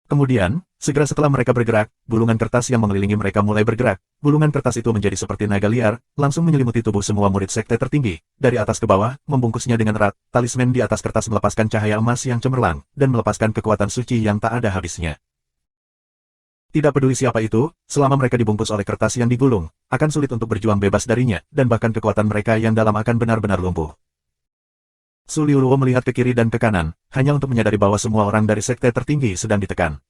Kemudian, segera setelah mereka bergerak, bulungan kertas yang mengelilingi mereka mulai bergerak. Bulungan kertas itu menjadi seperti naga liar, langsung menyelimuti tubuh semua murid sekte tertinggi, dari atas ke bawah, membungkusnya dengan erat. Talisman di atas kertas melepaskan cahaya emas yang cemerlang, dan melepaskan kekuatan suci yang tak ada habisnya. Tidak peduli siapa itu, selama mereka dibungkus oleh kertas yang digulung, akan sulit untuk berjuang bebas darinya, dan bahkan kekuatan mereka yang dalam akan benar-benar lumpuh. Su Liuluo melihat ke kiri dan ke kanan, hanya untuk menyadari bahwa semua orang dari sekte tertinggi sedang ditekan.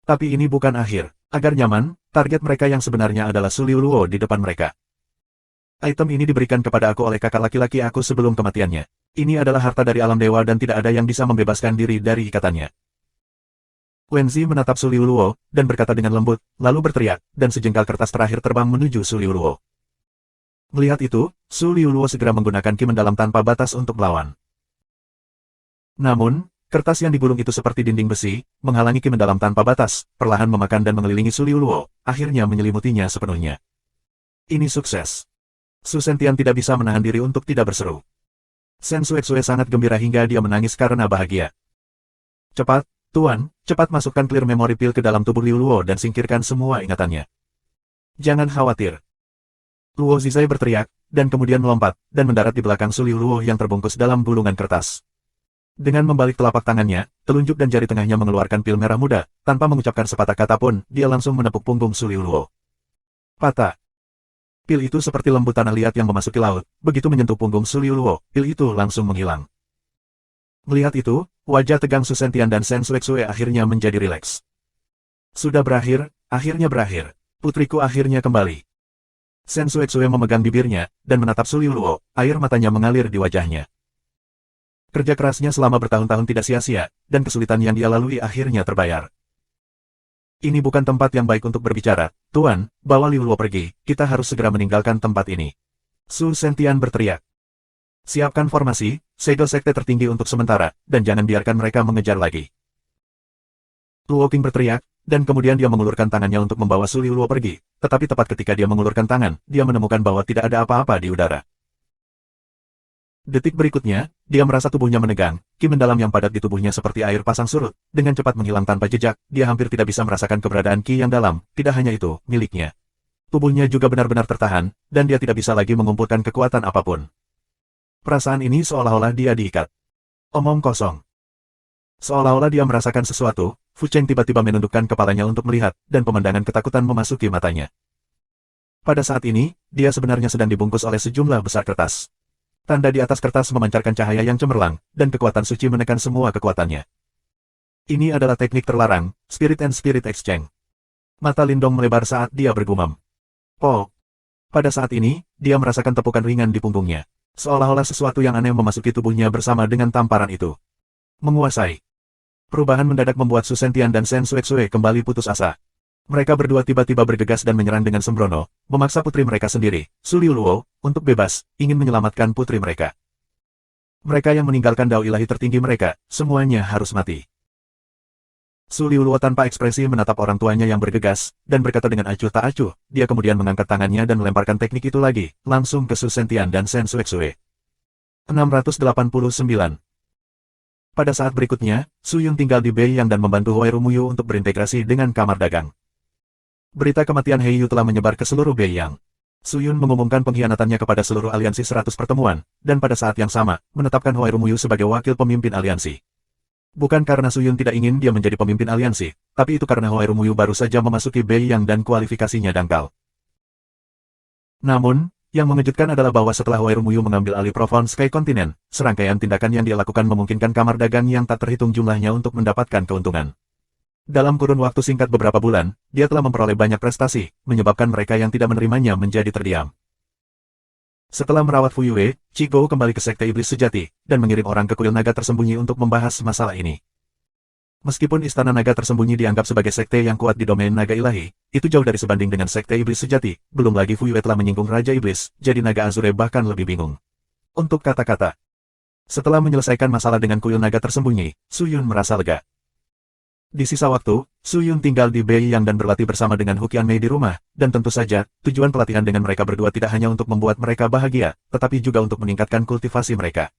Tapi ini bukan akhir. Agar nyaman, target mereka yang sebenarnya adalah Su Liuluo di depan mereka. Item ini diberikan kepada aku oleh kakak laki-laki aku sebelum kematiannya. Ini adalah harta dari alam dewa dan tidak ada yang bisa membebaskan diri dari ikatannya. Wenzi menatap Su Liuluo, dan berkata dengan lembut, lalu berteriak, dan sejengkal kertas terakhir terbang menuju Su Liuluo. Melihat itu, Su Liuluo segera menggunakan ki mendalam tanpa batas untuk melawan. Namun, kertas yang digulung itu seperti dinding besi, menghalangi ki mendalam tanpa batas, perlahan memakan dan mengelilingi Su Liuluo, akhirnya menyelimutinya sepenuhnya. Ini sukses. Su Sentian tidak bisa menahan diri untuk tidak berseru. Sen Suexue sangat gembira hingga dia menangis karena bahagia. Cepat, Tuan, cepat masukkan clear memory pil ke dalam tubuh Liu Luo dan singkirkan semua ingatannya. Jangan khawatir. Luo Zizai berteriak, dan kemudian melompat, dan mendarat di belakang Su Liu Luo yang terbungkus dalam bulungan kertas. Dengan membalik telapak tangannya, telunjuk dan jari tengahnya mengeluarkan pil merah muda, tanpa mengucapkan sepatah kata pun, dia langsung menepuk punggung Su Liu Luo. Patah. Pil itu seperti lembu tanah liat yang memasuki laut, begitu menyentuh punggung Su Liu Luo, pil itu langsung menghilang. Melihat itu, wajah tegang Su Sentian dan Sen Suexue akhirnya menjadi rileks. Sudah berakhir, akhirnya berakhir. Putriku akhirnya kembali. Sen Suexue memegang bibirnya, dan menatap Su Liu Luo, air matanya mengalir di wajahnya. Kerja kerasnya selama bertahun-tahun tidak sia-sia, dan kesulitan yang dia lalui akhirnya terbayar. Ini bukan tempat yang baik untuk berbicara, Tuan, bawa Liu Luo pergi, kita harus segera meninggalkan tempat ini. Su Sentian berteriak. Siapkan formasi, segel sekte tertinggi untuk sementara, dan jangan biarkan mereka mengejar lagi. Luo Qing berteriak, dan kemudian dia mengulurkan tangannya untuk membawa Su Liu Luo pergi, tetapi tepat ketika dia mengulurkan tangan, dia menemukan bahwa tidak ada apa-apa di udara. Detik berikutnya, dia merasa tubuhnya menegang, ki mendalam yang padat di tubuhnya seperti air pasang surut, dengan cepat menghilang tanpa jejak, dia hampir tidak bisa merasakan keberadaan ki yang dalam, tidak hanya itu, miliknya. Tubuhnya juga benar-benar tertahan, dan dia tidak bisa lagi mengumpulkan kekuatan apapun. Perasaan ini seolah-olah dia diikat. Omong kosong. Seolah-olah dia merasakan sesuatu, Fu Cheng tiba-tiba menundukkan kepalanya untuk melihat, dan pemandangan ketakutan memasuki matanya. Pada saat ini, dia sebenarnya sedang dibungkus oleh sejumlah besar kertas. Tanda di atas kertas memancarkan cahaya yang cemerlang, dan kekuatan suci menekan semua kekuatannya. Ini adalah teknik terlarang, Spirit and Spirit Exchange. Mata Lindong melebar saat dia bergumam. Oh. Pada saat ini, dia merasakan tepukan ringan di punggungnya. Seolah-olah sesuatu yang aneh memasuki tubuhnya bersama dengan tamparan itu. Menguasai. Perubahan mendadak membuat Su Sentian dan Sen Suexue kembali putus asa. Mereka berdua tiba-tiba bergegas dan menyerang dengan sembrono, memaksa putri mereka sendiri, Su Liuluo, untuk bebas, ingin menyelamatkan putri mereka. Mereka yang meninggalkan dao ilahi tertinggi mereka, semuanya harus mati. Su Liuluo tanpa ekspresi menatap orang tuanya yang bergegas, dan berkata dengan acuh tak acuh, dia kemudian mengangkat tangannya dan melemparkan teknik itu lagi, langsung ke Su Sentian dan Shen Xuexue. 689. Pada saat berikutnya, Su Yun tinggal di Beiyang dan membantu Hoi Rumuyu untuk berintegrasi dengan kamar dagang. Berita kematian He Yu telah menyebar ke seluruh Beiyang. Su Yun mengumumkan pengkhianatannya kepada seluruh aliansi 100 pertemuan, dan pada saat yang sama, menetapkan Hoi Rumuyu sebagai wakil pemimpin aliansi. Bukan karena Su Yun tidak ingin dia menjadi pemimpin aliansi, tapi itu karena Hoi Rumuyu baru saja memasuki Beiyang dan kualifikasinya dangkal. Namun, yang mengejutkan adalah bahwa setelah Hoi Rumuyu mengambil alih Profound Sky Continent, serangkaian tindakan yang dia lakukan memungkinkan kamar dagang yang tak terhitung jumlahnya untuk mendapatkan keuntungan. Dalam kurun waktu singkat beberapa bulan, dia telah memperoleh banyak prestasi, menyebabkan mereka yang tidak menerimanya menjadi terdiam. Setelah merawat Fu Yue, Qi Gou kembali ke Sekte Iblis Sejati, dan mengirim orang ke kuil naga tersembunyi untuk membahas masalah ini. Meskipun Istana Naga Tersembunyi dianggap sebagai sekte yang kuat di domain naga ilahi, itu jauh dari sebanding dengan Sekte Iblis Sejati, belum lagi Fu Yue telah menyinggung Raja Iblis, jadi naga Azure bahkan lebih bingung. Untuk kata-kata. Setelah menyelesaikan masalah dengan kuil naga tersembunyi, Su Yun merasa lega. Di sisa waktu, Su Yun tinggal di Beiyang dan berlatih bersama dengan Hu Qianmei di rumah, dan tentu saja, tujuan pelatihan dengan mereka berdua tidak hanya untuk membuat mereka bahagia, tetapi juga untuk meningkatkan kultivasi mereka.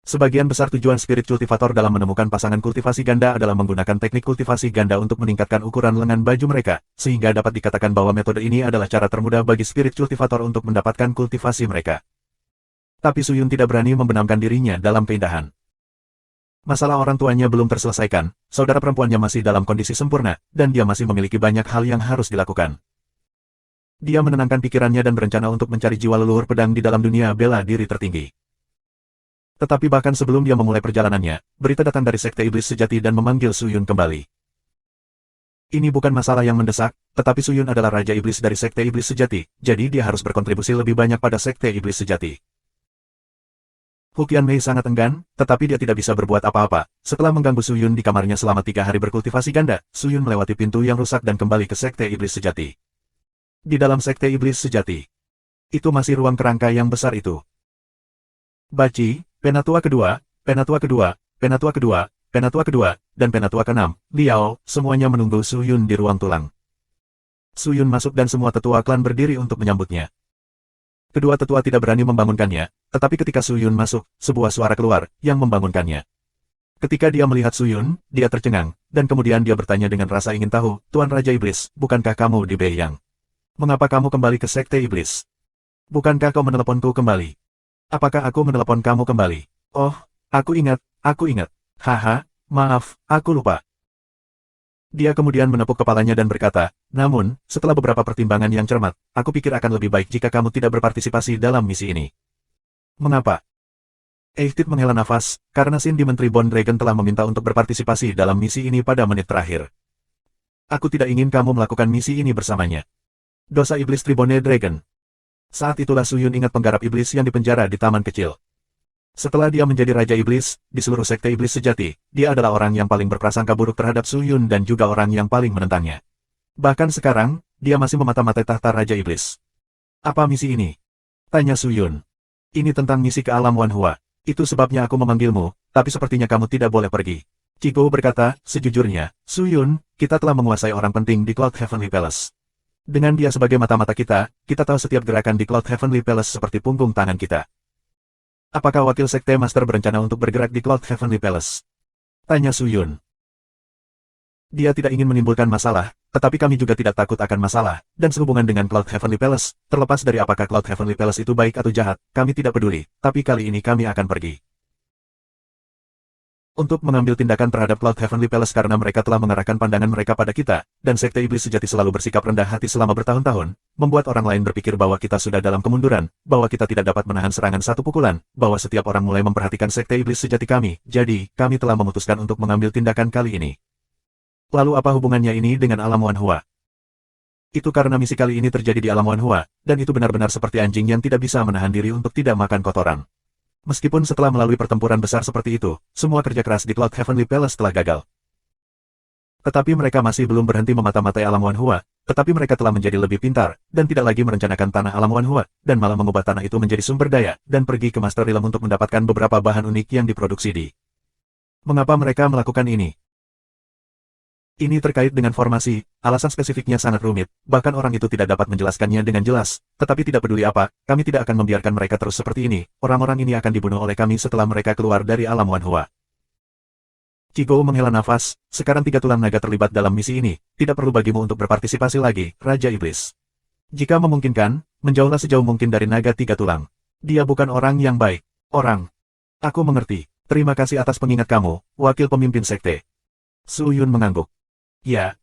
Sebagian besar tujuan spirit cultivator dalam menemukan pasangan kultivasi ganda adalah menggunakan teknik kultivasi ganda untuk meningkatkan ukuran lengan baju mereka, sehingga dapat dikatakan bahwa metode ini adalah cara termudah bagi spirit cultivator untuk mendapatkan kultivasi mereka. Tapi Su Yun tidak berani membenamkan dirinya dalam keindahan. Masalah orang tuanya belum terselesaikan, saudara perempuannya masih dalam kondisi sempurna, dan dia masih memiliki banyak hal yang harus dilakukan. Dia menenangkan pikirannya dan berencana untuk mencari jiwa leluhur pedang di dalam dunia bela diri tertinggi. Tetapi bahkan sebelum dia memulai perjalanannya, berita datang dari Sekte Iblis Sejati dan memanggil Su Yun kembali. Ini bukan masalah yang mendesak, tetapi Su Yun adalah Raja Iblis dari Sekte Iblis Sejati, jadi dia harus berkontribusi lebih banyak pada Sekte Iblis Sejati. Hu Qianmei sangat enggan, tetapi dia tidak bisa berbuat apa-apa. Setelah mengganggu Su Yun di kamarnya selama 3 hari berkultivasi ganda, Su Yun melewati pintu yang rusak dan kembali ke Sekte Iblis Sejati. Di dalam Sekte Iblis Sejati, itu masih ruang kerangka yang besar itu. Baci, Penatua Kedua, Penatua Kedua, Penatua Kedua, Penatua Kedua, dan Penatua Keenam, Liao, semuanya menunggu Su Yun di ruang tulang. Su Yun masuk dan semua tetua klan berdiri untuk menyambutnya. Kedua tetua tidak berani membangunkannya, tetapi ketika Su Yun masuk, sebuah suara keluar, yang membangunkannya. Ketika dia melihat Su Yun, dia tercengang, dan kemudian dia bertanya dengan rasa ingin tahu, Tuan Raja Iblis, bukankah kamu di Beiyang? Mengapa kamu kembali ke Sekte Iblis? Bukankah kau meneleponku kembali? Apakah aku menelepon kamu kembali? Oh, aku ingat, Haha, maaf, aku lupa. Dia kemudian menepuk kepalanya dan berkata, namun, setelah beberapa pertimbangan yang cermat, aku pikir akan lebih baik jika kamu tidak berpartisipasi dalam misi ini. Mengapa? Echtid menghela nafas, karena Cindy Menteri Bond Dragon telah meminta untuk berpartisipasi dalam misi ini pada menit terakhir. Aku tidak ingin kamu melakukan misi ini bersamanya. Dosa Iblis Tribone Dragon. Saat itulah Su Yun ingat penggarap iblis yang dipenjara di taman kecil. Setelah dia menjadi Raja Iblis, di seluruh Sekte Iblis Sejati, dia adalah orang yang paling berprasangka buruk terhadap Su Yun dan juga orang yang paling menentangnya. Bahkan sekarang, dia masih memata-matai tahta Raja Iblis. Apa misi ini? Tanya Su Yun. Ini tentang misi ke alam Wanhua. Itu sebabnya aku memanggilmu, tapi sepertinya kamu tidak boleh pergi. Qi Gou berkata, sejujurnya, Su Yun, kita telah menguasai orang penting di Cloud Heavenly Palace. Dengan dia sebagai mata-mata kita, kita tahu setiap gerakan di Cloud Heavenly Palace seperti punggung tangan kita. Apakah wakil Sekte Master berencana untuk bergerak di Cloud Heavenly Palace? Tanya Su Yun. Dia tidak ingin menimbulkan masalah, tetapi kami juga tidak takut akan masalah, dan sehubungan dengan Cloud Heavenly Palace, terlepas dari apakah Cloud Heavenly Palace itu baik atau jahat, kami tidak peduli, tapi kali ini kami akan pergi. Untuk mengambil tindakan terhadap Cloud Heavenly Palace karena mereka telah mengarahkan pandangan mereka pada kita, dan Sekte Iblis Sejati selalu bersikap rendah hati selama bertahun-tahun, membuat orang lain berpikir bahwa kita sudah dalam kemunduran, bahwa kita tidak dapat menahan serangan satu pukulan, bahwa setiap orang mulai memperhatikan Sekte Iblis Sejati kami, jadi, kami telah memutuskan untuk mengambil tindakan kali ini. Lalu apa hubungannya ini dengan alam Wanhua? Itu karena misi kali ini terjadi di alam Wanhua, dan itu benar-benar seperti anjing yang tidak bisa menahan diri untuk tidak makan kotoran. Meskipun setelah melalui pertempuran besar seperti itu, semua kerja keras di Cloud Heavenly Palace telah gagal. Tetapi mereka masih belum berhenti memata-matai alam Wanhua, tetapi mereka telah menjadi lebih pintar, dan tidak lagi merencanakan tanah alam Wanhua, dan malah mengubah tanah itu menjadi sumber daya, dan pergi ke Master Realm untuk mendapatkan beberapa bahan unik yang diproduksi di. Mengapa mereka melakukan ini? Ini terkait dengan formasi, alasan spesifiknya sangat rumit, bahkan orang itu tidak dapat menjelaskannya dengan jelas, tetapi tidak peduli apa, kami tidak akan membiarkan mereka terus seperti ini, orang-orang ini akan dibunuh oleh kami setelah mereka keluar dari alam Wanhua. Qigou menghela nafas, sekarang 3 tulang naga terlibat dalam misi ini, tidak perlu bagimu untuk berpartisipasi lagi, Raja Iblis. Jika memungkinkan, menjauhlah sejauh mungkin dari naga 3 tulang. Dia bukan orang yang baik. Orang. Aku mengerti. Terima kasih atas pengingat kamu, wakil pemimpin sekte. Su Yun mengangguk. Ya.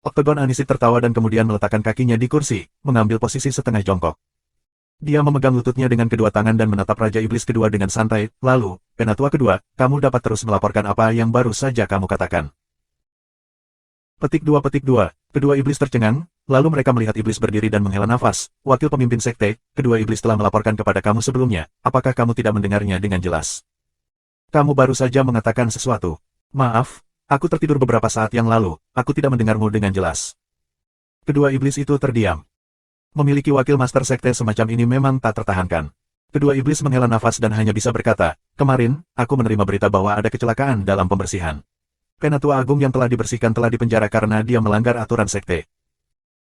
Oktagon Anisit tertawa dan kemudian meletakkan kakinya di kursi, mengambil posisi setengah jongkok. Dia memegang lututnya dengan kedua tangan dan menatap Raja Iblis kedua dengan santai, lalu, Penatua kedua, kamu dapat terus melaporkan apa yang baru saja kamu katakan. Petik 2. Kedua iblis tercengang, lalu mereka melihat iblis berdiri dan menghela nafas. Wakil pemimpin sekte, kedua iblis telah melaporkan kepada kamu sebelumnya, apakah kamu tidak mendengarnya dengan jelas? Kamu baru saja mengatakan sesuatu. Maaf, aku tertidur beberapa saat yang lalu, aku tidak mendengarmu dengan jelas. Kedua iblis itu terdiam. Memiliki wakil master sekte semacam ini memang tak tertahankan. Kedua iblis menghela nafas dan hanya bisa berkata, kemarin, aku menerima berita bahwa ada kecelakaan dalam pembersihan. Penatua Agung yang telah dibersihkan telah dipenjara karena dia melanggar aturan sekte.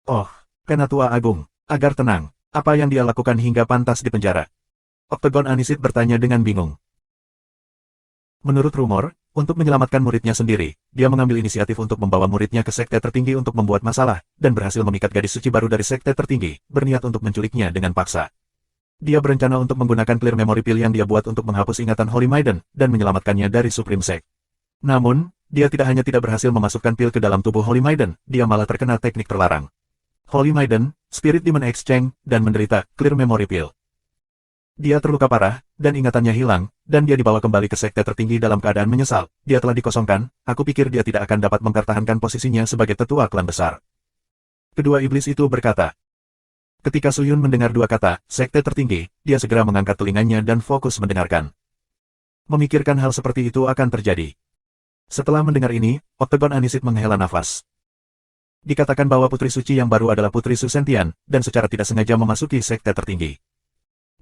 Oh, Penatua Agung, agar tenang, apa yang dia lakukan hingga pantas dipenjara? Oktagon Anisit bertanya dengan bingung. Menurut rumor, untuk menyelamatkan muridnya sendiri, dia mengambil inisiatif untuk membawa muridnya ke sekte tertinggi untuk membuat masalah, dan berhasil memikat gadis suci baru dari sekte tertinggi, berniat untuk menculiknya dengan paksa. Dia berencana untuk menggunakan clear memory pill yang dia buat untuk menghapus ingatan Holy Maiden, dan menyelamatkannya dari Supreme Sect. Namun, dia tidak hanya tidak berhasil memasukkan pil ke dalam tubuh Holy Maiden, dia malah terkena teknik terlarang. Holy Maiden, Spirit Demon Exchange, dan menderita clear memory pill. Dia terluka parah, dan ingatannya hilang, dan dia dibawa kembali ke sekte tertinggi dalam keadaan menyesal. Dia telah dikosongkan, aku pikir dia tidak akan dapat mempertahankan posisinya sebagai tetua klan besar. Kedua iblis itu berkata. Ketika Su Yun mendengar dua kata, sekte tertinggi, dia segera mengangkat telinganya dan fokus mendengarkan. Memikirkan hal seperti itu akan terjadi. Setelah mendengar ini, Oktagon Anisit menghela nafas. Dikatakan bahwa putri suci yang baru adalah putri Su Sentian, dan secara tidak sengaja memasuki sekte tertinggi.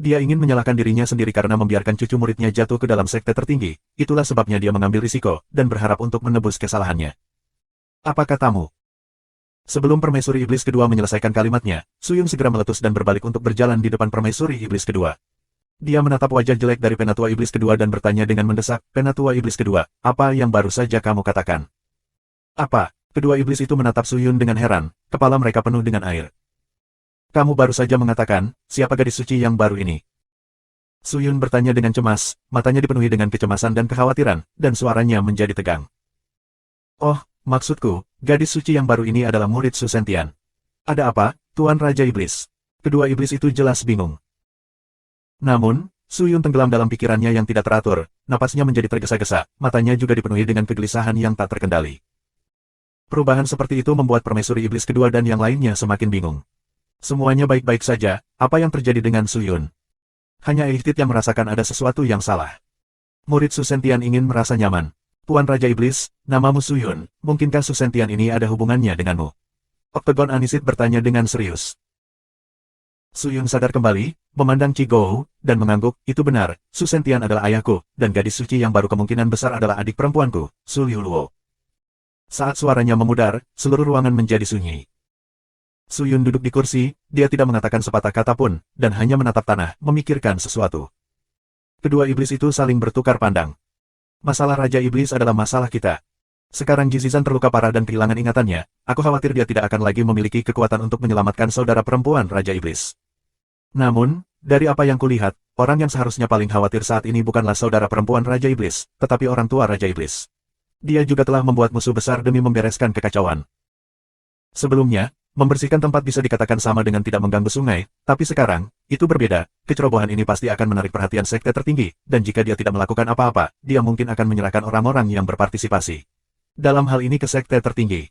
Dia ingin menyalahkan dirinya sendiri karena membiarkan cucu muridnya jatuh ke dalam sekte tertinggi, itulah sebabnya dia mengambil risiko, dan berharap untuk menebus kesalahannya. Apa katamu? Sebelum permaisuri iblis kedua menyelesaikan kalimatnya, Su Yun segera meletus dan berbalik untuk berjalan di depan permaisuri iblis kedua. Dia menatap wajah jelek dari penatua iblis kedua dan bertanya dengan mendesak, Penatua iblis kedua, apa yang baru saja kamu katakan? Apa? Kedua iblis itu menatap Su Yun dengan heran, kepala mereka penuh dengan air. Kamu baru saja mengatakan, siapa gadis suci yang baru ini? Su Yun bertanya dengan cemas, matanya dipenuhi dengan kecemasan dan kekhawatiran, dan suaranya menjadi tegang. Oh, maksudku, gadis suci yang baru ini adalah murid Su Sentian. Ada apa, Tuan Raja Iblis? Kedua iblis itu jelas bingung. Namun, Su Yun tenggelam dalam pikirannya yang tidak teratur, napasnya menjadi tergesa-gesa, matanya juga dipenuhi dengan kegelisahan yang tak terkendali. Perubahan seperti itu membuat permaisuri iblis kedua dan yang lainnya semakin bingung. Semuanya baik-baik saja, apa yang terjadi dengan Su Yun? Hanya Eichtit yang merasakan ada sesuatu yang salah. Murid Su Sentian ingin merasa nyaman. Tuan Raja Iblis, namamu Su Yun, mungkinkah Su Sentian ini ada hubungannya denganmu? Oktagon Anisit bertanya dengan serius. Su Yun sadar kembali, memandang Qigou, dan mengangguk, itu benar, Su Sentian adalah ayahku, dan gadis suci yang baru kemungkinan besar adalah adik perempuanku, Su Liuluo. Saat suaranya memudar, seluruh ruangan menjadi sunyi. Su Yun duduk di kursi, dia tidak mengatakan sepatah kata pun, dan hanya menatap tanah, memikirkan sesuatu. Kedua iblis itu saling bertukar pandang. Masalah Raja Iblis adalah masalah kita. Sekarang Jizizan terluka parah dan kehilangan ingatannya, aku khawatir dia tidak akan lagi memiliki kekuatan untuk menyelamatkan saudara perempuan Raja Iblis. Namun, dari apa yang kulihat, orang yang seharusnya paling khawatir saat ini bukanlah saudara perempuan Raja Iblis, tetapi orang tua Raja Iblis. Dia juga telah membuat musuh besar demi membereskan kekacauan. Sebelumnya, membersihkan tempat bisa dikatakan sama dengan tidak mengganggu sungai, tapi sekarang, itu berbeda, kecerobohan ini pasti akan menarik perhatian sekte tertinggi, dan jika dia tidak melakukan apa-apa, dia mungkin akan menyerahkan orang-orang yang berpartisipasi dalam hal ini ke sekte tertinggi.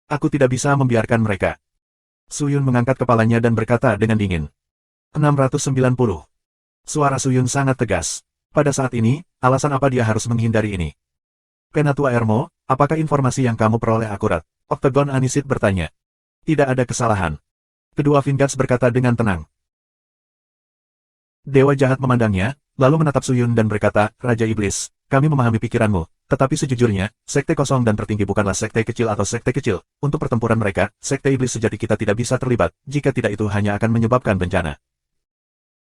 Aku tidak bisa membiarkan mereka. Su Yun mengangkat kepalanya dan berkata dengan dingin. 690. Suara Su Yun sangat tegas. Pada saat ini, alasan apa dia harus menghindari ini? Penatua Ermo, apakah informasi yang kamu peroleh akurat? Octagon Anisit bertanya. Tidak ada kesalahan. Kedua Vinguards berkata dengan tenang. Dewa jahat memandangnya, lalu menatap Suyun dan berkata, Raja Iblis, kami memahami pikiranmu, tetapi sejujurnya, sekte kosong dan tertinggi bukanlah sekte kecil atau sekte kecil. Untuk pertempuran mereka, sekte iblis sejati kita tidak bisa terlibat, jika tidak itu hanya akan menyebabkan bencana.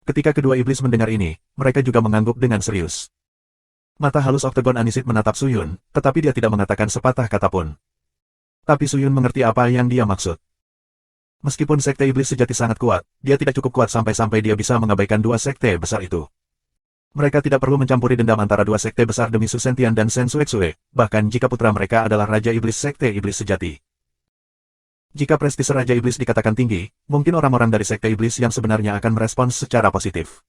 Ketika kedua iblis mendengar ini, mereka juga mengangguk dengan serius. Mata halus Octagon Anisit menatap Suyun, tetapi dia tidak mengatakan sepatah kata pun. Tapi Suyun mengerti apa yang dia maksud. Meskipun sekte iblis sejati sangat kuat, dia tidak cukup kuat sampai-sampai dia bisa mengabaikan dua sekte besar itu. Mereka tidak perlu mencampuri dendam antara dua sekte besar demi Su Sentian dan Shen Xuexue, bahkan jika putra mereka adalah Raja Iblis sekte iblis sejati. Jika prestise Raja Iblis dikatakan tinggi, mungkin orang-orang dari sekte iblis yang sebenarnya akan merespons secara positif.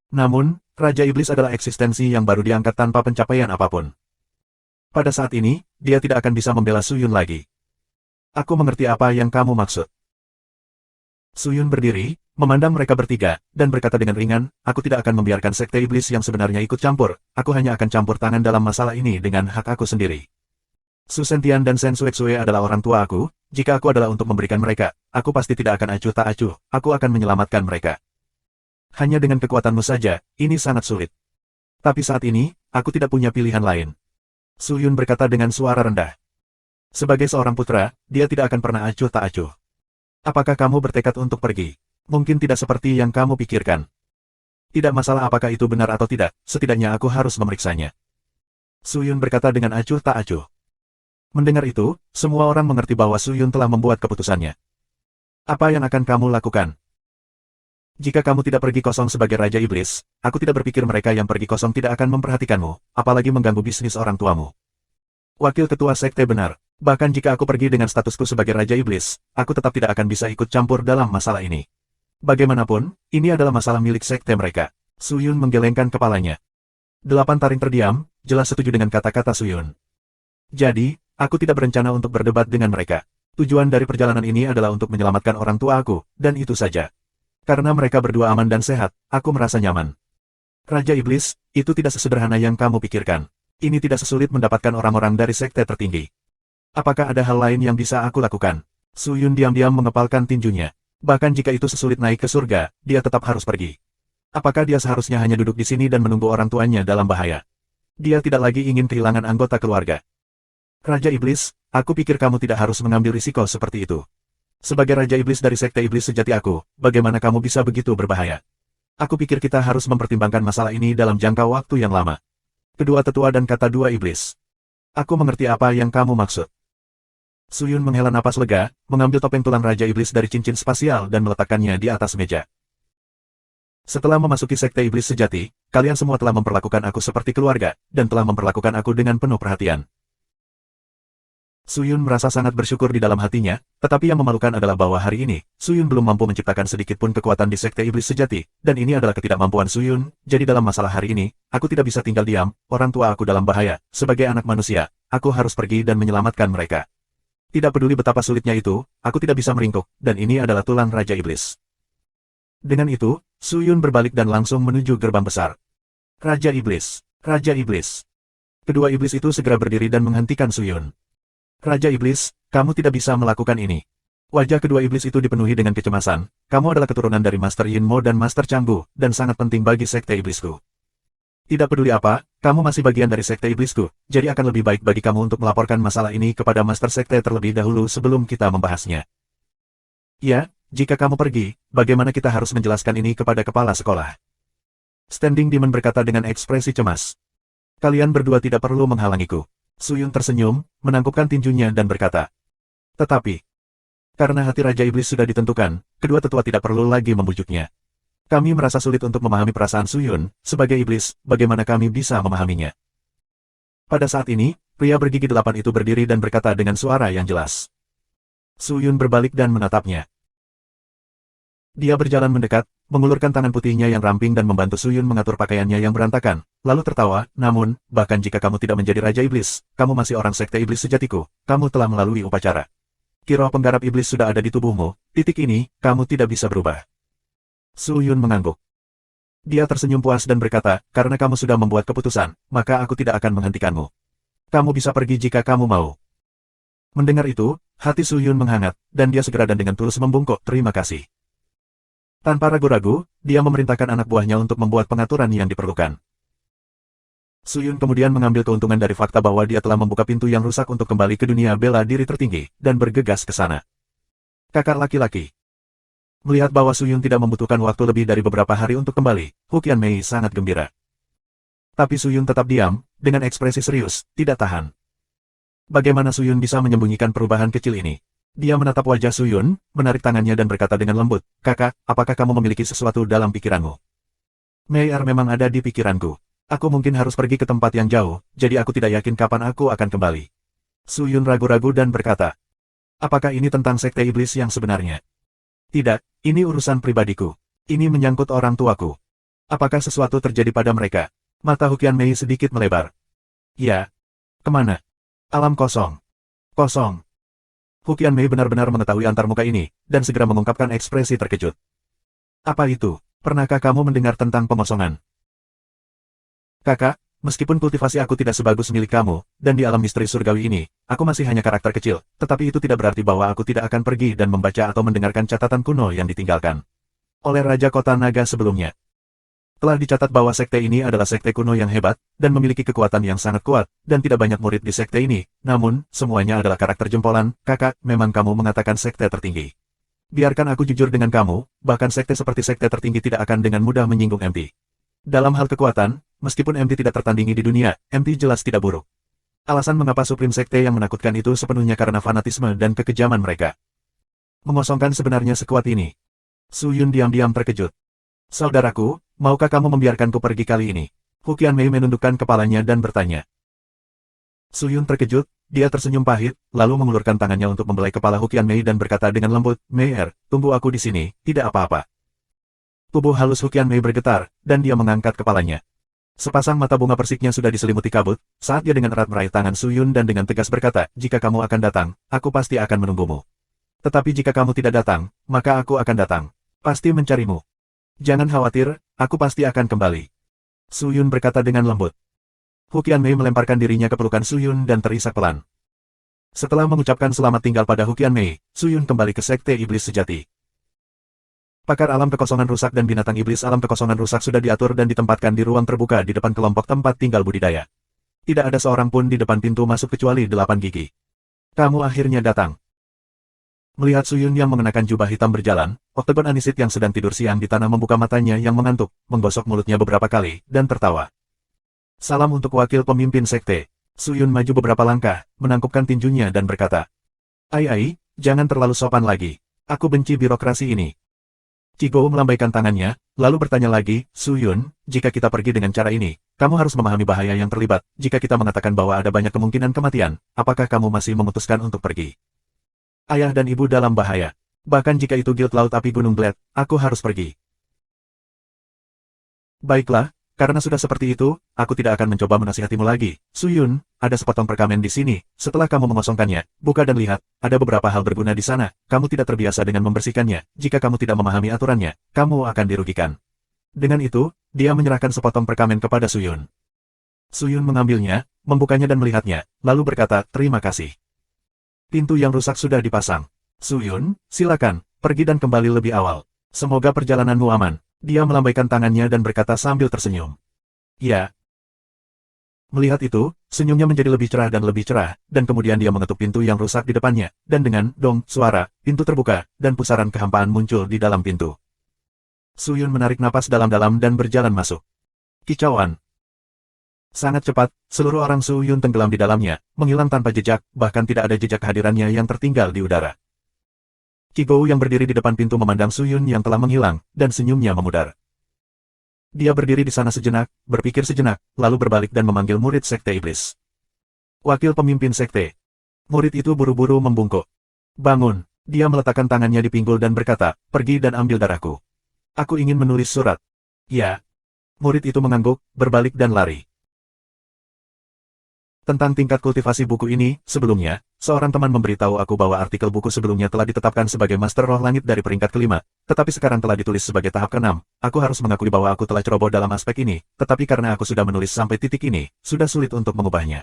Namun, Raja Iblis adalah eksistensi yang baru diangkat tanpa pencapaian apapun. Pada saat ini, dia tidak akan bisa membela Suyun lagi. Aku mengerti apa yang kamu maksud. Suyun berdiri, memandang mereka bertiga, dan berkata dengan ringan, aku tidak akan membiarkan sekte iblis yang sebenarnya ikut campur, aku hanya akan campur tangan dalam masalah ini dengan hak aku sendiri. Su Sentian dan Shen Xuexue adalah orang tua aku, jika aku adalah untuk memberikan mereka, aku pasti tidak akan acuh tak acuh, aku akan menyelamatkan mereka. Hanya dengan kekuatanmu saja, ini sangat sulit. Tapi saat ini, aku tidak punya pilihan lain. Suyun berkata dengan suara rendah. Sebagai seorang putra, dia tidak akan pernah acuh tak acuh. Apakah kamu bertekad untuk pergi? Mungkin tidak seperti yang kamu pikirkan. Tidak masalah apakah itu benar atau tidak, setidaknya aku harus memeriksanya. Suyun berkata dengan acuh tak acuh. Mendengar itu, semua orang mengerti bahwa Suyun telah membuat keputusannya. Apa yang akan kamu lakukan? Jika kamu tidak pergi kosong sebagai Raja Iblis, aku tidak berpikir mereka yang pergi kosong tidak akan memperhatikanmu, apalagi mengganggu bisnis orang tuamu. Wakil Ketua Sekte benar, bahkan jika aku pergi dengan statusku sebagai Raja Iblis, aku tetap tidak akan bisa ikut campur dalam masalah ini. Bagaimanapun, ini adalah masalah milik sekte mereka. Suyun menggelengkan kepalanya. 8 taring terdiam, jelas setuju dengan kata-kata Suyun. Jadi, aku tidak berencana untuk berdebat dengan mereka. Tujuan dari perjalanan ini adalah untuk menyelamatkan orang tua aku, dan itu saja. Karena mereka berdua aman dan sehat, aku merasa nyaman. Raja Iblis, itu tidak sesederhana yang kamu pikirkan. Ini tidak sesulit mendapatkan orang-orang dari sekte tertinggi. Apakah ada hal lain yang bisa aku lakukan? Suyun diam-diam mengepalkan tinjunya. Bahkan jika itu sesulit naik ke surga, dia tetap harus pergi. Apakah dia seharusnya hanya duduk di sini dan menunggu orang tuanya dalam bahaya? Dia tidak lagi ingin kehilangan anggota keluarga. Raja Iblis, aku pikir kamu tidak harus mengambil risiko seperti itu. Sebagai Raja Iblis dari Sekte Iblis sejati aku, bagaimana kamu bisa begitu berbahaya? Aku pikir kita harus mempertimbangkan masalah ini dalam jangka waktu yang lama. Kedua tetua dan kata dua iblis. Aku mengerti apa yang kamu maksud. Suyun menghela napas lega, mengambil topeng tulang Raja Iblis dari cincin spasial dan meletakkannya di atas meja. Setelah memasuki Sekte Iblis sejati, kalian semua telah memperlakukan aku seperti keluarga, dan telah memperlakukan aku dengan penuh perhatian. Suyun merasa sangat bersyukur di dalam hatinya, tetapi yang memalukan adalah bahwa hari ini, Suyun belum mampu menciptakan sedikit pun kekuatan di Sekte Iblis sejati, dan ini adalah ketidakmampuan Suyun, jadi dalam masalah hari ini, aku tidak bisa tinggal diam, orang tua aku dalam bahaya, sebagai anak manusia, aku harus pergi dan menyelamatkan mereka. Tidak peduli betapa sulitnya itu, aku tidak bisa meringkuk, dan ini adalah tulang Raja Iblis. Dengan itu, Suyun berbalik dan langsung menuju gerbang besar. Raja Iblis, Raja Iblis. Kedua iblis itu segera berdiri dan menghentikan Suyun. Raja Iblis, kamu tidak bisa melakukan ini. Wajah kedua iblis itu dipenuhi dengan kecemasan. Kamu adalah keturunan dari Master Yin Mo dan Master Changgu, dan sangat penting bagi sekte iblisku. Tidak peduli apa, kamu masih bagian dari sekte iblisku, jadi akan lebih baik bagi kamu untuk melaporkan masalah ini kepada Master Sekte terlebih dahulu sebelum kita membahasnya. Ya, jika kamu pergi, bagaimana kita harus menjelaskan ini kepada kepala sekolah? Standing Demon berkata dengan ekspresi cemas. Kalian berdua tidak perlu menghalangiku. Suyun tersenyum, menangkupkan tinjunya dan berkata. Tetapi, karena hati Raja Iblis sudah ditentukan, kedua tetua tidak perlu lagi membujuknya. Kami merasa sulit untuk memahami perasaan Suyun, sebagai iblis, bagaimana kami bisa memahaminya. Pada saat ini, pria bergigi 8 itu berdiri dan berkata dengan suara yang jelas. Suyun berbalik dan menatapnya. Dia berjalan mendekat, mengulurkan tangan putihnya yang ramping dan membantu Suyun mengatur pakaiannya yang berantakan, lalu tertawa, namun, bahkan jika kamu tidak menjadi Raja Iblis, kamu masih orang Sekte Iblis sejatiku, kamu telah melalui upacara. Kiroh penggarap iblis sudah ada di tubuhmu, titik ini, kamu tidak bisa berubah. Suyun mengangguk. Dia tersenyum puas dan berkata, karena kamu sudah membuat keputusan, maka aku tidak akan menghentikanmu. Kamu bisa pergi jika kamu mau. Mendengar itu, hati Su Yun menghangat, dan dia segera dan dengan tulus membungkuk terima kasih. Tanpa ragu-ragu, dia memerintahkan anak buahnya untuk membuat pengaturan yang diperlukan. Su Yun kemudian mengambil keuntungan dari fakta bahwa dia telah membuka pintu yang rusak untuk kembali ke dunia bela diri tertinggi, dan bergegas ke sana. Kakak laki-laki. Melihat bahwa Su Yun tidak membutuhkan waktu lebih dari beberapa hari untuk kembali, Hu Qianmei sangat gembira. Tapi Su Yun tetap diam, dengan ekspresi serius, tidak tahan. Bagaimana Su Yun bisa menyembunyikan perubahan kecil ini? Dia menatap wajah Su Yun, menarik tangannya dan berkata dengan lembut, "Kakak, apakah kamu memiliki sesuatu dalam pikiranmu?" Mei Er memang ada di pikiranku. Aku mungkin harus pergi ke tempat yang jauh, jadi aku tidak yakin kapan aku akan kembali. Su Yun ragu-ragu dan berkata, "Apakah ini tentang sekte iblis yang sebenarnya?" "Tidak, ini urusan pribadiku. Ini menyangkut orang tuaku. Apakah sesuatu terjadi pada mereka?" Mata Hu Qianmei sedikit melebar. "Ya. Kemana?" "Alam kosong." "Kosong." Hu Qianmei benar-benar mengetahui antarmuka ini, dan segera mengungkapkan ekspresi terkejut. "Apa itu? Pernahkah kamu mendengar tentang pengosongan?" "Kakak, meskipun kultivasi aku tidak sebagus milik kamu, dan di alam misteri surgawi ini, aku masih hanya karakter kecil, tetapi itu tidak berarti bahwa aku tidak akan pergi dan membaca atau mendengarkan catatan kuno yang ditinggalkan oleh Raja Kota Naga sebelumnya. Telah dicatat bahwa sekte ini adalah sekte kuno yang hebat, dan memiliki kekuatan yang sangat kuat, dan tidak banyak murid di sekte ini, namun, semuanya adalah karakter jempolan. Kakak, memang kamu mengatakan sekte tertinggi. Biarkan aku jujur dengan kamu, bahkan sekte seperti sekte tertinggi tidak akan dengan mudah menyinggung MT. Dalam hal kekuatan, meskipun MT tidak tertandingi di dunia, MT jelas tidak buruk. Alasan mengapa Supreme Sekte yang menakutkan itu sepenuhnya karena fanatisme dan kekejaman mereka. Mengosongkan sebenarnya sekuat ini." Su Yun diam-diam terkejut. "Saudaraku, maukah kamu membiarkanku pergi kali ini?" Hu Qianmei menundukkan kepalanya dan bertanya. Su Yun terkejut, dia tersenyum pahit, lalu mengulurkan tangannya untuk membelai kepala Hu Qianmei dan berkata dengan lembut, "Mei Er, tunggu aku di sini, tidak apa-apa." Tubuh halus Hu Qianmei bergetar, dan dia mengangkat kepalanya. Sepasang mata bunga persiknya sudah diselimuti kabut, saat dia dengan erat meraih tangan Su Yun dan dengan tegas berkata, "Jika kamu akan datang, aku pasti akan menunggumu. Tetapi jika kamu tidak datang, maka aku akan datang. Pasti mencarimu. Jangan khawatir, aku pasti akan kembali." Su Yun berkata dengan lembut. Hu Qianmei melemparkan dirinya ke pelukan Su Yun dan terisak pelan. Setelah mengucapkan selamat tinggal pada Hu Qianmei, Su Yun kembali ke Sekte Iblis Sejati. Pakar alam kekosongan rusak dan binatang iblis alam kekosongan rusak sudah diatur dan ditempatkan di ruang terbuka di depan kelompok tempat tinggal budidaya. Tidak ada seorang pun di depan pintu masuk kecuali 8 gigi. "Kamu akhirnya datang." Melihat Su Yun yang mengenakan jubah hitam berjalan, Oktagon Anisit yang sedang tidur siang di tanah membuka matanya yang mengantuk, menggosok mulutnya beberapa kali, dan tertawa. "Salam untuk wakil pemimpin sekte." Su Yun maju beberapa langkah, menangkupkan tinjunya dan berkata, "Ai, jangan terlalu sopan lagi. Aku benci birokrasi ini." Qigou melambaikan tangannya, lalu bertanya lagi, "Su Yun, jika kita pergi dengan cara ini, kamu harus memahami bahaya yang terlibat. Jika kita mengatakan bahwa ada banyak kemungkinan kematian, apakah kamu masih memutuskan untuk pergi? Ayah dan ibu dalam bahaya. Bahkan jika itu Guild Laut Api Gunung Blade, aku harus pergi." "Baiklah, karena sudah seperti itu, aku tidak akan mencoba menasihatimu lagi. Su Yun, ada sepotong perkamen di sini. Setelah kamu mengosongkannya, buka dan lihat, ada beberapa hal berguna di sana. Kamu tidak terbiasa dengan membersihkannya. Jika kamu tidak memahami aturannya, kamu akan dirugikan." Dengan itu, dia menyerahkan sepotong perkamen kepada Su Yun. Su Yun mengambilnya, membukanya dan melihatnya, lalu berkata, "Terima kasih. Pintu yang rusak sudah dipasang. Su Yun, silakan, pergi dan kembali lebih awal. Semoga perjalananmu aman." Dia melambaikan tangannya dan berkata sambil tersenyum. "Ya." Melihat itu, senyumnya menjadi lebih cerah, dan kemudian dia mengetuk pintu yang rusak di depannya, dan dengan dong suara, pintu terbuka, dan pusaran kehampaan muncul di dalam pintu. Su Yun menarik napas dalam-dalam dan berjalan masuk. Kicauan. Sangat cepat, seluruh orang Su Yun tenggelam di dalamnya, menghilang tanpa jejak, bahkan tidak ada jejak kehadirannya yang tertinggal di udara. Qigou yang berdiri di depan pintu memandang Su Yun yang telah menghilang, dan senyumnya memudar. Dia berdiri di sana sejenak, berpikir sejenak, lalu berbalik dan memanggil murid Sekte Iblis. "Wakil pemimpin sekte." Murid itu buru-buru membungkuk. "Bangun." Dia meletakkan tangannya di pinggul dan berkata, "Pergi dan ambil darahku. Aku ingin menulis surat." "Ya." Murid itu mengangguk, berbalik dan lari. Tentang tingkat kultivasi buku ini, sebelumnya, seorang teman memberitahu aku bahwa artikel buku sebelumnya telah ditetapkan sebagai Master Roh Langit dari peringkat kelima, tetapi sekarang telah ditulis sebagai tahap ke-6. Aku harus mengakui bahwa aku telah ceroboh dalam aspek ini, tetapi karena aku sudah menulis sampai titik ini, sudah sulit untuk mengubahnya.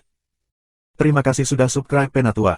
Terima kasih sudah subscribe Penatua.